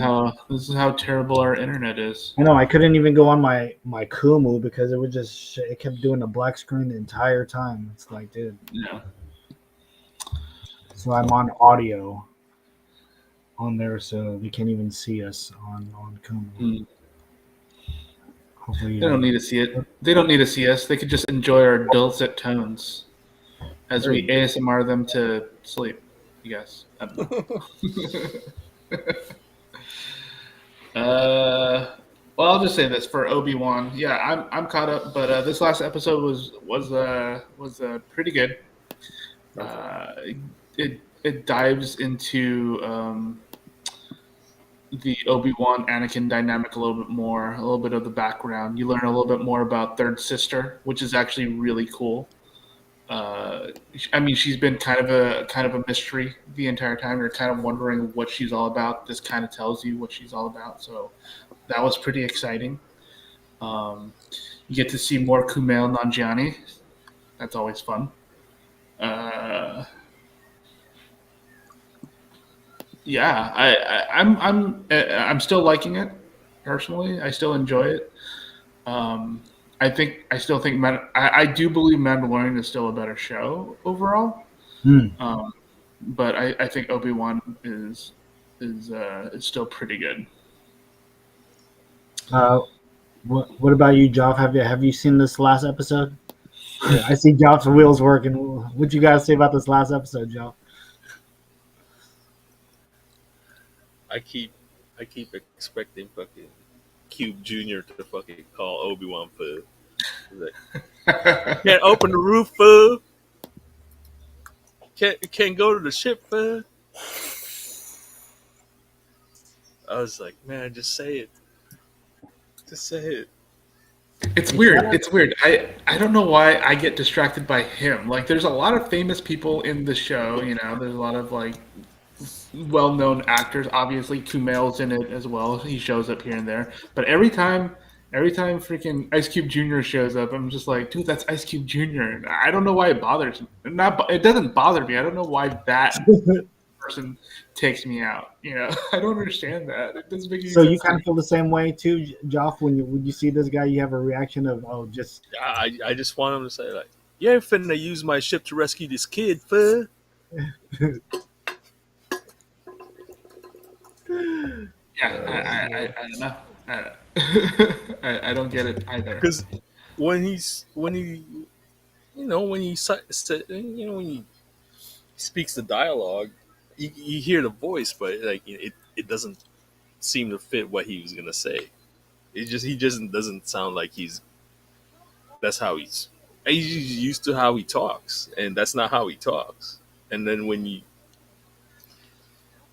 how terrible our internet is. I know. I couldn't even go on my Kumu because it would just it kept doing a black screen the entire time. It's like, dude. Yeah. So I'm on audio on there, so they can't even see us on Kumu. Mm. Hopefully, They don't need to see it. They don't need to see us. They could just enjoy our dulcet tones as we ASMR them to sleep. I guess. I don't know. Well, I'll just say this for Obi-Wan. Yeah, I'm caught up, but this last episode was pretty good. It dives into the Obi-Wan Anakin dynamic a little bit more, a little bit of the background. You learn a little bit more about Third Sister, which is actually really cool. I mean, she's been kind of a mystery the entire time. You're kind of wondering what she's all about. This kind of tells you what she's all about. So that was pretty exciting. Um, you get to see more Kumail Nanjiani. That's always fun. Uh, yeah, I'm still liking it personally. I still enjoy it. Um, I still think I do believe Mandalorian is still a better show overall. Hmm. But I think Obi-Wan is still pretty good. Uh, what about you, Joff? Have you seen this last episode? I see Joff's wheels working. What you guys say about this last episode, Joff? I keep I keep expecting fucking Cube Junior to fucking call Obi-Wan for like, can't open the roof, fool. Can't go to the ship, fool. I was like, man, just say it. Just say it. It's weird. It's weird. I don't know why I get distracted by him. Like, there's a lot of famous people in the show. You know, there's a lot of like well-known actors. Obviously, Kumail's in it as well. He shows up here and there. But every time freaking Ice Cube Jr. shows up, I'm just like, dude, that's Ice Cube Jr. And I don't know why it bothers me. It doesn't bother me. I don't know why that person takes me out. You know, I don't understand that. It doesn't make any So you sense to kind me. of feel the same way too, Joff. When you see this guy, you have a reaction of just I just want him to say like, you ain't finna use my ship to rescue this kid, fool. Yeah, I don't know. I don't get it either. Because when he when he when he speaks the dialogue, you hear the voice, but like it doesn't seem to fit what he was gonna say. He just doesn't sound like that's how he's used to how he talks, and that's not how he talks. And then when you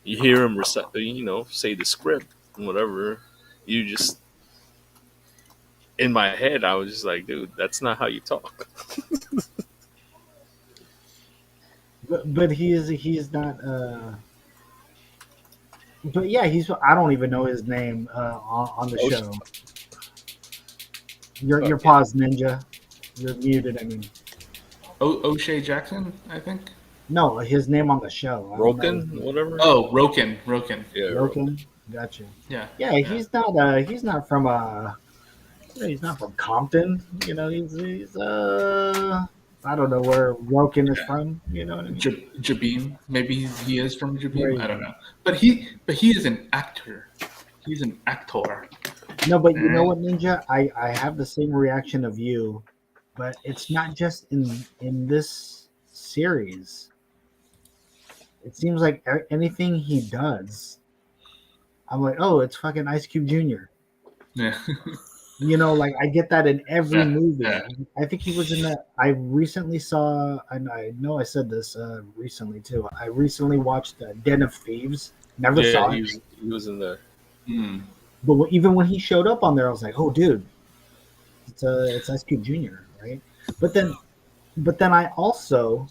hear him recite, say the script and whatever, you just in my head I was just like, dude, that's not how you talk. but he's not. But yeah, I don't even know his name on the Oh, show. You're fuck yeah. paused, Ninja. You're muted. I mean, O'Shea Jackson, I think. no, his name on the show. I don't know his Roken, name. whatever. Oh, Roken. Yeah, Roken. Gotcha. Yeah. Yeah, he's not from he's not from Compton. You know, he's I don't know where Roken is from. You know what I mean? Jabim. Maybe he is from There Jabim. you I don't go. know. But he is an actor. He's an actor. No, but you know Alright. what, Ninja? I have the same reaction of you, but it's not just in this series. It seems like anything he does, I'm like, oh, it's fucking Ice Cube Jr. Yeah. You know, like I get that in every Yeah. movie. Yeah. I think he was in that. I recently saw, and I know I said this recently too. I recently watched Den of Thieves. Never yeah, saw he it, was in there. Mm. but even when he showed up on there, I was like, oh, dude, it's Ice Cube Jr. Right? But then I also,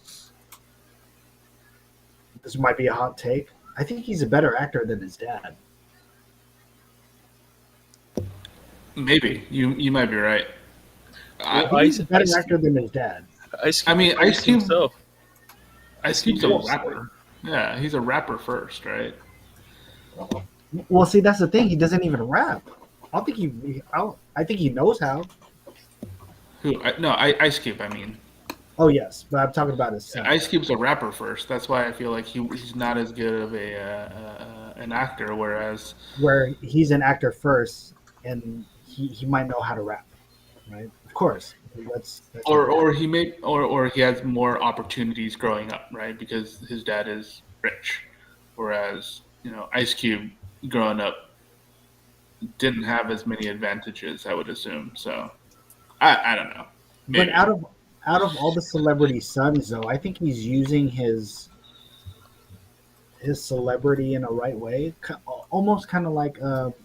this might be a hot take. I think he's a better actor than his dad. Maybe you might be right. I I, think he's a better Ice actor than his dad. I mean, Ice Cube. himself. Ice Cube's a Cube is- rapper. Yeah, he's a rapper first, right? Well, see, that's the thing. He doesn't even rap. I think he knows how. Ice Cube. I mean, Oh yes, but I'm talking about his son. Ice Cube's a rapper first. That's why I feel like he's not as good of an actor. Whereas, Where he's an actor first, and he might know how to rap, right? Of course. That's or he has more opportunities growing up, right? Because his dad is rich. Whereas, Ice Cube growing up didn't have as many advantages, I would assume. So I don't know. But Maybe. out of all the celebrity sons, though, I think he's using his celebrity in a right way, almost kind of like.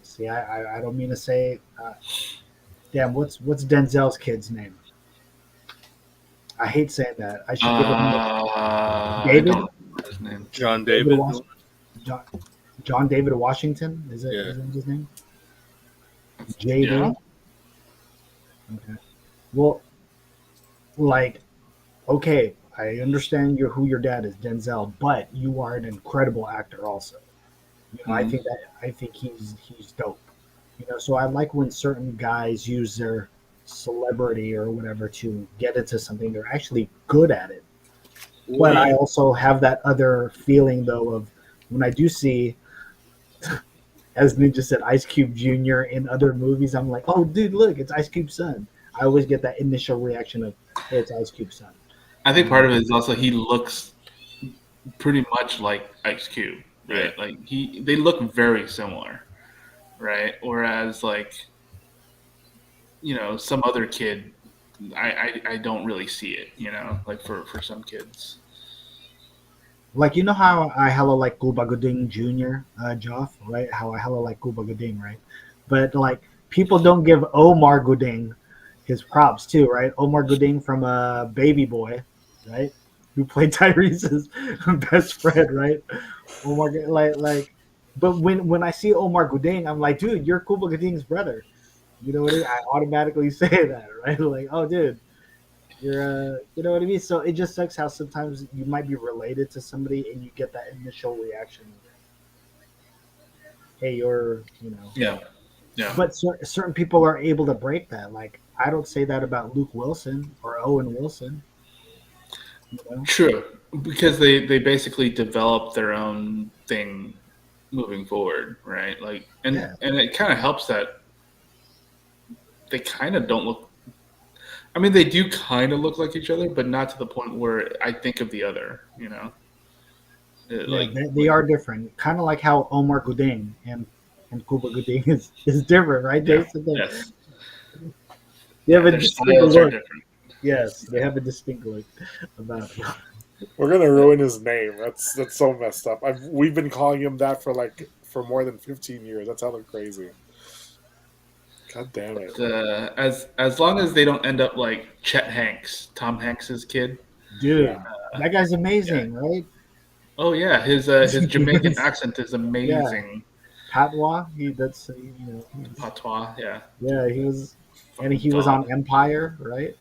See, I don't mean to say. Damn, what's Denzel's kid's name? I hate saying that. I should give him I David. don't remember his name. John David David. Was- John, John David Washington. Is it? Yeah. Is that his name? Yeah. JD. Okay. Well, like, okay, I understand who your dad is, Denzel, but you are an incredible actor also. Mhm. I think he's dope. So I like when certain guys use their celebrity or whatever to get into something they're actually good at it. But I Right. also have that other feeling though of when I do see, as Ninja said, Ice Cube Jr. in other movies, I'm like, oh dude, look, it's Ice Cube's son. I always get that initial reaction of, hey, it's Ice Cube's son. I think part of it is also he looks pretty much like Ice Cube, right? Yeah. Like they look very similar, right? Whereas like some other kid, I don't really see it, like for some kids. Like, how I hella like Cuba Gooding Jr., Joff, right? How I hella like Cuba Gooding, right? But like, people don't give Omar Gooding his props too, right? Omar Gooding from Baby Boy, right? Who played Tyrese's best friend, right? Omar, but when I see Omar Gooding, I'm like, dude, you're Cuba Gooding's brother. You know what I mean? I automatically say that, right? Like, oh, dude, you know what I mean? So it just sucks how sometimes you might be related to somebody and you get that initial reaction. Hey, Yeah, yeah. But certain people are able to break that. Like, I don't say that about Luke Wilson or Owen Wilson. True, because they basically develop their own thing moving forward, right? Like, and Yeah. and it kind of helps that they kind of don't look. I mean, they do kind of look like each other, but not to the point where I think of the other. Yeah, they are different. Kind of like how Omar Gooding and Cuba Gooding is different, right, yeah, Jason? yes, They have yeah. a Their distinct styles are look. different. Yes, they have a distinct look about them. We're gonna ruin his name. That's so messed up. We've been calling him that for more than 15 years. That's hella crazy. God damn it. As long as they don't end up like Chet Hanks, Tom Hanks's kid. Dude, Yeah. that guy's Yeah. amazing, right? Oh yeah, his Jamaican Yes. accent is Yeah, amazing. Patois. Patois, yeah. Yeah, he was, and Fucking he was dog. on Empire, right?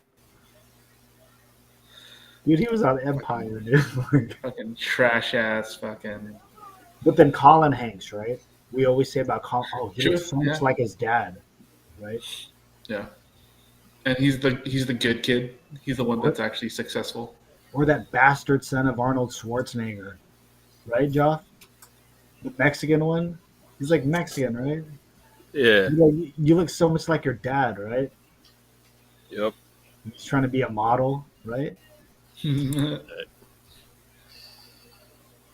Dude, he was on Empire, dude. Fucking trash ass fucking. But then Colin Hanks, right? We always say about Colin, oh, he True. looks so much Yeah. like his dad, right? Yeah. And he's the good kid. He's the one Or, that's actually successful. or that bastard son of Arnold Schwarzenegger, right, Joff? The Mexican one. He's like Mexican, right? Yeah. You look so much like your dad, right? Yep. He's trying to be a model, right?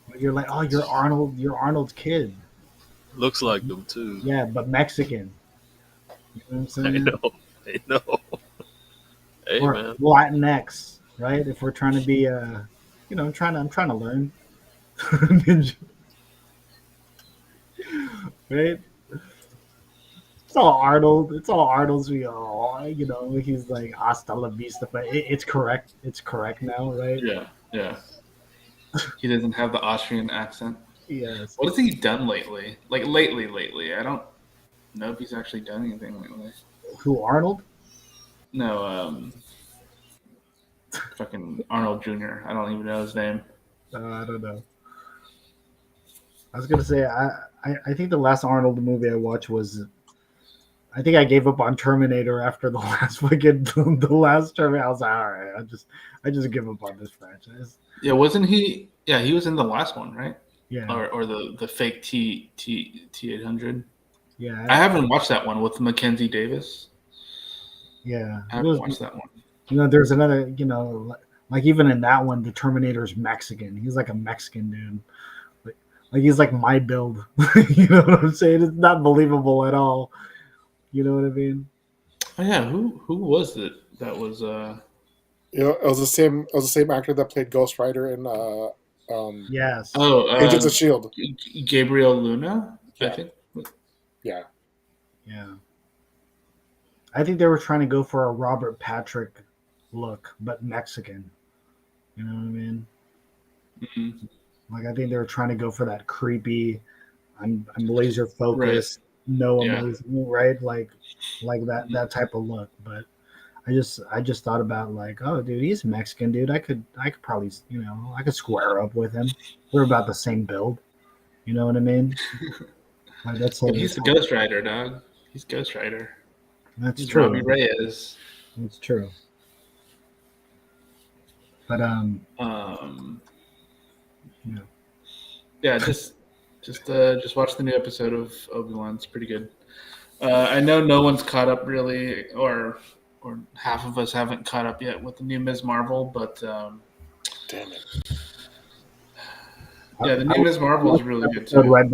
But you're like, oh, you're Arnold's kid. Looks like them too. Yeah, but Mexican. You know what I'm I saying? know. I know. Hey Or man. Latinx, right? If we're trying to be I'm trying to learn. Ninja, right? It's all Arnold. It's all Arnold's. He's like hasta la vista, but it's correct. It's correct now, right? Yeah, yeah. He doesn't have the Austrian accent. Yes. What has he done lately? Like lately. I don't know if he's actually done anything lately. Who, Arnold? No, fucking Arnold Jr. I don't even know his name. I don't know. I was gonna say I think the last Arnold movie I watched was, I think I gave up on Terminator after the last the last Terminator. I was like, all right, I just give up on this franchise. Yeah, wasn't he? Yeah, he was in the last one, right? Yeah, Or the fake T800. yeah, I haven't watched that one with Mackenzie Davis. yeah. I It haven't was, watched that one. there's another, like even in that one, the Terminator's Mexican. He's like a Mexican dude. Like he's like my build. You know what I'm saying? It's not believable at all. You know what I mean? Oh yeah, who was it? That was It was the same. It was the same actor that played Ghost Rider in Yes. Agents of Shield. Gabriel Luna, I Yeah. think. Yeah. Yeah. I think they were trying to go for a Robert Patrick look, but Mexican. You know what I mean? Mhm. Like I think they were trying to go for that creepy. I'm laser Right. focused, no Yeah. emotion, right? Like Mhm. that type of look. But I just thought about like, oh, dude, he's Mexican, dude. I could probably I could square up with him. We're about the same build. You know what I mean? Like But he's the Ghost Rider, dog. He's Ghost Rider. that's He's Robbie true. Reyes. That's true. But Um, you know, yeah, just watch the new episode of Obi-Wan. It's pretty good. I know no one's caught up really, or half of us haven't caught up yet with the new Ms. Marvel, but Damn it. I, yeah, the I new Ms. Marvel is watched really the good episode too. right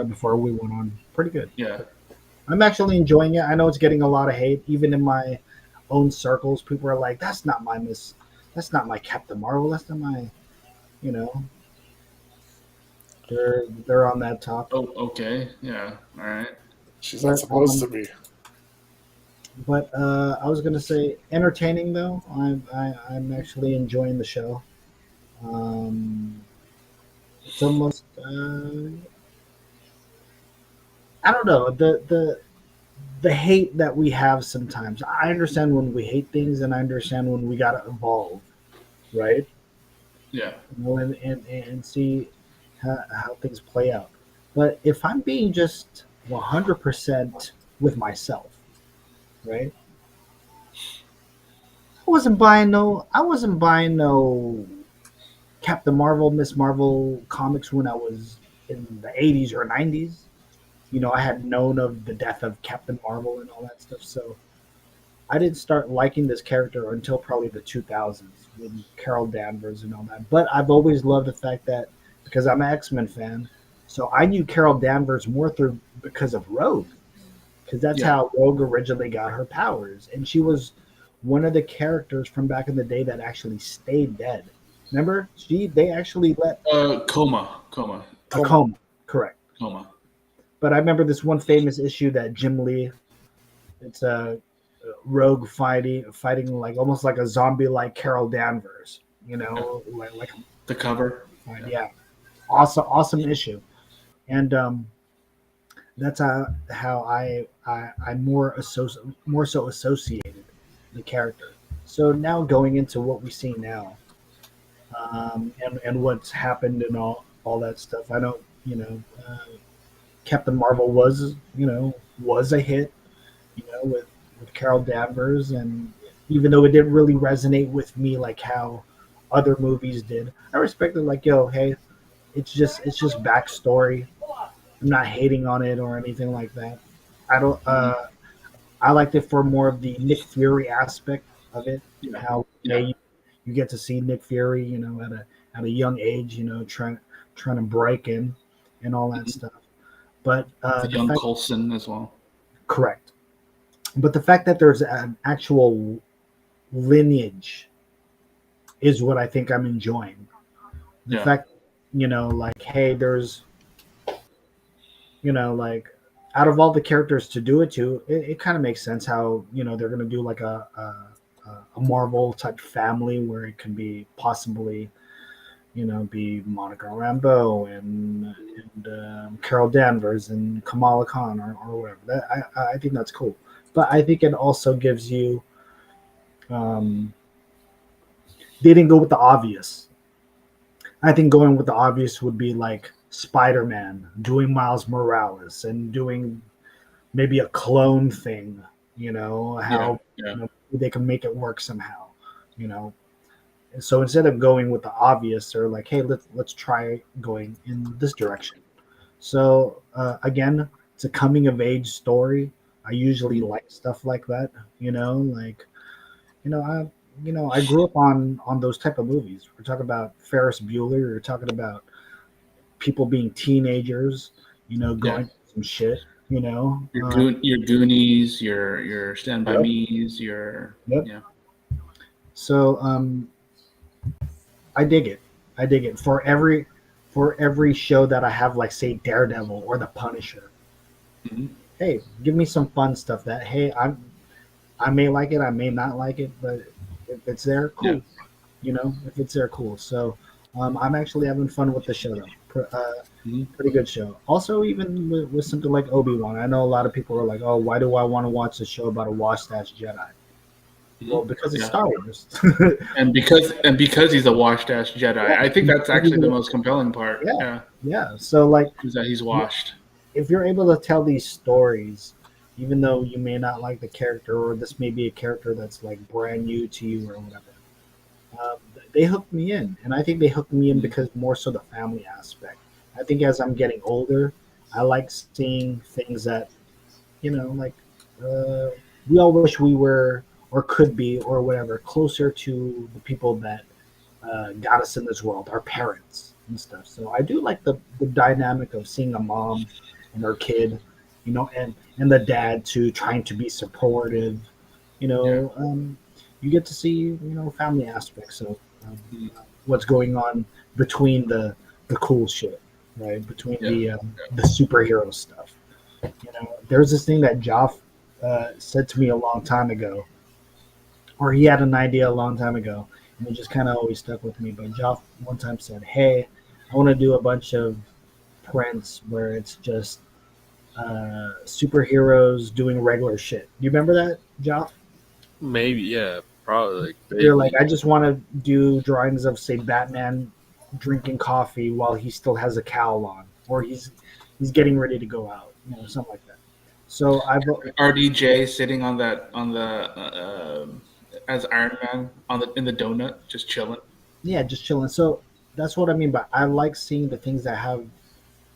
before we went on. Pretty good. Yeah, I'm actually enjoying it. I know it's getting a lot of hate, even in my own circles. People are like, That's not my Captain Marvel. That's not my, you know." They're on that top. oh, okay. Yeah. All right. She's not But supposed to be. I was gonna say entertaining though. I'm actually enjoying the show. It's almost I don't know the hate that we have sometimes. I understand when we hate things, and I understand when we gotta evolve, right? Yeah. And see how things play out. But if I'm being just 100% with myself, right? I wasn't buying no Captain Marvel, Miss Marvel comics when I was in the 80s or 90s. I had known of the death of Captain Marvel and all that stuff. So I didn't start liking this character until probably the 2000s with Carol Danvers and all that. But I've always loved the fact that because I'm an X-Men fan, so I knew Carol Danvers more through because of Rogue, because that's Yeah. how Rogue originally got her powers, and she was one of the characters from back in the day that actually stayed dead. Remember, they actually let Coma. a Come on. coma, correct? Coma. But I remember this one famous issue that Jim Lee, it's a Rogue fighting like almost like a zombie like Carol Danvers, Yeah. like The cover. yeah, awesome issue, and that's how I more so associated the character. So now going into what we see now, and what's happened and all that stuff, I don't Captain Marvel was a hit, with Carol Danvers, and even though it didn't really resonate with me like how other movies did, I respected like, yo, hey, it's just backstory. I'm not hating on it or anything like that. I don't. Mhm. I liked it for more of the Nick Fury aspect of it. Yeah. How Yeah. you get to see Nick Fury, at a young age, trying to break in and all that Mhm. stuff. But The the young fact, Coulson as well. correct. But the fact that there's an actual lineage is what I think I'm enjoying. The Yeah. fact, like, hey, there's, like, out of all the characters to do it to, it kind of makes sense how, they're going to do like a Marvel type family where it can be possibly, be Monica Rambeau and Carol Danvers and Kamala Khan or whatever. I think that's cool. But I think it also gives you, um, they didn't go with the obvious. I think going with the obvious would be like Spider Man doing Miles Morales and doing maybe a clone thing, Yeah. how Yeah. they can make it work somehow, you know. So instead of going with the obvious, they're like, hey, let's try going in this direction. So again, it's a coming of age story. I usually Mhm. like stuff like that, like I I grew up on those type of movies. We're talking about Ferris Bueller. We're talking about people being teenagers, Yeah. going through some shit. Your Goonies, your Stand by Yep, Me's, your yep. yeah. So I dig it. I dig it for every show that I have, like say Daredevil or The Punisher. Mhm. Hey, give me some fun stuff. That hey, I may like it, I may not like it, but If it's there, Yeah. cool. You know, if it's there, cool. So I'm actually having fun with the show though. Mhm. Pretty good show. Also, even with something like Obi-Wan, I know a lot of people are like, "Oh, why do I want to watch a show about a washed-ass Jedi?" Well, because it's Yeah. Star Wars. And because he's a washed ass Jedi, Yeah, I think that's actually the yeah, most compelling part. Yeah, yeah. So like, is that he's washed. if you're able to tell these stories, even though you may not like the character, or this may be a character that's like brand new to you or whatever, um, they hooked me in, and I think they hooked me in Mhm. because more so the family aspect. I think as I'm getting older, I like seeing things that like uh, we all wish we were or could be or whatever closer to the people that got us in this world, our parents and stuff. So I do like the dynamic of seeing a mom and her kid, and the dad too trying to be supportive. You Yeah. know, you get to see family aspects of um, Mhm. what's going on between the cool shit, right? Between Yeah. the superhero stuff. There's this thing that Joff said to me a long time ago, or he had an idea a long time ago, and it just kind of always stuck with me. But Joff one time said, "Hey, I want to do a bunch of prints where it's just superheroes doing regular shit." Do you remember that, Joff? Maybe, yeah, probably like You're like, vaguely. I just want to do drawings of, say, Batman drinking coffee while he still has a cowl on, or he's getting ready to go out, something like that. So I've RDJ sitting on the as Iron Man in the donut, just chilling. yeah, just chilling. So that's what I mean by I like seeing the things that have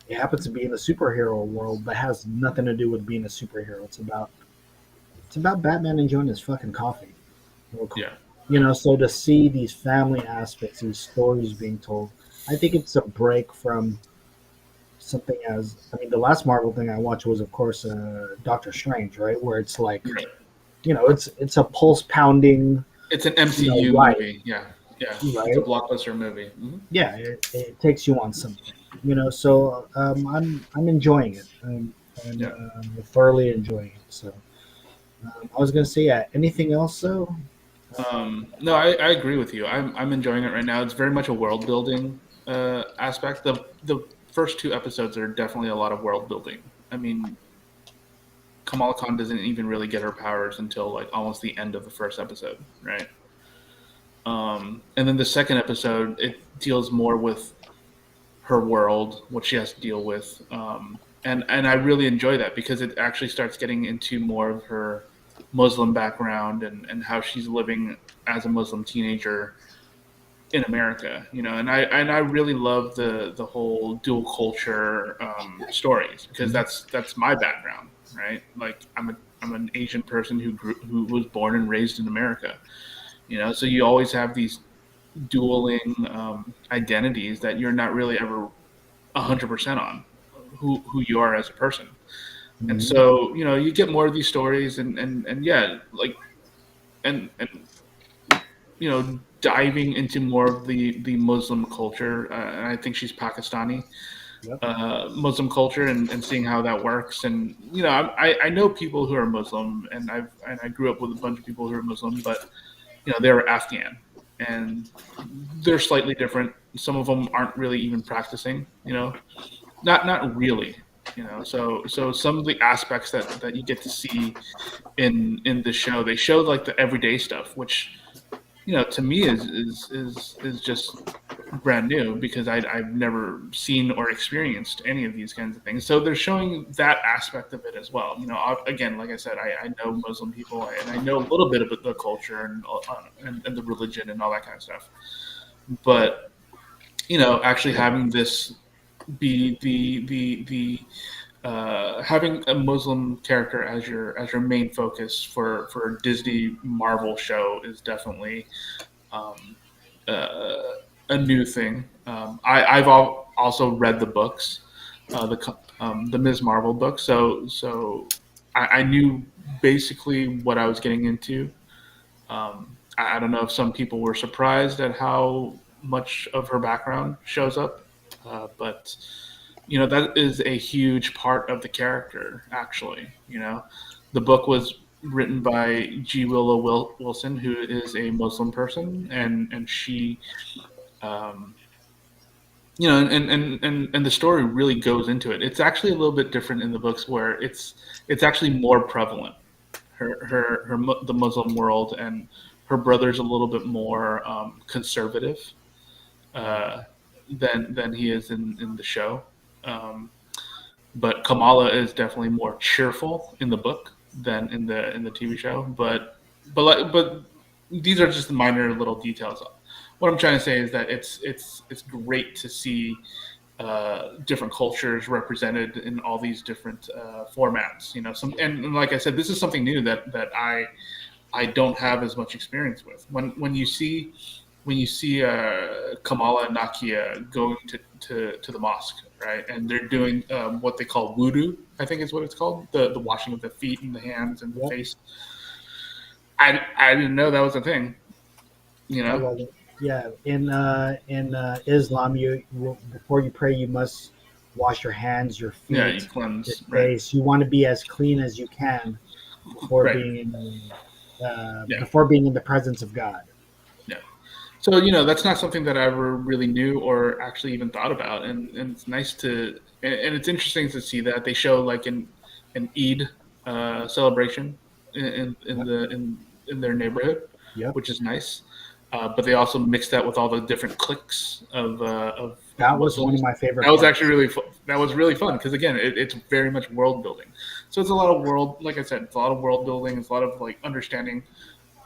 it happens to be in the superhero world, but has nothing to do with being a superhero. It's about Batman enjoying his fucking coffee, real quick. Yeah. So to see these family aspects, these stories being told, I think it's a break from something as I mean, the last Marvel thing I watched was, of course, Doctor Strange, right? Where it's like, Right. it's a pulse pounding, It's an MCU right, movie. Yeah. Yeah. It's a right. blockbuster movie. Hmm. Yeah, it takes you on something, So I'm enjoying it. I'm Yeah. thoroughly enjoying it. So I was gonna say, yeah. Anything else though? No, I agree with you. I'm enjoying it right now. It's very much a world building aspect. The first two episodes are definitely a lot of world building. I mean, Kamala Khan doesn't even really get her powers until like almost the end of the first episode, right? And then the second episode it deals more with her world, what she has to deal with, and I really enjoy that because it actually starts getting into more of her Muslim background and how she's living as a Muslim teenager in America, and I really love the whole dual culture stories because that's my background, right? Like I'm an Asian person who was born and raised in America, so you always have these dueling identities that you're not really ever 100% on who you are as a person. And Mhm. so, you get more of these stories and yeah, like and diving into more of the Muslim culture. And I think she's Pakistani Yep. Muslim culture and seeing how that works. And I know people who are Muslim, and I grew up with a bunch of people who are Muslim, but they're Afghan, and they're slightly different. Some of them aren't really even practicing. Not really. So some of the aspects that you get to see in the show, they show like the everyday stuff, which to me is just brand new because I've never seen or experienced any of these kinds of things. So they're showing that aspect of it as well. Again, like I said, I know Muslim people and I know a little bit about the culture and the religion and all that kind of stuff. But actually having this be the having a Muslim character as your main focus for a Disney Marvel show is definitely um, uh, a new thing. I've also read the books, the Ms. Marvel book, so I knew basically what I was getting into. I don't know if some people were surprised at how much of her background shows up, but that is a huge part of the character. Actually, the book was written by G. Willow Wilson, who is a Muslim person, and she, and the story really goes into it. It's actually a little bit different in the books, where it's actually more prevalent. The Muslim world, and her brother's a little bit more conservative uh, than he is in the show. Um, but Kamala is definitely more cheerful in the book than in the TV show. But these are just minor little details. What I'm trying to say is that it's great to see different cultures represented in all these different formats. And like I said, this is something new that I don't have as much experience with. When you see Kamala and Nakia going to the mosque, right? And they're doing what they call wudu, I think is what it's called, the washing of the feet and the hands and the face. I didn't know that was a thing. Yeah, in Islam, before you pray, you must wash your hands, your feet, Yeah, you cleanse, your right? face. You want to be as clean as you can before Right. being Yeah. before being in the presence of God. Yeah. So that's not something that I ever really knew or actually even thought about, and it's nice to, and it's interesting to see that they show like an Eid celebration in their neighborhood, Yep. which is nice. But they also mixed that with all the different cliques of That was one Muslims. of my favorite. That was parts. actually really fun. That was really fun because again, it's very much world building. So it's a lot of world, like I said, it's a lot of world building. It's a lot of like understanding.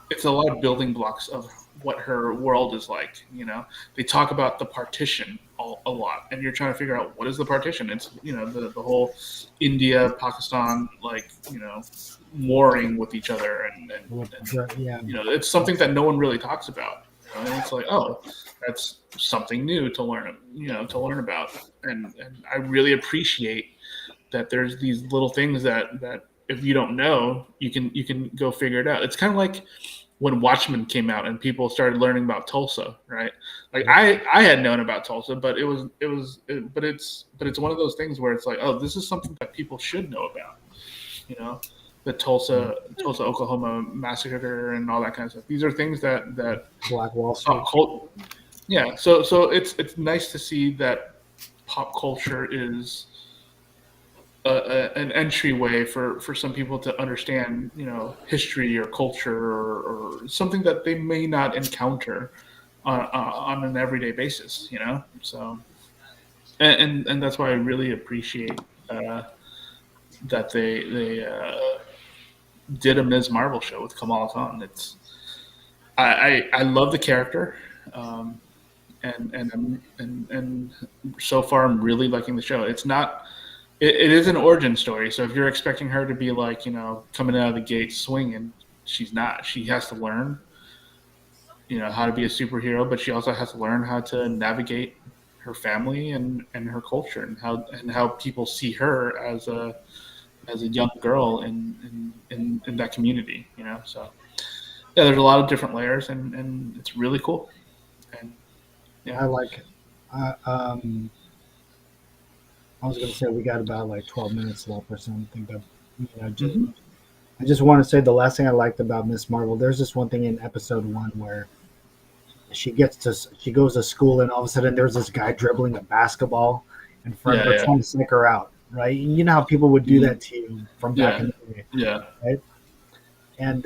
It's a lot of building blocks of what her world is like. They talk about the partition a lot, and you're trying to figure out what is the partition. It's the whole India, Pakistan, warring with each other, and it's something that no one really talks about. And it's like, oh, that's something new to learn. To learn about, and I really appreciate that there's these little things that if you don't know, you can go figure it out. It's kind of like when Watchmen came out and people started learning about Tulsa, right? Like I had known about Tulsa, but it's one of those things where it's like, oh, this is something that people should know about, the Tulsa, Oklahoma massacre and all that kind of stuff. These are things that Black Wall Street. Yeah. So it's nice to see that pop culture is an entryway for some people to understand, history or culture or something that they may not encounter on an everyday basis, So, and that's why I really appreciate that they did a Ms. Marvel show with Kamala Khan. I love the character, and so far I'm really liking the show. It's not. It is an origin story, so if you're expecting her to be like, coming out of the gate swinging, she's not. She has to learn, how to be a superhero, but she also has to learn how to navigate her family and her culture and how people see her as a young girl in that community, So yeah, there's a lot of different layers, and it's really cool. And I like it. I was going to say we got about like 12 minutes left or something, but I just want to say the last thing I liked about Miss Marvel. There's this one thing in episode 1 where she goes to school and all of a sudden there's this guy dribbling a basketball in front of her, trying to psych her out, right? You know how people would do that to you from back in the day, right? And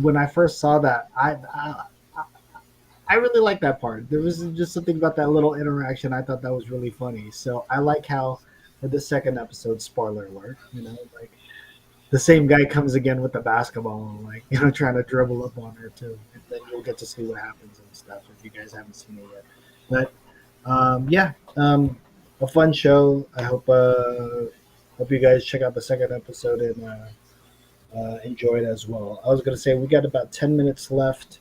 when I first saw that, I really like that part. There was just something about that little interaction. I thought that was really funny. So I like how for the second episode, spoiler alert, like the same guy comes again with the basketball, like, trying to dribble up on her too. And then you'll get to see what happens and stuff if you guys haven't seen it yet. But a fun show. I hope you guys check out the second episode and enjoy it as well. I was going to say we got about 10 minutes left.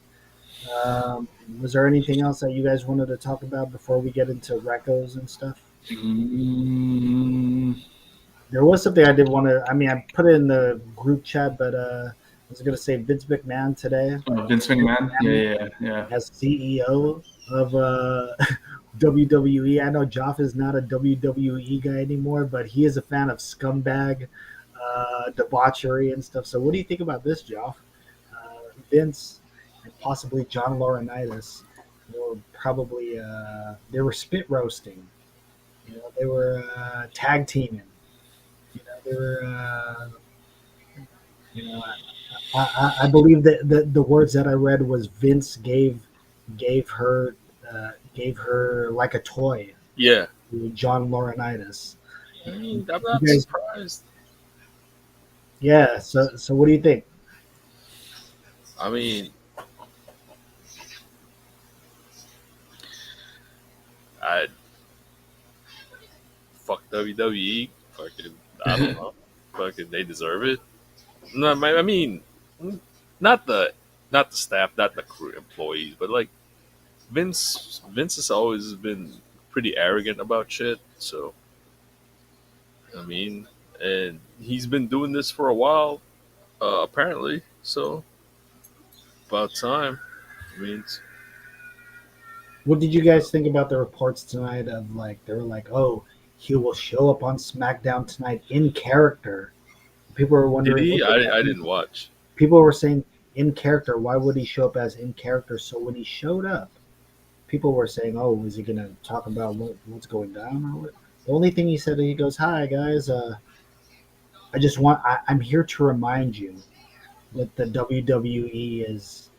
Was there anything else that you guys wanted to talk about before we get into recos and stuff? There was something I did want to. I mean, I put it in the group chat, but I was going to say Vince McMahon today. Vince McMahon, yeah. As CEO of WWE. I know Joff is not a WWE guy anymore, but he is a fan of Scumbag, debauchery and stuff. So, what do you think about this, Joff? Vince and possibly John Laurinaitis were probably they were spit roasting. They were tag teaming. They were. You know, I believe that the words that I read was Vince gave her gave her like a toy Yeah, to John Laurinaitis. I mean, I'm You not guys, surprised. yeah. So what do you think? I mean, I fuck WWE. Fucking, I don't know. Fucking, they deserve it. No, I mean, not the not the staff, not the crew employees, but like Vince has always been pretty arrogant about shit. So I mean, and he's been doing this for a while, apparently. So about time. I mean, What did you guys think about the reports tonight of like they were like, oh, he will show up on SmackDown tonight in character. People were did wondering he? what does that I mean? didn't watch. People were saying in character. Why would he show up as in character? So when he showed up, people were saying, "Oh, is he going to talk about what's going down or what?" The only thing he said, he goes, "Hi guys, I'm here to remind you that the WWE is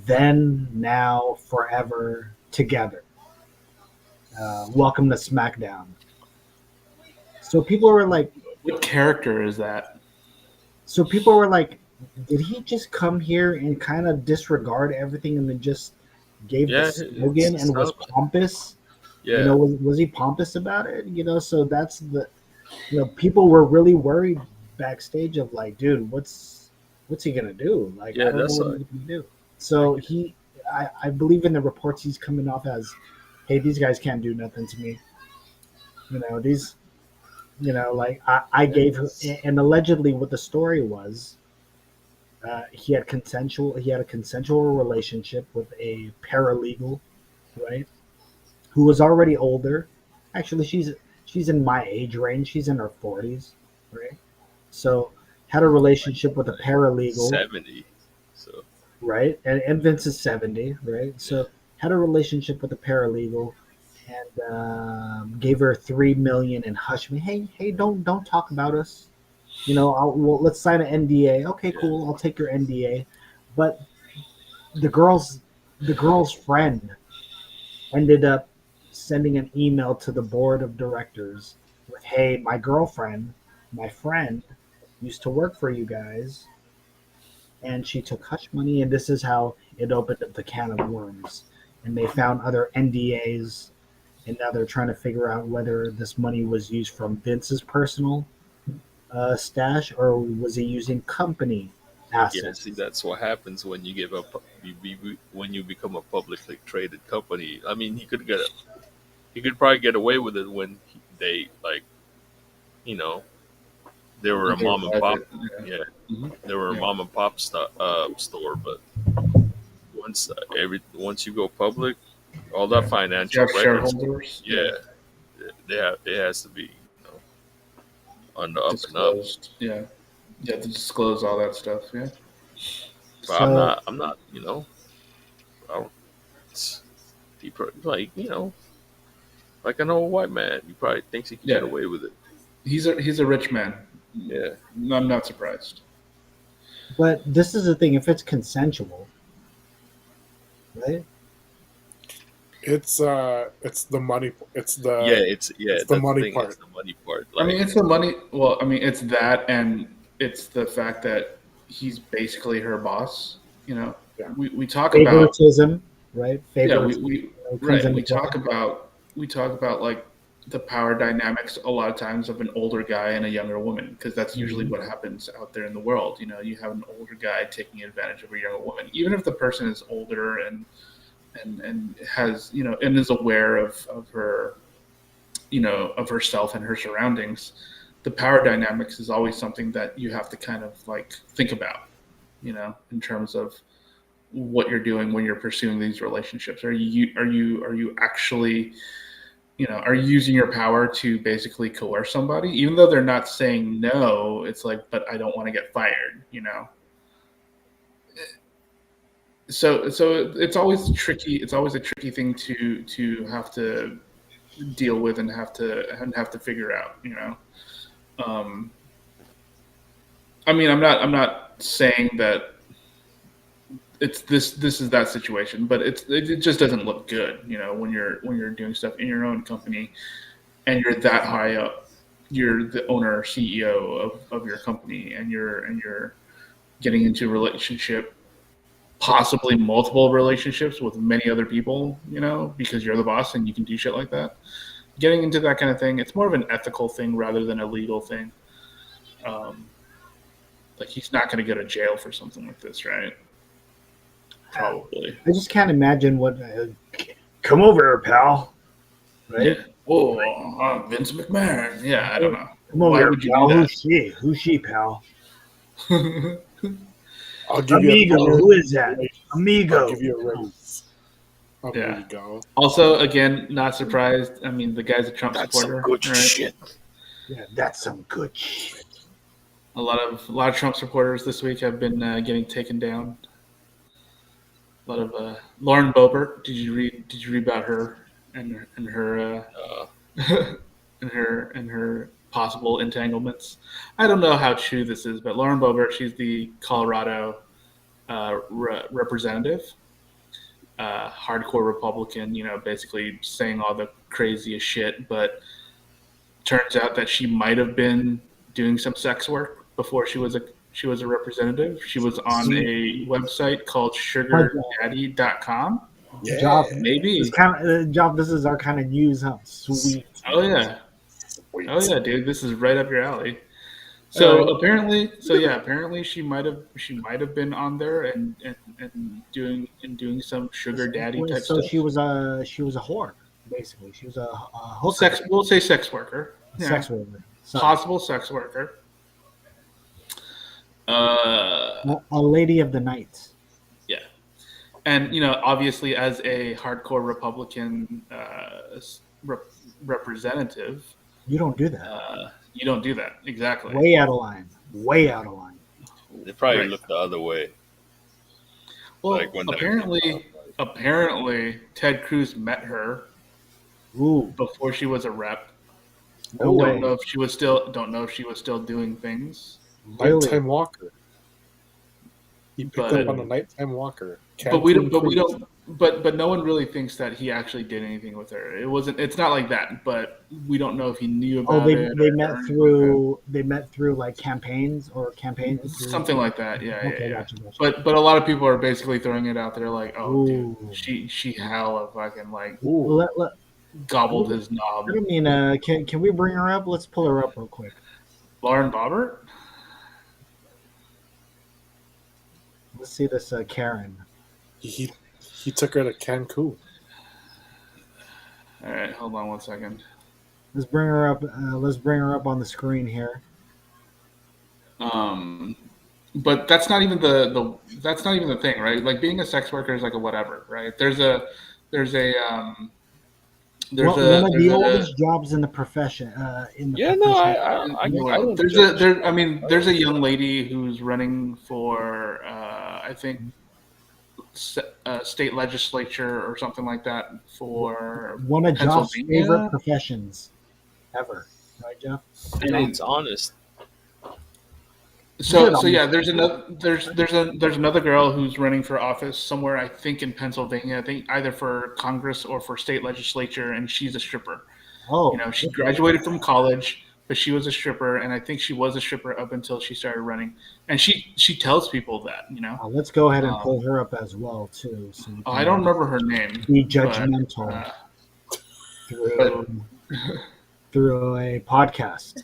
then, now, forever together. Welcome to SmackDown." So people were like, What character is that? so people were like, did he just come here and kind of disregard everything and then just gave the Yeah, slogan it and was sounds. pompous? Yeah, Was he pompous about it? So that's people were really worried backstage of like, dude, what's he gonna do? Like, I yeah. don't know That's what like he's gonna do. I So get it. I believe in the reports he's coming off as, hey, these guys can't do nothing to me. These, like I Yeah, gave her, and allegedly what the story was, he had a consensual relationship with a paralegal, right? Who was already older. Actually, she's in my age range. She's in her 40s, right? So had a relationship with a like paralegal, 70. So right? And Vince is 70, right? yeah, So had a relationship with a paralegal and gave her 3 million and hush me. Hey, don't talk about us. Let's sign an NDA. Okay, yeah, cool. I'll take your NDA. But the girl's the girl's friend ended up sending an email to the board of directors with, "Hey, my girlfriend, my friend, used to work for you guys, and she took hush money, and this is how it opened up the can of worms." And they found other NDAs, and now they're trying to figure out whether this money was used from Vince's personal stash or was he using company yeah. See, assets. that's what happens when you give up. When you become a publicly traded company. I mean, he could probably get away with it when they like you know they were a They're mom and pop. private. Yeah. Yeah, Mhm. they were a Yeah. mom and pop store, but once you go public, all that If you financial have records, shareholders, yeah, they have it has to be on the up and up. disclosed. Yeah. You have to disclose all that stuff. Yeah. But So I'm not, I don't, he like, like an old white man. He probably thinks he could get Yeah. away with it. He's a rich man. Yeah, I'm not surprised. but this is the thing, if it's consensual, right? it's the money. yeah. It's the That's the money thing. It's part. the money part. I mean, Like, it's the money. Well, I mean, it's that, and it's the fact that he's basically her boss. You know, Yeah. we talk about Favoritism, right? yeah, Favoritism comes right. into play. We talk about like the power dynamics a lot of times of an older guy and a younger woman because that's usually Mhm. what happens out there in the world. You have an older guy taking advantage of a younger woman, even if the person is older and has and is aware of her of herself and her surroundings. The power dynamics is always something that you have to kind of like think about, in terms of what you're doing when you're pursuing these relationships. Are you actually are you using your power to basically coerce somebody, even though they're not saying no? It's like, but I don't want to get fired. So it's always tricky. It's always a tricky thing to have to deal with and have to figure out. Um, I mean, I'm not saying that it's this is that situation, but it just doesn't look good, when you're doing stuff in your own company and you're that high up. You're the owner or CEO of your company, and you're getting into a relationship, possibly multiple relationships with many other people, because you're the boss and you can do shit like that. Getting into that kind of thing, it's more of an ethical thing rather than a legal thing. Like, he's not going to go to jail for something like this, right? Probably. I just can't imagine what. Come over here, pal. Right? Yeah. Oh, Vince McMahon. Yeah, I don't know. Come over Why here, would you pal. do Who's she? Who's she, pal? that? I'll give Amigo. you Who is that? raise. Amigo. I'll give you a raise. Yeah. Amigo. Also, again, not surprised. I mean, the guy's a Trump That's supporter. some good right? shit. Yeah, that's some good shit. A lot of Trump supporters this week have been getting taken down. A lot of Lauren Boebert. Did you read about her and her and her possible entanglements? I don't know how true this is, but Lauren Boebert, she's the Colorado representative, hardcore Republican. Basically saying all the craziest shit. But turns out that she might have been doing some sex work before she was a representative. She was on a website called sugardaddy.com. Yeah. Job, Maybe. Job, this is our kind of news, huh? Sweet. Oh yeah. Sweet. Oh yeah, dude. This is right up your alley. So apparently she might have been on there and doing some sugar daddy type So stuff. she was a whore, basically. She was a hooker. Sex. We'll say sex worker. Sex worker. Sorry. Possible sex worker. A lady of the night. Yeah, and obviously, as a hardcore Republican representative, You don't do that. you don't do that. Exactly. Way out of line. Way out of line. They probably Right. look the other way. Well, Like when that- apparently, Ted Cruz met her Ooh, before she was a rep. no way. Don't know if she was still doing things. Really? Nighttime walker. He picked But- up on a nighttime walker. But we Cancun don't. cruise. But no one really thinks that he actually did anything with her. It's not like that. But we don't know if he knew about Oh, they it. met through like campaigns through Something like that. Yeah, Okay, yeah. gotcha. But a lot of people are basically throwing it out there like, oh, Ooh. dude, she hella fucking like Ooh. gobbled his knob. I mean, can we bring her up? Let's pull her up real quick. Lauren Boebert? Let's see this Karen. He took her to Cancun. All right, hold on one second. Let's bring her up. Let's bring her up on the screen here. But that's not even the thing, right? Like, being a sex worker is like a whatever, right? There's a One of the oldest jobs in the profession. Yeah, no, I don't judge. There's a young lady who's running for I think state legislature or something like that for One of Jeff's Pennsylvania. favorite professions ever, right, Jeff? And it's honest. So yeah, there's another girl who's running for office somewhere, I think in Pennsylvania. I think either for Congress or for state legislature, and she's a stripper. Oh, She graduated from college, but she was a stripper, and I think she was a stripper up until she started running. And she tells people that, let's go ahead and pull her up as well too. So we I don't remember her name. be judgmental through a podcast.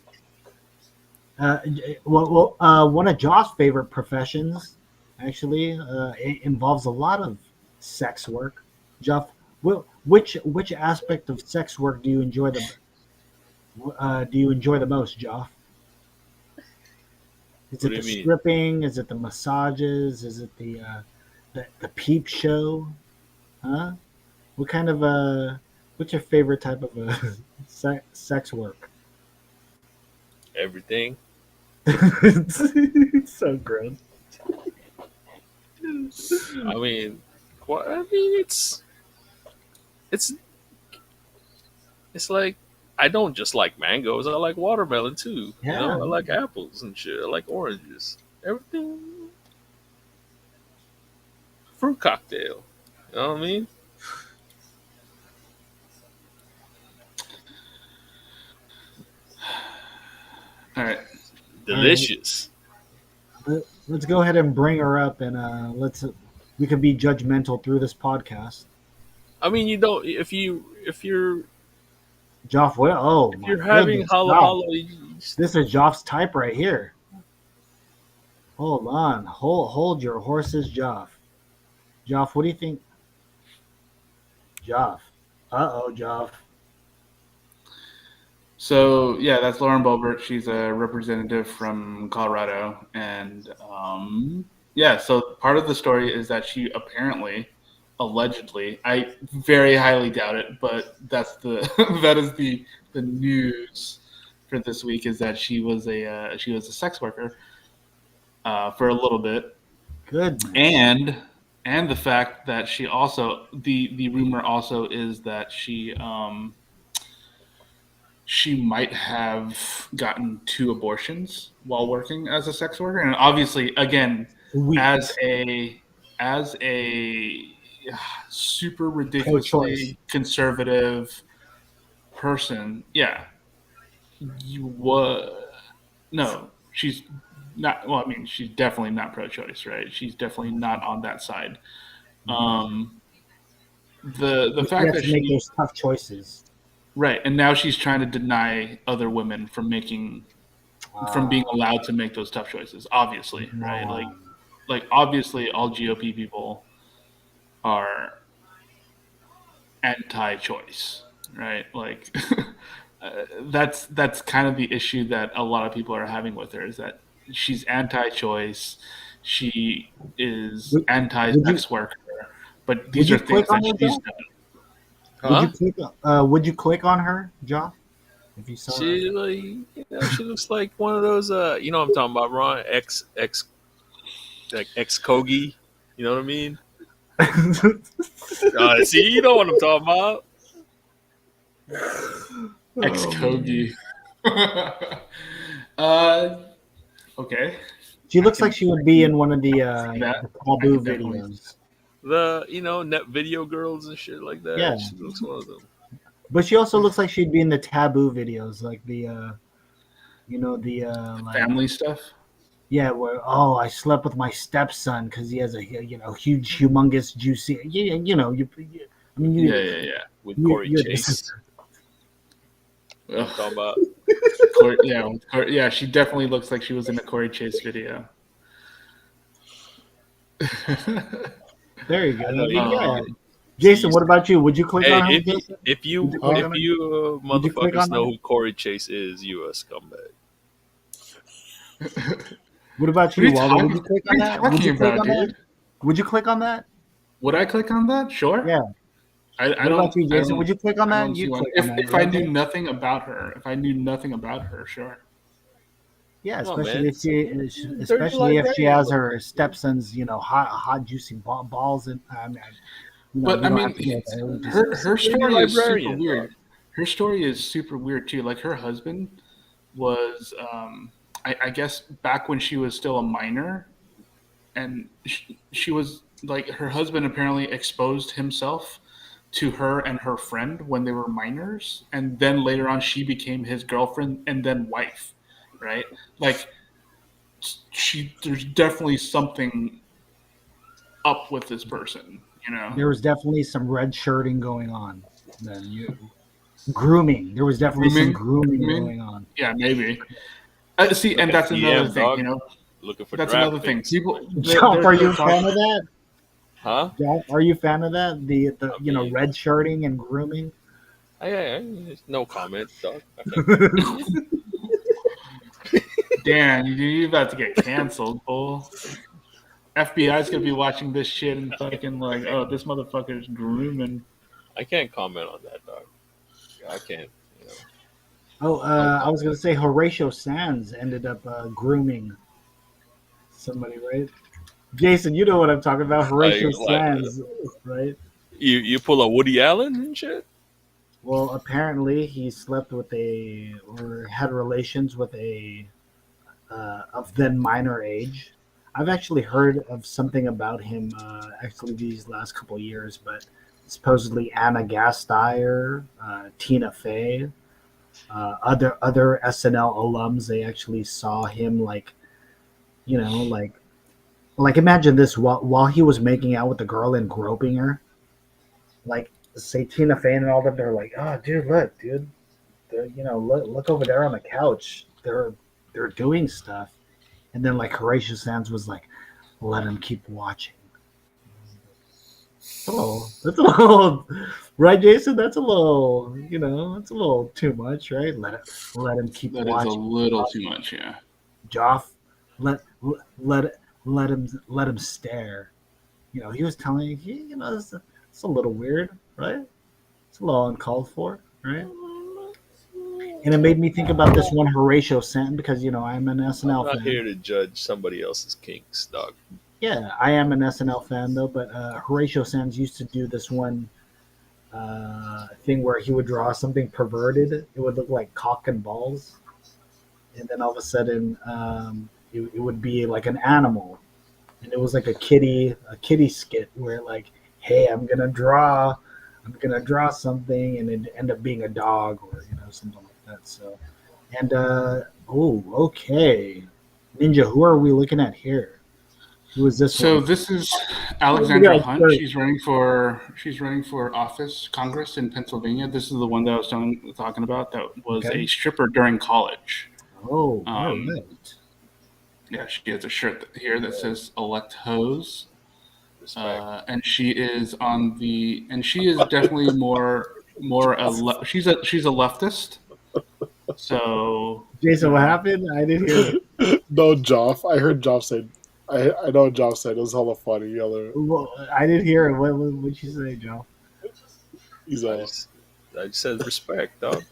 One of Josh's favorite professions actually it involves a lot of sex work. Jeff, which aspect of sex work do you enjoy the most, Joff? Is What it do the you mean? stripping? Is it the massages? Is it the peep show? Huh? What kind of What's your favorite type of sex work? Everything. It's so gross. I mean, I mean, it's it's like I don't just like mangoes. I like watermelon too. You Yeah. know, I like apples and shit. I like oranges. Everything. Fruit cocktail. You know what I mean? All right. Delicious. Let's go ahead and bring her up, and we can be judgmental through this podcast. I mean, you don't if you're Joff, what? Oh if my you're having goodness, holla Joff. holla, This is Joff's type right here. Hold on, hold your horses, Joff. Joff, what do you think? Joff. Uh-oh, Joff. So yeah, that's Lauren Boebert. She's a representative from Colorado, and yeah. So part of the story is that she apparently, allegedly, I very highly doubt it, but that's the that is the news for this week is that she was a sex worker for a little bit, Goodness. and the fact that she also the rumor also is that she might have gotten 2 abortions while working as a sex worker, and obviously, again, Sweet. as a super Pro-choice. ridiculously conservative person, yeah, you would no, she's not. Well, I mean, she's definitely not pro-choice, right? She's definitely not on that side. The You fact have that to make she those tough choices. right, and now she's trying to deny other women from being allowed to make those tough choices. Obviously, right? Like obviously, all GOP people are anti-choice, right? Like that's kind of the issue that a lot of people are having with her is that she's anti-choice, she is Would, would you anti-sex worker, but would these you are things click on that her, she's Joff? done. huh? Would you click on her, Joff? If you saw her? She she looks like one of those you know what I'm talking about, Ron? Ex Kogi. You know what I mean? See, you know what I'm talking about. Ex-Kogi. Okay. She looks like she would be in one of the that. taboo can definitely videos. The net video girls and shit like that. Yeah. She looks one of them. But she also looks like she'd be in the taboo videos, like the like family stuff. yeah, where I slept with my stepson because he has a huge, humongous, juicy. Yeah, I mean, Yeah. With Corey you're Chase. Ugh. Talking about Yeah, she definitely looks like she was in a Corey Chase video. There you go. I know you Yeah. know. Jason, what about you? Would you click on her? Hey, Jason? if you Would you click motherfuckers on know that? who Corey Chase is, you a scumbag. What about What are you, you Waldo? Would talking- you click what on are you that? Would talking you click about, on that? dude? Would you click on that? Would I click on that? Sure. Yeah. I What don't. about you, I Jason? don't. Would you click on I that? don't see You'd one. click on that. If I right, knew Jay? nothing about her, sure. Yeah, Come on, especially man. if she, Third especially July if she Brady. has her stepson's, hot, juicy balls, and But we I don't mean, have to go there. We just- her story is super librarian, weird. dog. Her story is super weird too. Like her husband was, I guess, back when she was still a minor, and she was like her husband apparently exposed himself to her and her friend when they were minors, and then later on she became his girlfriend and then wife, right? Like there's definitely something up with this person, you know. There was definitely some red shirting going on. Then grooming. There was definitely some grooming going on. Yeah, maybe. See, and Look that's at another DM, thing, dog. you know. Looking for That's draft another thing. picks. People, Jump, are you a they're fan of that? Huh? Jump, are you a fan of that? The I mean- red shirting and grooming. No comment, dog. Dan, you're about to get canceled, bull. FBI's gonna be watching this shit and fucking like, oh, this motherfucker's grooming. I can't comment on that, dog. I can't. You know. Oh, I was gonna say Horatio Sands ended up grooming somebody, right? Jason, you know what I'm talking about. Horatio Like Sands, right? you pull a Woody Allen and shit. Well, apparently he slept with or had relations with a of then minor age. I've actually heard of something about him actually these last couple of years, but supposedly Anna Gasteyer, Tina Fey, other SNL alums, they actually saw him you know like imagine this while he was making out with the girl and groping her, like say Tina Fey and all that, they're like, oh dude, look, dude, look over there on the couch, they're doing stuff, and then like Horatio Sands was like, let him keep watching. That's a little, right, Jason? That's a little, that's a little too much, right? Let him keep That is a watching. little too much, yeah. Joff, let let him stare. He was telling you, it's a little weird, right? It's a little uncalled for, right? And it made me think about this one Horatio Sands because I'm an I'm SNL not fan. here to judge somebody else's kinks, dog. Yeah, I am an SNL fan though, but Horatio Sands used to do this one thing where he would draw something perverted. It would look like cock and balls, and then all of a sudden, it would be like an animal, and it was like a kitty skit where like, hey, I'm gonna draw something, and it end up being a dog or something like that. So, and okay, Ninja, who are we looking at here? Who is this So one? this is Oh, look Alexandra at that Hunt. shirt. She's running for office, Congress in Pennsylvania. This is the one that I was talking about that was Okay. a stripper during college. Oh, all Um, right. yeah, she has a shirt here that says "Elect Hose," Respect. and she is definitely she's a leftist. So Jason, what happened? I didn't hear it. No, Joff. I heard Joff say. I know what Joff said. It was hella funny. Well, I didn't hear it. What'd you say, Joe? He's I just, I just said respect, dog.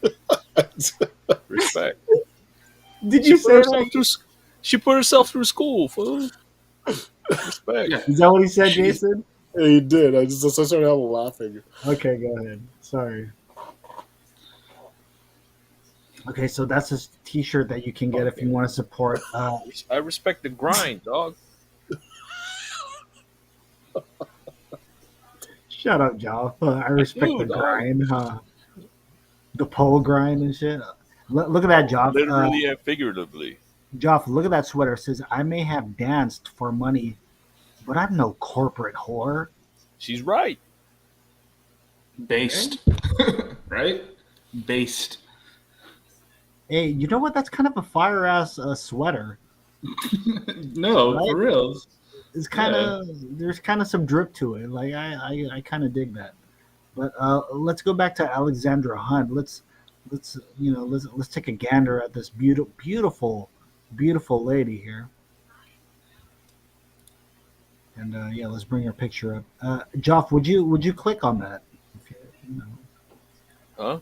Respect. Did She you put say herself like? through. She put herself through school, fool. Respect. yeah, Is that what he said, she Jason? Yeah, he did. I started hella laughing. Okay, go ahead. Sorry. Okay, so that's a T-shirt that you can get if you want to support. I respect the grind, dog. Shut up, Joe. I respect the do, dog. grind, huh? The pole grind and shit. Look at that, Joff. Literally and figuratively. Joff, look at that sweater. It says, "I may have danced for money, but I'm no corporate whore." She's right. based, right? Based. Hey, you know what? That's kind of a fire ass sweater, No, right? for real. It's kind of there's kind of some drip to it. Like I kind of dig that. But let's go back to Alexandra Hunt. Let's take a gander at this beautiful lady here. And yeah, let's bring her picture up. Joff, would you click on that? If you know. Huh?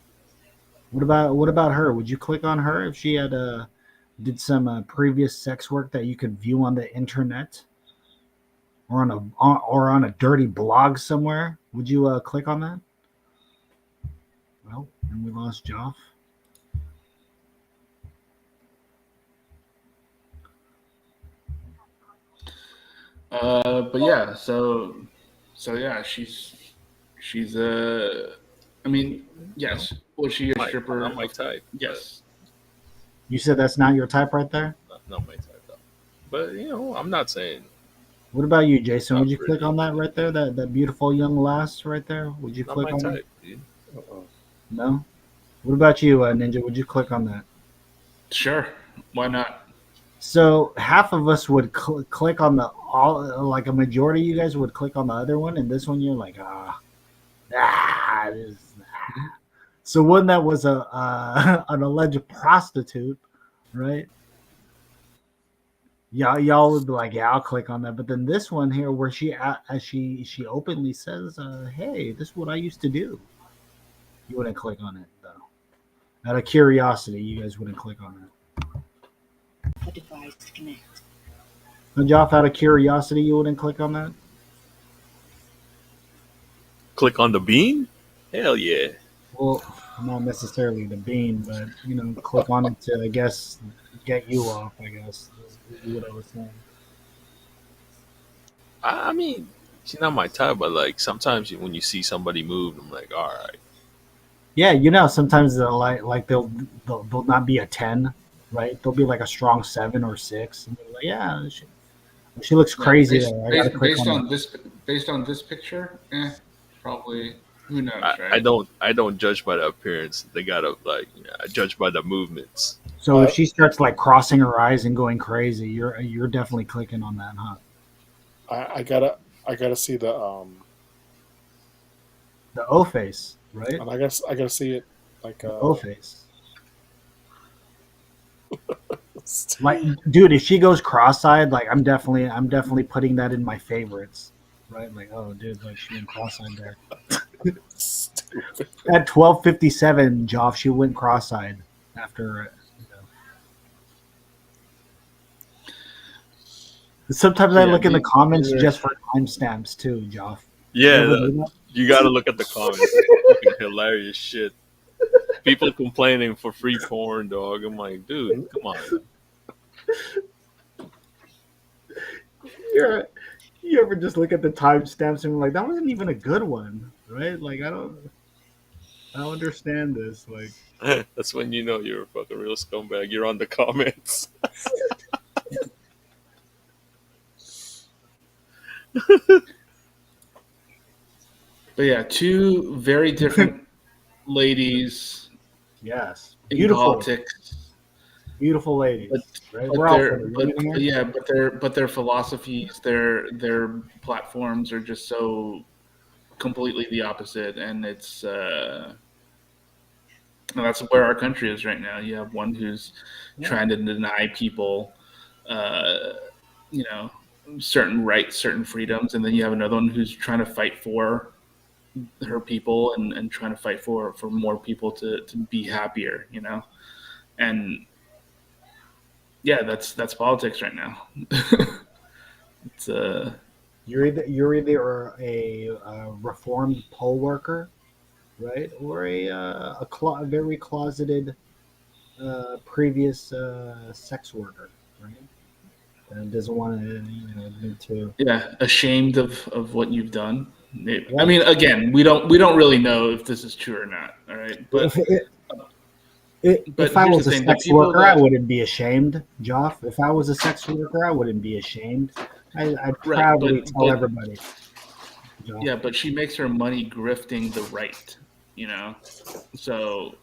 What about her? Would you click on her if she had did some previous sex work that you could view on the internet or on a dirty blog somewhere? Would you click on that? Well, and we lost Joff. But yeah, so yeah, she's I mean, yes. Was she a stripper? Not my type. Yes. You said that's not your type right there. Not my type, though. But I'm not saying What about you, Jason? not Would you click pretty. on that right there? That beautiful young lass right there? Would you Not click my on that? type, dude. Uh-uh. No. What about you, Ninja? Would you click on that? Sure. Why not? So half of us would click on the all, like a majority of you guys would click on the other one, and this one you're like, ah. So one that was a an alleged prostitute, right? Yeah, y'all would be like, yeah, I'll click on that. But then this one here, where she openly says, "Hey, this is what I used to do." You wouldn't click on it though. Out of curiosity, you guys wouldn't click on that. A device to connect. Joff, out of curiosity, you wouldn't click on that? Click on the bean? Hell yeah. Well, not necessarily the bean, but click on it to, I guess, get you off. I guess is what I was saying. I mean, she's not my type, but like sometimes when you see somebody move, I'm like, all right. Yeah, sometimes they'll they'll not be a 10, right? They'll be like a strong 7 or 6. And they're like, yeah, she looks crazy there. I gotta click based on on this picture, probably. Who knows, I, right? I don't judge by the appearance. They gotta I judge by the movements. So if she starts like crossing her eyes and going crazy, you're definitely clicking on that, huh? I gotta see the The O face, right? and I gotta see it like O face. Like, dude, if she goes cross-eyed, like I'm definitely putting that in my favorites, right? Like, oh, dude, like she went cross-eyed there. stupid. At 12:57, Joff, she went cross-eyed after. Sometimes I look in the comments just for timestamps too, Joff. Yeah, You ever do that? you gotta look at the comments. It's fucking hilarious shit. People complaining for free porn, dog. I'm like, dude, come on. You ever just look at the timestamps and be like, that wasn't even a good one, right? Like I don't understand this. Like, That's when you know you're a fucking real scumbag. You're on the comments. But yeah, two very different ladies yes, in beautiful, politics. beautiful ladies, right? But We're all their for it. You know? yeah, but their philosophies, their platforms are just so completely the opposite, and it's and that's where our country is right now. You have one who's trying to deny people, uh, you know, certain rights, certain freedoms, and then you have another one who's trying to fight for her people and trying to fight for more people to be happier, and yeah, that's politics right now. It's You're either a reformed poll worker, right, or a very closeted previous sex worker, right? And doesn't want to admit to. yeah, ashamed of what you've done. I mean, again, we don't really know if this is true or not. All right, but If I here's was the a thing, the sex people worker, I that wouldn't be ashamed, Joff. If I was a sex worker, I wouldn't be ashamed. I'd right, proudly tell everybody. Joff. yeah, but she makes her money grifting the right. So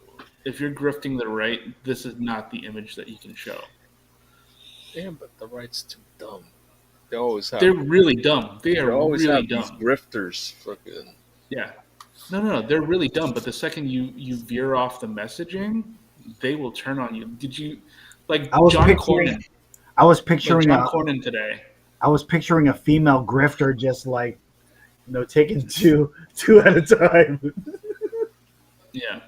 if you're grifting the right, this is not the image that you can show. Damn, but the right's too dumb. They always have. They're really dumb. They are always really have these dumb. grifters. Fucking. Yeah. No, they're really dumb. But the second you veer off the messaging, they will turn on you. Did you like John Cornyn? I was picturing John Cornyn today. I was picturing a female grifter just like, taking two at a time. Yeah,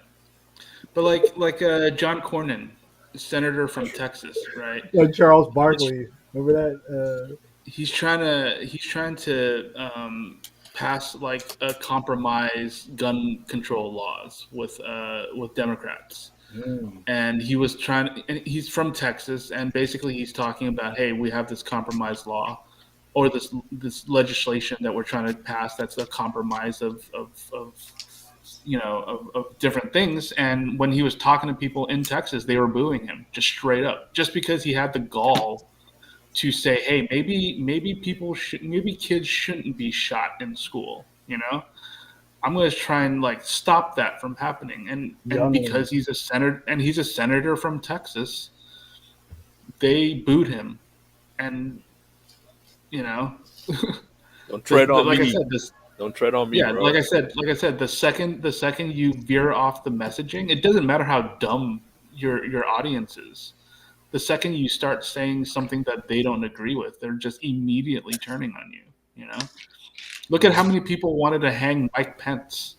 but like John Cornyn, senator from Texas, right? Like Charles Barkley, remember that? He's trying to pass like a compromise gun control laws with Democrats. And he was and he's from Texas, and basically he's talking about, hey, we have this compromise law or this legislation that we're trying to pass that's a compromise of different things. And when he was talking to people in Texas, they were booing him just straight up, just because he had the gall to say, hey, maybe kids shouldn't be shot in school. I'm going to try and like stop that from happening. And because he's a senator from Texas, they booed him. And don't tread on like me. I said, Don't tread on me. Yeah, bro. like I said, the second you veer off the messaging, it doesn't matter how dumb your audience is. The second you start saying something that they don't agree with, they're just immediately turning on you. Look at how many people wanted to hang Mike Pence.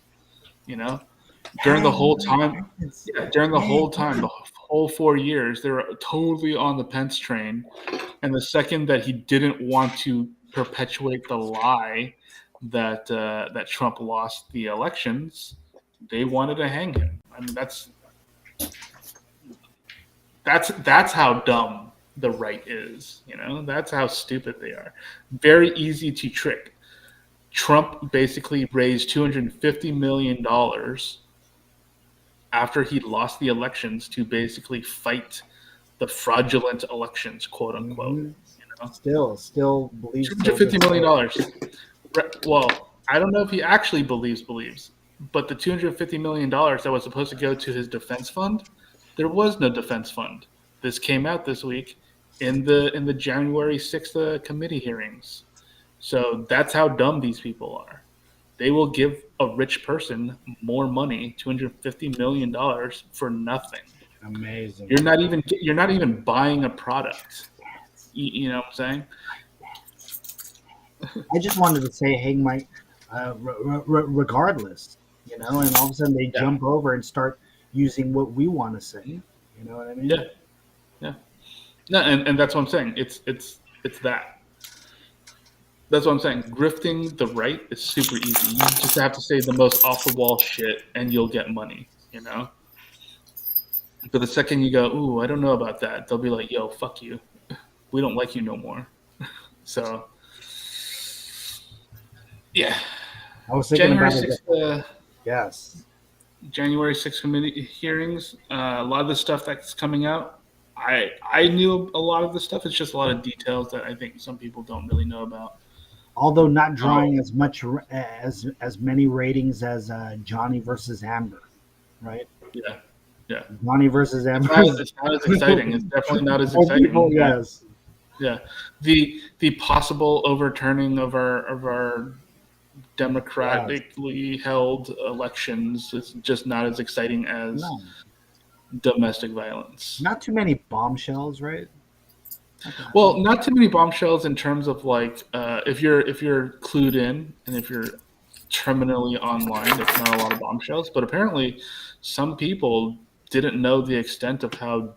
during the whole time. It's- Yeah, during the whole time, the whole 4 years, they were totally on the Pence train. And the second that he didn't want to perpetuate the lie that that Trump lost the elections, they wanted to hang him. I mean, that's how dumb the right is. You know, that's how stupid they are. Very easy to trick. Trump basically raised $250 million after he lost the elections to basically fight the fraudulent elections, quote unquote. Mhm. You know, Still believes two hundred fifty million dollars. Well, I don't know if he actually believes, but the $250 million that was supposed to go to his defense fund, there was no defense fund. This came out this week in the January 6th committee hearings. So that's how dumb these people are. They will give a rich person more money, $250 million for nothing. Amazing. You're not even buying a product. You know what I'm saying? I just wanted to say, hey, Mike, regardless, you know, and all of a sudden they Yeah. jump over and start using what we want to say. Mhm. You know what I mean? Yeah. Yeah. No, and that's what I'm saying. It's that. That's what I'm saying. Grifting the right is super easy. You just have to say the most off the wall shit and you'll get money, you know? But the second you go, ooh, I don't know about that, they'll be like, yo, fuck you. We don't like you no more. So yeah. I was thinking January about it. 6th Yes. January 6th committee hearings, a lot of the stuff that's coming out, I knew a lot of the stuff. It's just a lot of details that I think some people don't really know about. Although not drawing as much as many ratings as Johnny versus Amber, right? Yeah. Yeah. Johnny versus Amber. It's not as exciting. It's definitely not as For exciting. people, yes. Yeah. The possible overturning of our democratically held elections is just not as exciting as No, domestic violence. not too many bombshells, right? Well, not too many bombshells in terms of like if you're clued in and if you're terminally online, it's not a lot of bombshells. But apparently, some people didn't know the extent of how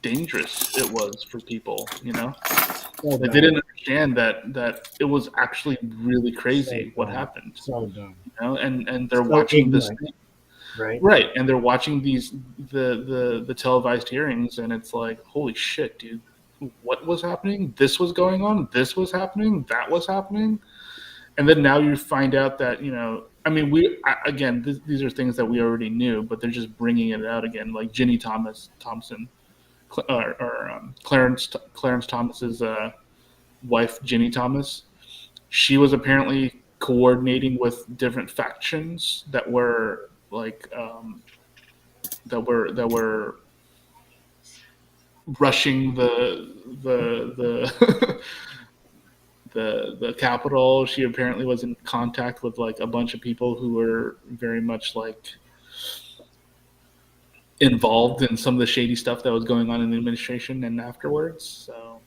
dangerous it was for people. You know, So like, they dumb. didn't understand that it was actually really crazy So what dumb. happened. So dumb. You know, and they're So watching this ignorant. thing. Right? Right, and they're watching the televised hearings, and it's like, holy shit, dude, what was happening? This was going on. This was happening. That was happening, and then now you find out that I mean, again, these are things that we already knew, but they're just bringing it out again, like Ginny Thompson, Clarence Thomas's wife, Ginny Thomas. She was apparently coordinating with different factions that were like that were rushing the the capital. She apparently was in contact with like a bunch of people who were very much like involved in some of the shady stuff that was going on in the administration and afterwards. So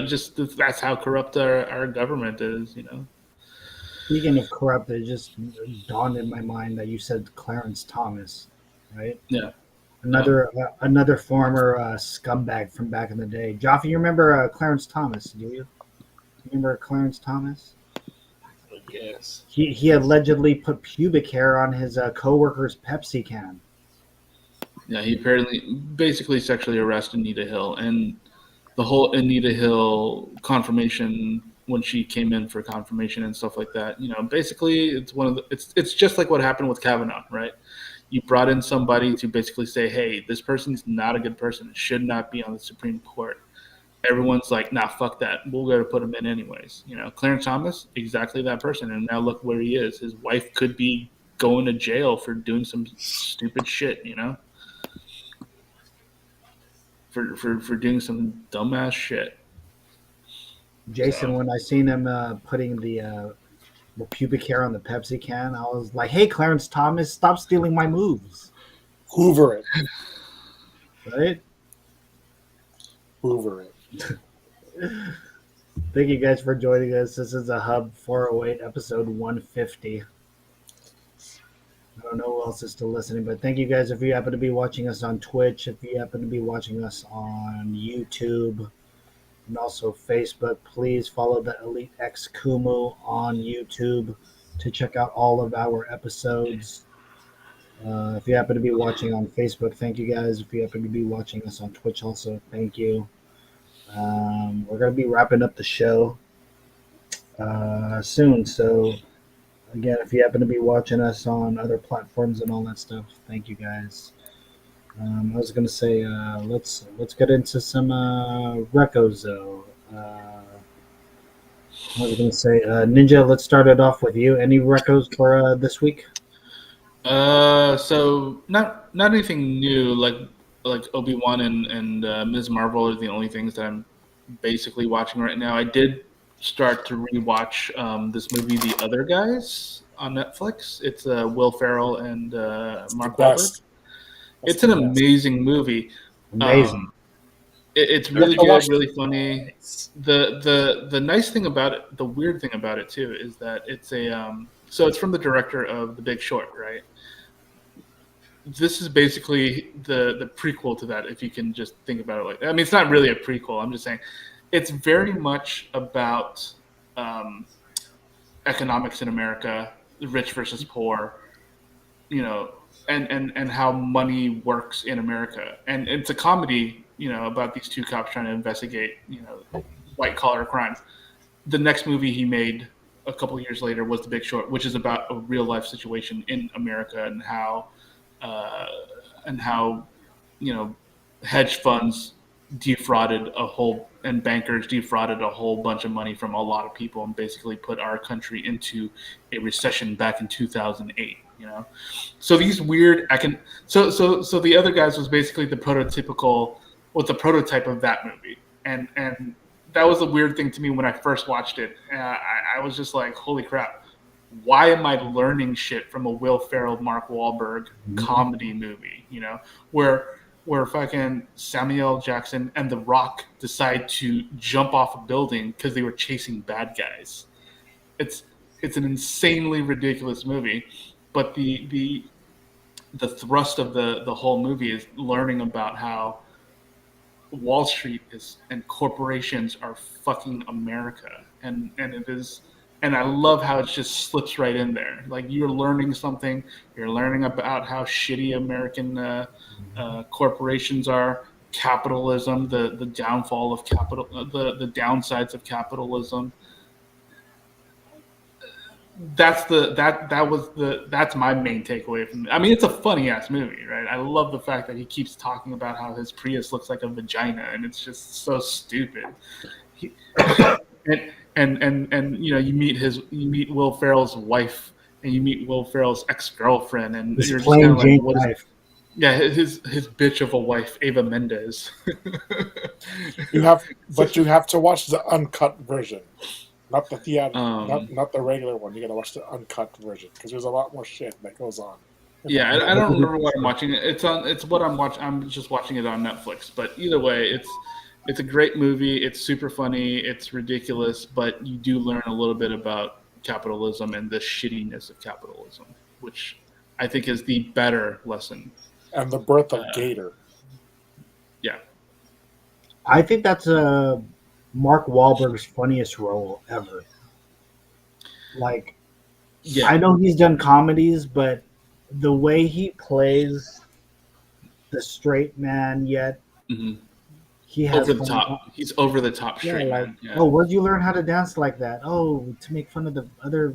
just that's how corrupt our government is. Speaking of corrupt, it just dawned in my mind that you said Clarence Thomas, right? Yeah. Another former scumbag from back in the day. Jaffe, you remember Clarence Thomas? Do you? Remember Clarence Thomas? Yes. He allegedly put pubic hair on his coworker's Pepsi can. Yeah, he apparently basically sexually harassed Anita Hill, and the whole Anita Hill confirmation when she came in for confirmation and stuff like that. Basically it's just like what happened with Kavanaugh, right? You brought in somebody to basically say, hey, this person's not a good person, should not be on the Supreme Court. Everyone's like, nah, fuck that. We'll go to put him in anyways. Clarence Thomas, exactly that person, and now look where he is. His wife could be going to jail for doing some stupid shit, for doing some dumbass shit. Jason, So, when I seen him putting the pubic hair on the Pepsi can, I was like, "Hey, Clarence Thomas, stop stealing my moves!" Hoover it. Right? Hoover it. Thank you guys for joining us. This is a Hub 408 episode 150. don't know who else is still listening, but thank you guys. If you happen to be watching us on Twitch, if you happen to be watching us on YouTube and also Facebook, please follow the Elite X Kumu on YouTube to check out all of our episodes. If you happen to be watching on Facebook, thank you guys. If you happen to be watching us on Twitch, also thank you. We're going to be wrapping up the show soon. So, again, if you happen to be watching us on other platforms and all that stuff, thank you guys. I was going to say, let's get into some recos, though. I was going to say, Ninja, let's start it off with you. Any recos for this week? So not anything new. Like Obi-Wan and Ms. Marvel are the only things that I'm basically watching right now. I did start to rewatch this movie, The Other Guys, on Netflix. It's Will Ferrell and Mark Wahlberg. Best. It's an amazing movie. Amazing. It's I have really to watch good, really funny. The nice thing about it, the weird thing about it too, is that it's a so it's from the director of The Big Short, right? This is basically the prequel to that, if you can just think about it like that. I mean, it's not really a prequel. I'm just saying it's very much about economics in America, the rich versus poor, you know, and how money works in America. And it's a comedy, you know, about these two cops trying to investigate, you know, white collar crime. The next movie he made a couple of years later was The Big Short, which is about a real life situation in America and how you know hedge funds defrauded and bankers defrauded a whole bunch of money from a lot of people and basically put our country into a recession back in 2008. You know, so these weird so The Other Guys was basically the prototype of that movie, and that was a weird thing to me when I first watched it. I was just like, holy crap. Why am I learning shit from a Will Ferrell, Mark Wahlberg comedy movie? You know, where fucking Samuel L. Jackson and The Rock decide to jump off a building because they were chasing bad guys. It's an insanely ridiculous movie, but the thrust of the whole movie is learning about how Wall Street and corporations are fucking America, and it is. And I love how it just slips right in there. Like you're learning something. You're learning about how shitty American corporations are, capitalism, the downfall of capital, the downsides of capitalism. That's my main takeaway from it. I mean, it's a funny ass movie, right? I love the fact that he keeps talking about how his Prius looks like a vagina, and it's just so stupid. And you know, you meet Will Ferrell's wife and you meet Will Ferrell's ex-girlfriend, and This you're just kind plain of like, Jane what is, life. yeah, his bitch of a wife, Ava Mendes. You have to watch the uncut version, not the theater, not the regular one. You got to watch the uncut version because there's a lot more shit that goes on. Yeah, I don't remember what I'm watching. It's what I'm watching. I'm just watching it on Netflix. But either way, it's a great movie. It's super funny. It's ridiculous, but you do learn a little bit about capitalism and the shittiness of capitalism, which I think is the better lesson. And the birth of Gator. Yeah. I think that's Mark Wahlberg's funniest role ever. Like, Yeah. I know he's done comedies, but the way he plays the straight man, yet he has over the top. He's over the top straight man. Yeah. Oh, where'd you learn how to dance like that? Oh, to make fun of the other,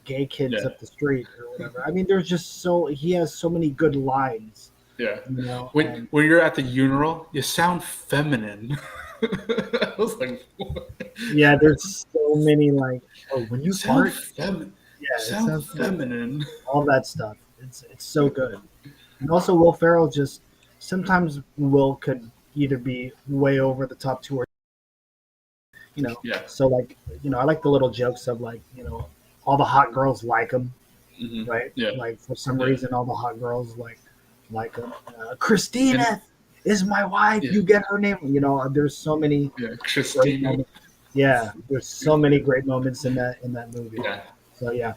gay kids up the street or whatever. I mean, he has so many good lines. Yeah. When you're at the funeral, you sound feminine. I was like, what? Yeah, there's so many when you fart, feminine. Yeah, sound feminine. All that stuff. It's so good. And also Will Ferrell just sometimes Will could either be way over the top too or so I like the little jokes of all the hot girls like him, right? Yeah. Like for some reason all the hot girls like him. Christina is my wife. You get her name. There's so many Christina. Yeah, there's so many great moments in that movie. Yeah. So yeah,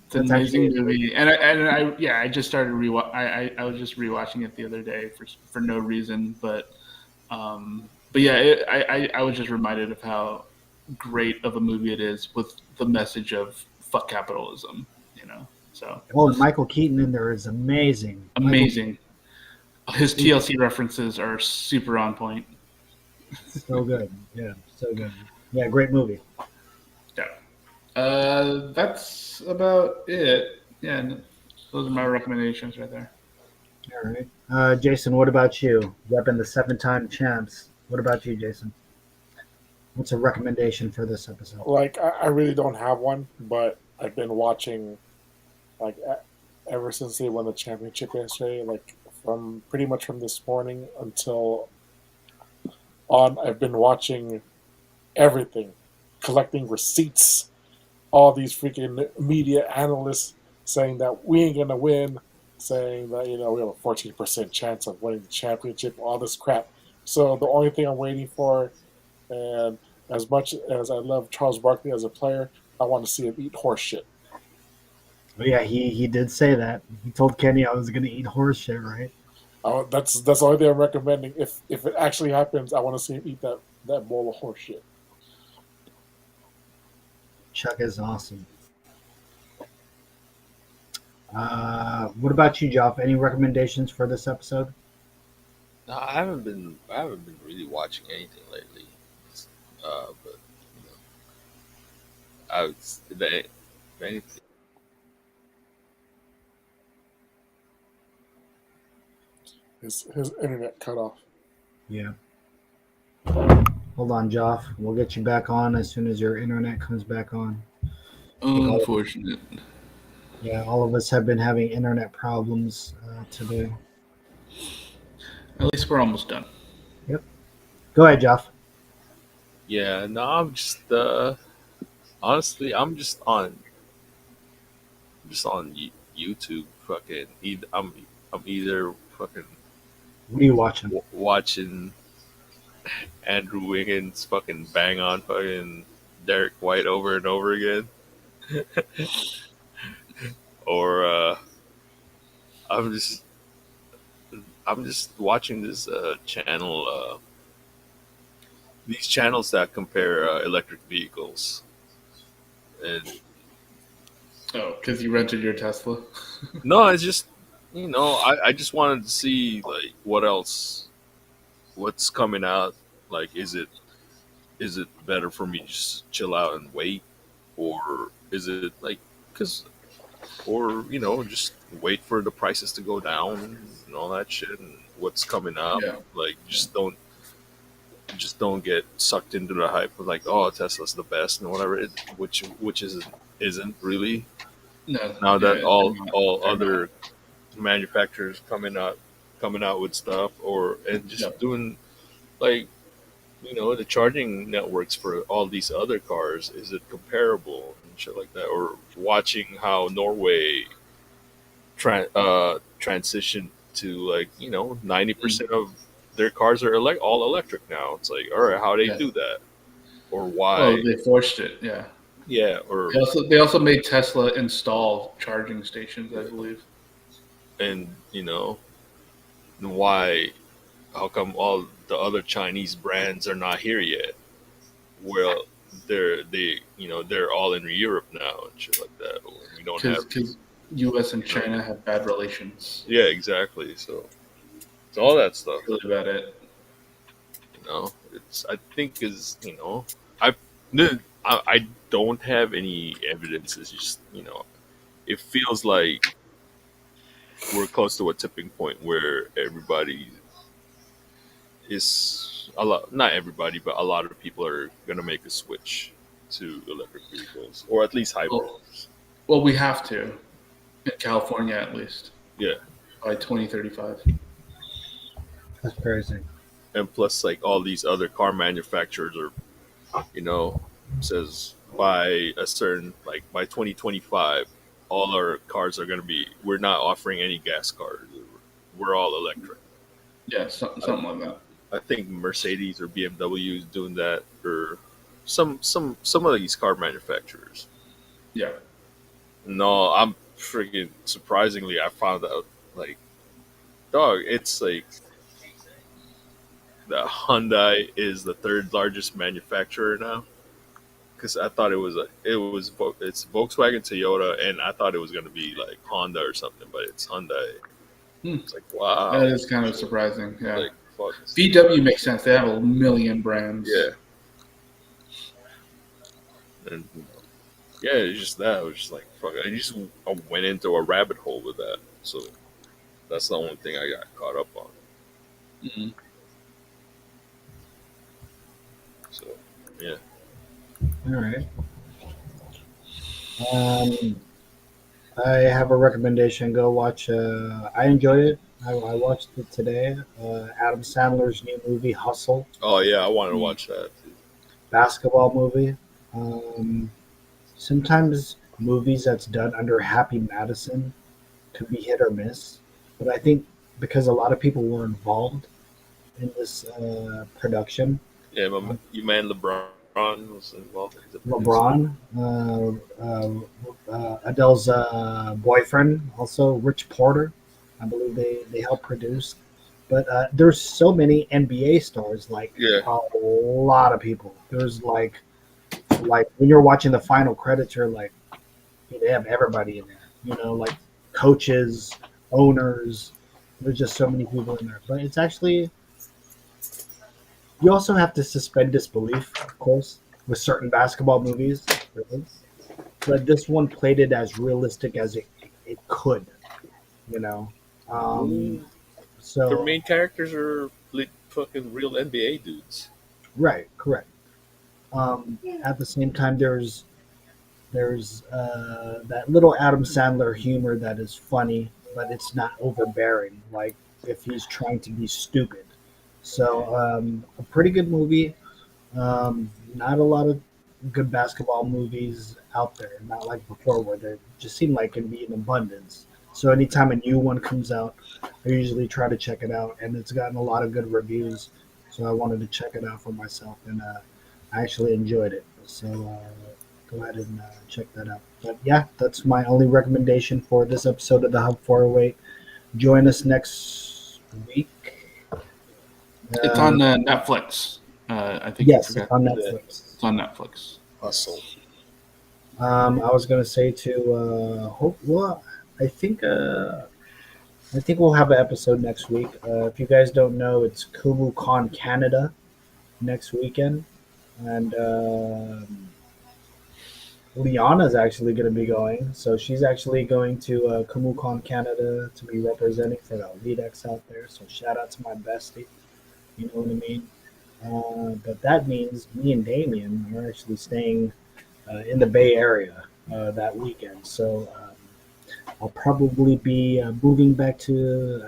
It's an That's amazing actually movie, I just started I was just rewatching it the other day for no reason, but yeah, I was just reminded of how great of a movie it is with the message of fuck capitalism, you know. So oh, Michael Keaton in there is amazing. Michael amazing. His Keaton, TLC references are super on point. so good. Yeah, so good. Yeah, great movie. Yeah. That's about it. Yeah, those are my recommendations right there. All right. Jason, what about you? Repping the seven-time champs. What about you, Jason? What's a recommendation for this episode? Like I really don't have one, but I've been watching like ever since they won the championship yesterday. Like from pretty much from this morning until on, I've been watching everything, collecting receipts. All these freaking media analysts saying that we ain't gonna win, saying that we have a 14% chance of winning the championship. All this crap. So the only thing I'm waiting for, and as much as I love Charles Barkley as a player, I want to see him eat horse shit. Oh yeah, he did say that. He told Kenny I was gonna eat horse shit, right? That's the only thing I'm recommending. If it actually happens, I want to see him eat that bowl of horse shit. Chuck is awesome. What about you, Joff? Any recommendations for this episode? No, I haven't been really watching anything lately. But you know, I would if anything. His internet cut off. Yeah. Hold on, Joff. We'll get you back on as soon as your internet comes back on. Unfortunate. Yeah, all of us have been having internet problems today. At least we're almost done. Yep. Go ahead, Joff. Yeah, no, I'm just honestly, just on YouTube. Fucking, I'm either fucking What are you watching? watching Andrew Wiggins fucking bang on fucking Derek White over and over again, or I'm just I'm just watching this channel. These channels that compare electric vehicles, and Oh, because you rented your Tesla. no, it's just I just wanted to see like what's coming out. Like, is it better for me to just chill out and wait, or is it like because or just wait for the prices to go down and all that shit and what's coming up. Yeah. Like, just don't get sucked into the hype of like, oh, Tesla's the best and whatever, which isn't really. No. Now that Yeah, all they're not. other manufacturers coming out with stuff, or and just Yep. doing like the charging networks for all these other cars, is it comparable and shit like that, or watching how Norway transition to like 90% of their cars are all electric now. It's like, all right, how they Yeah. do that, or Oh, why? they forced it. Yeah. Yeah, or They also made Tesla install charging stations, I believe. and why? How come all the other Chinese brands are not here yet? Well, they're all in Europe now and shit like that. Or we don't have. Because U.S. and China have bad relations. Yeah, exactly. So it's all that stuff. Really about it. It's I think is I I don't have any evidence. It's just it feels like we're close to a tipping point where everybody is a lot, not everybody, but a lot of people are gonna make a switch to electric vehicles, or at least hybrids. Well, we have to, in California at least, Yeah, by 2035. That's crazy. and plus, like all these other car manufacturers are, says by a certain like by 2025, all our cars are gonna be. We're not offering any gas cars. We're all electric. Yeah, something like that. I think Mercedes or BMW is doing that, or some of these car manufacturers. Yeah. No, I'm freaking surprisingly, I found out like, dog, it's like the Hyundai is the third largest manufacturer now. Because I thought it's Volkswagen, Toyota, and I thought it was gonna be like Honda or something, but it's Hyundai. Hmm. It's like wow, That is kind of surprising. Yeah. like fuck, VW makes sense. They have a million brands. yeah, and yeah, it's just that. I was just like fuck. I went into a rabbit hole with that, so that's the only thing I got caught up on. Mhm. So yeah, All right. Um, I have a recommendation. Go watch. I enjoyed it. I watched it today. Adam Sandler's new movie, Hustle, oh yeah, I wanted to watch that. Too. basketball movie. Um, Sometimes movies that's done under Happy Madison could be hit or miss, but I think because a lot of people were involved in this production, Yeah, uh, you man LeBron was involved as a producer. LeBron, Adele's boyfriend, also Rich Porter, I believe they helped produce. But there's so many NBA stars, like Yeah, a lot of people. There's like when you're watching the final credits, you're like, they have everybody in there. Like coaches, owners. There's just so many people in there. But it's actually, you also have to suspend disbelief, of course, with certain basketball movies. Really. But this one played it as realistic as it could. You know. Um, their so main characters are like fucking real NBA dudes. right, correct. At the same time, there's that little Adam Sandler humor that is funny, but it's not overbearing. Like if he's trying to be stupid. So a pretty good movie. Not a lot of good basketball movies out there. Not like before, where they just seem like it'd be in abundance. So anytime a new one comes out, I usually try to check it out, and it's gotten a lot of good reviews. So I wanted to check it out for myself, and I actually enjoyed it. So go ahead and check that out. But yeah, that's my only recommendation for this episode of the Hub 408. Join us next week. It's Uh, on Netflix. I think you yes, it's forgot. on Yeah. Netflix. It's on Netflix. Hustle. I was gonna say to hope. Well, I think we'll have an episode next week. If you guys don't know, it's KumuCon Canada next weekend, and Liana's actually going to be going. So she's actually going to KumuCon Canada to be representing for the LeadX out there. So shout out to my bestie. You know what I mean? But that means me and Damien are actually staying in the Bay Area that weekend. So I'll probably be moving back to,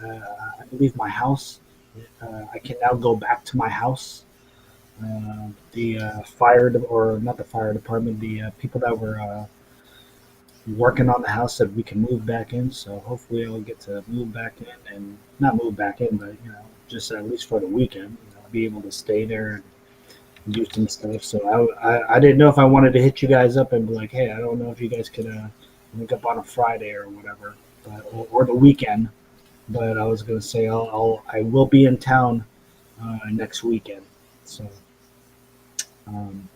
I believe, my house. I can now go back to my house. The or not the fire department, the people that were working on the house said we can move back in. So hopefully I'll get to move back in and not move back in, but just at least for the weekend, be able to stay there and do some stuff. So I didn't know if I wanted to hit you guys up and be like, hey, I don't know if you guys could link up on a Friday or whatever, but or the weekend. But I was gonna say I will be in town next weekend. So um,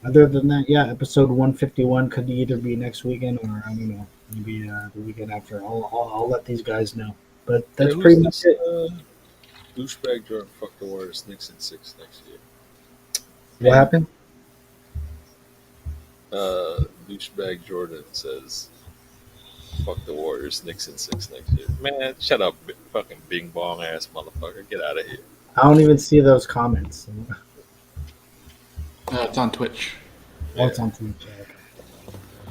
other than that, yeah, episode 151 could either be next weekend or I don't know, maybe the weekend after. I'll let these guys know. But Hey, that's who's pretty much this it. douchebag Jordan? Fuck the Warriors, Knicks in 6 next year. What happened? Douchebag Jordan says, "Fuck the Warriors, Knicks in 6 next year." Man, shut up, fucking bing bong ass motherfucker. Get out of here. I don't even see those comments. It's on Twitch. Oh, it's on Twitch.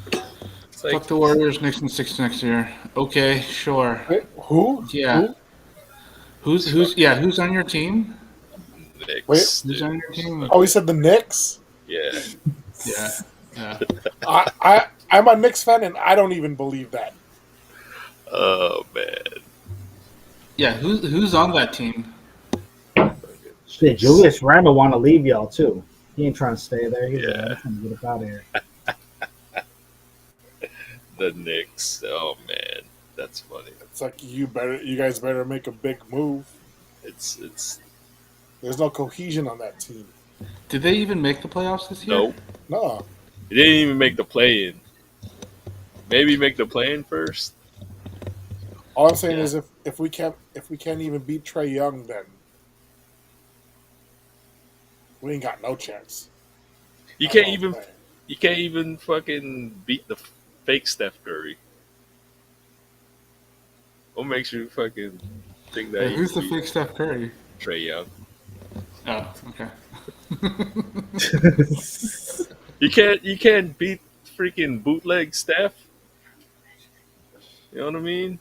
Okay. It's like Fuck the Warriors. Knicks in 6 next year. Okay, sure. Wait, who? Yeah. Who? Who's on your team? Wait. Knicks. Who's Dude. on your team? Oh, he said the Knicks. Yeah. Yeah. Yeah. I'm a Knicks fan, and I don't even believe that. Oh man. Yeah. Who's on that team? Shit, Julius Randle want to leave y'all too. He ain't trying to stay there. He's Yeah. like, I'm trying to get up out of here. The Knicks. Oh man, that's funny. It's like you guys better make a big move. It's There's no cohesion on that team. Did they even make the playoffs this year? nope. No. It didn't even make the play in. Maybe make the play in first. All I'm saying Yeah. is if we can't even beat Trey Young, then we ain't got no chance. You That's can't all I'm even saying. you can't even fucking beat the fake Steph Curry. What makes you fucking think that Hey, you who's can the beat fake Steph Curry? Trey Young? Oh, okay. You can't beat freaking bootleg Steph. You know what I mean?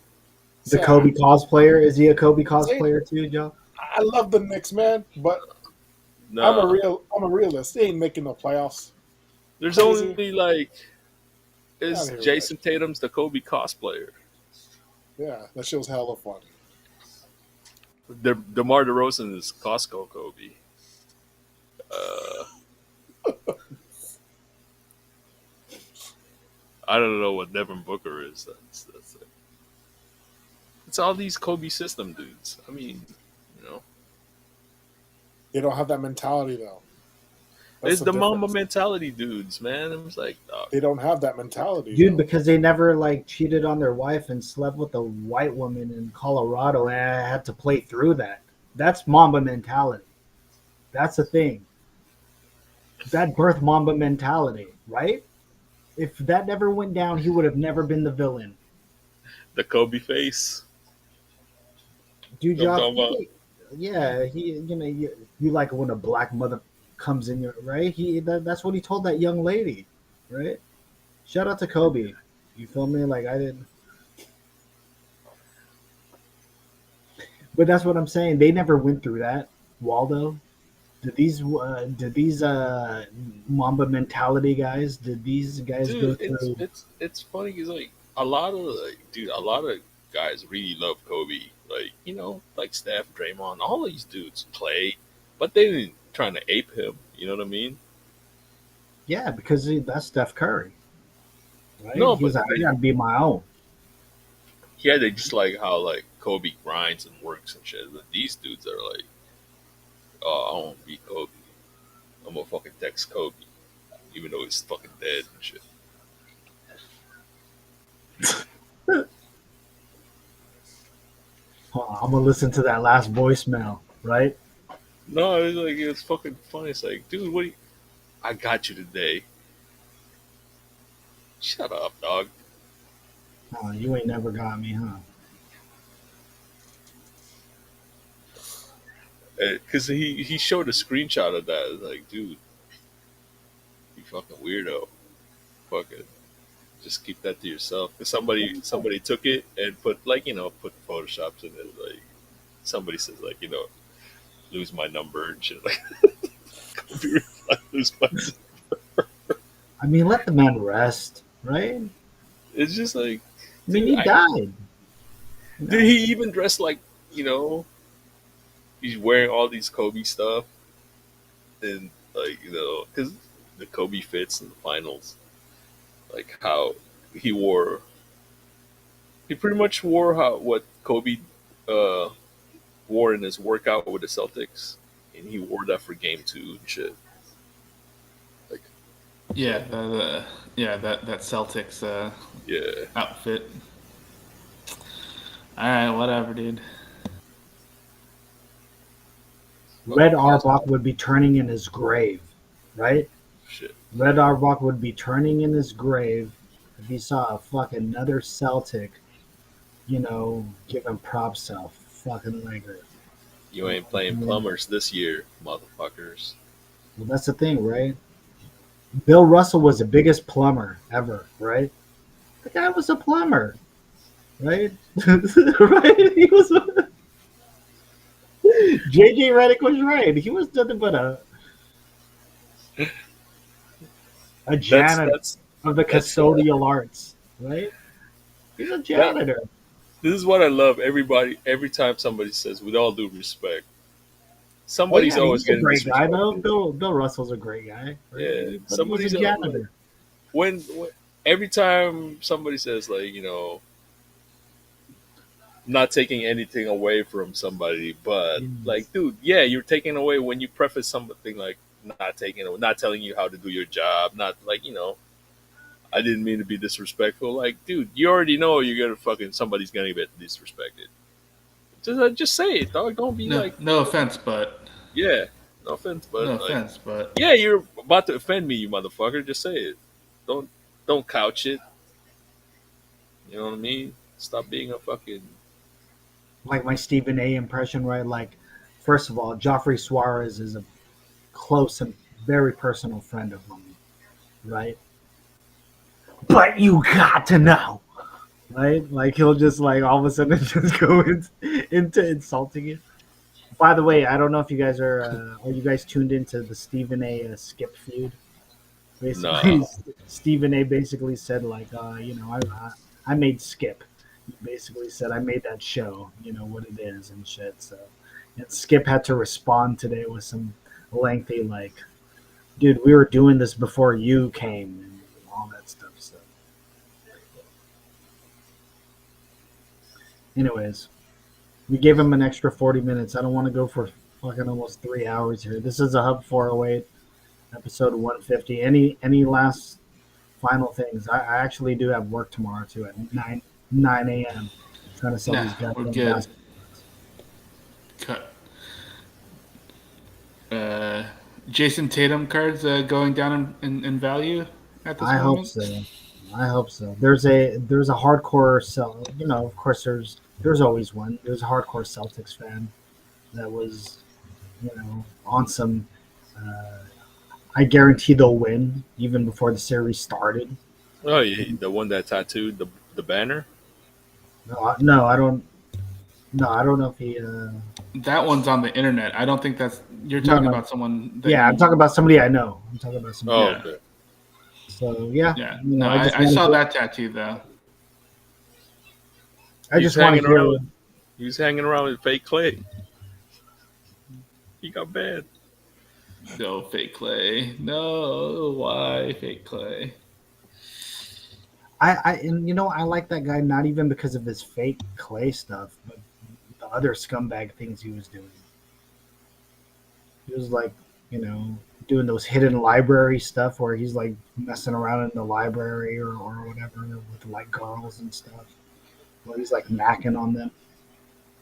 The So Kobe cosplayer, is he a Kobe say cosplayer too, Joe? I love the Knicks, man, but Nah. I'm a realist. They ain't making no playoffs. There's Crazy. only like Get out of is here with that Jason shit. Tatum's the Kobe cosplayer. Yeah, that shit was hella fun. DeMar DeRozan is Costco Kobe. Uh, I don't know what Devin Booker is. That's it. It's all these Kobe system dudes. I mean, you know, They don't have that mentality though. That's it's the the Mamba difference. mentality dudes, man. It was like, oh, They don't have that mentality Dude, though. because they never like cheated on their wife and slept with a white woman in Colorado, and I had to play through that. That's Mamba mentality. That's the thing. That birth Mamba mentality, right? If that never went down, he would have never been the villain. the Kobe face. Dude, You know what I'm Joff, talking about? yeah, you like it when a black mother comes in your right. That's what he told that young lady, right? Shout out to Kobe. You feel me? Like I didn't, but that's what I'm saying. They never went through that. Waldo, did these Mamba mentality guys? Did these guys go Dude, it's through? it's it's funny because like a lot of a lot of guys really love Kobe. Like like Steph, Draymond, all these dudes play, but they didn't trying to ape him. You know what I mean? Yeah, because that's Steph Curry, right? No, He was but like, I gotta be my own. yeah, they just like how like Kobe grinds and works and shit. But these dudes are like, oh, I won't beat Kobe. I'm gonna fucking text Kobe, even though he's fucking dead and shit. I'm gonna listen to that last voicemail, right? No, it's fucking funny. It's like, dude, I got you today. Shut up, dog. Oh, you ain't never got me, huh? Because he showed a screenshot of that. It's like, dude, you fucking weirdo. Fucking just keep that to yourself. Because somebody took it and put put photoshops in it. Like somebody says lose my number and shit. Like lose my. I mean, let the man rest, right? It's just like, I mean, dude, he died. You did know? he even dress like he's wearing all these Kobe stuff and like because the Kobe fits in the finals, like how he wore he pretty much wore how what Kobe uh wore in his workout with the Celtics, and he wore that for game two and shit. Like, Yeah, that Celtics yeah, outfit. All right, whatever, dude. Red awesome Auerbach would be turning in his grave, right? shit. Red Auerbach would be turning in his grave if he saw a fucking another Celtic, give him props to a fucking Laker. You ain't playing Well, plumbers this year, motherfuckers. that's the thing, right? Bill Russell was the biggest plumber ever, right? The guy was a plumber, right? Right? He was. JJ Redick was right. He was nothing but a That's janitor that's of the that's custodial arts, right? He's a that. janitor. This is what I love. Every time somebody says, with all due respect, Oh somebody's yeah, always he's a getting great guy though. disrespected. Bill Russell's a great guy, right? Yeah, But he was a somebody's like janitor. when every time somebody says like, not taking anything away from somebody, but like, dude, yeah, you're taking away when you preface something like not telling you how to do your job, not like, I didn't mean to be disrespectful. Like, dude, you already know you're gonna fucking somebody's gonna get disrespected. Just say it, dog. Don't be No, like, no offense, but yeah, no offense, no but like, offense, but yeah, you're about to offend me, you motherfucker. Just say it. Don't don't couch it. You know what I mean? Stop being a fucking. Like my Stephen A. impression, right? Like, first of all, Joffrey Suarez is a close and very personal friend of mine, right? But you got to know, right? Like he'll just like all of a sudden just go into insulting you. By the way, I don't know if you guys are you guys tuned into the Stephen A. Skip feud? Nah. Basically, Stephen A. basically said like, I made Skip. He basically said I made that show, what it is and shit. So, and Skip had to respond today with some lengthy like, dude, we were doing this before you came and all that stuff. So, anyways, we gave him an extra 40 minutes. I don't want to go for fucking almost 3 hours here. This is a Hub 408 episode 150. Any last final things? I actually do have work tomorrow too at 9 a.m. Trying to sell nah, these we're goddamn good. baskets. Cut. Jason Tatum cards going down in value at this I hope moment. so. I hope so. There's a hardcore cell. Of course there's always one. There's a hardcore Celtics fan that was on some. Uh, I guarantee they'll win even before the series started. Oh, yeah, the one that tattooed the banner. No, I don't. No, I don't know if he. That one's on the internet. I don't think that's. You're No, talking no. about someone that Yeah, I'm you. talking about somebody I know. I'm talking about somebody. Oh, Yeah. okay. So yeah, Yeah. No, I just I want saw to. that tattoo though. I He's just want to hanging around hear. with he's hanging around with fake Clay. He got banned. No fake clay. No, why fake clay? I like that guy not even because of his fake Clay stuff, but the other scumbag things he was doing. He was like, doing those hidden library stuff where he's like messing around in the library or whatever with like girls and stuff. Well, he's like macking on them.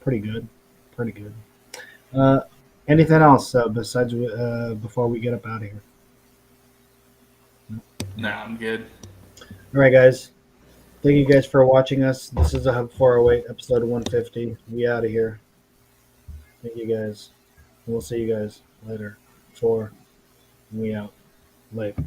Pretty good, pretty good. Uh, anything else besides before we get up out of here? Nah, I'm good. All right, guys. Thank you guys for watching us. This is a Hub 408 episode 150. We out of here. Thank you guys. We'll see you guys later. We out. Later.